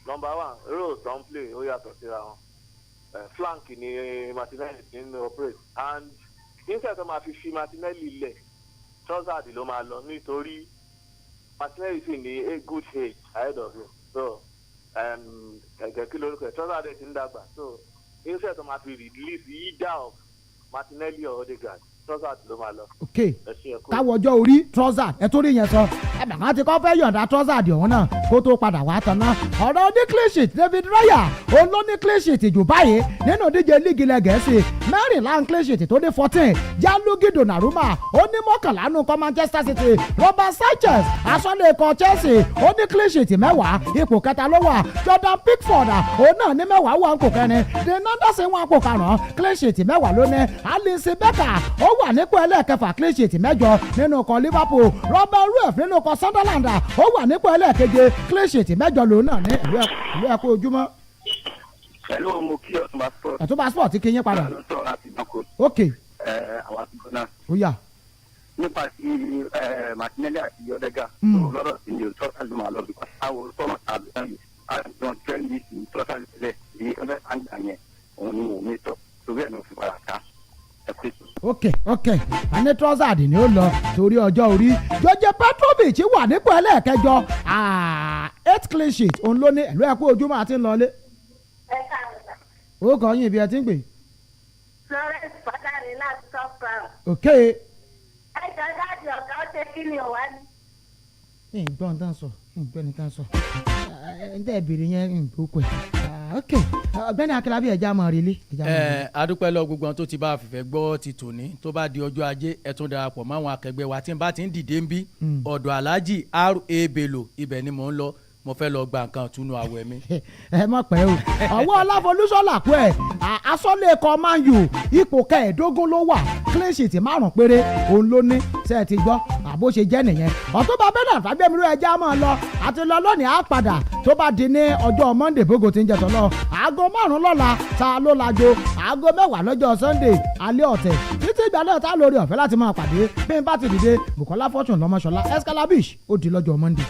number one roles don play ó yàtọ̀ síra wọn flank ni Martinelli ti ń operate and instead tó máa fi Martinelli lẹ̀ Trossard ló máa lọ nítorí Martinelli sì ní a good age ahead of him so ẹ̀gẹ́ kí lórúkọ ẹ̀ Trossard ti ń dàgbà so instead tó máa fi release either of Martinelli or Odegaard Trossard ló máa lọ. ok káwọjọ orí Trossard ẹ tó rí yẹn sọ ẹ bàbá ti kọ́ fẹ́ yọ̀ǹda Trossard ọ̀hún náà kó tó padà wá tán náà ọ̀rọ̀ ní clean sheet David Raya òun ló ní clean sheet jù báyìí nínú ìdíje líìgì ilẹ̀ Gẹ̀ẹ́sì mẹ́rìnlá ń clean sheet tó ní 14 Gianluigi Donnarumma ó ní mọ́kànlá nù kọ́ Manchester City Robert Sanchez aṣọ́lé ikọ̀ Chelsea ó ní clean sheet 10 ipò kẹta ló wà Jordan Pickford òun náà ní 10 wà ń kò kẹrin Dean Anderson wà ń kò karùn-ún clean sheet 10 ló ní Alisson Becker ó wà nípò ẹlẹ́ẹ̀kẹfà clean sheet 8 nínú ikọ̀ Liverpool Robert Ruff nínú ikọ̀ Sunderland ó wà nípò ẹlẹ́ẹ̀keje clean sheet 8 lòun náà ní ìlú ẹ̀kọ́ ojúmọ́. pẹ̀lú mo kí ọ̀túnba sport. ọ̀túnba sport ti kéyìn padà. ok. àwọn àtúntò náà. ó yá. nípa ti Martinelli àti Odegaard. lọ́dọ̀ sí ni tọ́sà ló máa lọ bí wọ́n àwọn sọ́mọ̀ tàbí sẹ́yìn àjọ tẹ́lẹ̀ ní tọ́sà lẹ̀ bí ọ̀dẹ́ àgbà yẹn òun ni mò ń mẹ́tọ̀ torí ẹ̀ ló fi padà ká. ok àní Trossard ni ó lọ torí ọjọ́ orí George Petrovic wà nípò ẹlẹ́ẹ̀kẹjọ 8 clean sheet òun ló ní ẹ̀lú ẹ̀kú ojúmọ́ àti ńlọlé. ó kọ́ yín ibi ẹ ti ń gbé. Florence Fadare láti South ok. ẹ jọ dáàdì ọ̀gá ó ṣe kí ni ọ̀wá ni. ìgbọ́n tán sọ ìgbọ́n tán sọ ẹ̀ ń tẹ́ ìbéèrè yẹn ìgbókò ẹ̀ ok ọ̀gbẹ́ni akílábí ẹ̀já mọ̀ rí ilé. adúpẹ́ lọ gbogbo àwọn tó ti bá a fìfẹ́ gbọ́ ti tòní tó bá di ọjọ́ ajé ẹ tún darapọ̀ mọ́ àwọn akẹgbẹ́ wa tí n bá ti ń dìde ń bí ọ̀dọ̀ Alhaji R.A. Bello ibẹ̀ ni mò ń lọ mo fẹ́ lọ gba nǹkan túnú àwẹ̀ mi. ẹ mọ̀ pé o ọwọ́ ọláfolúṣọ́lá kú ẹ̀ asọ́lé ẹ̀kọ́ Man U ipò kẹẹ̀ẹ́dógún ló wà clean sheet 5 péré òun ló ní ṣe é ti gbọ́ àbó ṣe jẹ́ nìyẹn Ọ̀túnba Bernard Fágbémiró ẹja máa lọ àti lọ lónìí á padà tó bá di ní ọjọ́ Monday bógo tí ń jẹ tọ́lọ́ aago 5 lọ́la ta ló lajo aago 10 lọ́jọ́ Sunday alẹ́ ọ̀tẹ̀ títí ìgbà náà tá lórí ọ̀fẹ́ láti máa pàdé bí n bá ti dìde Bukola Fortune lọ́mọṣọlá Escalabish ó di lọ́jọ́ Monday.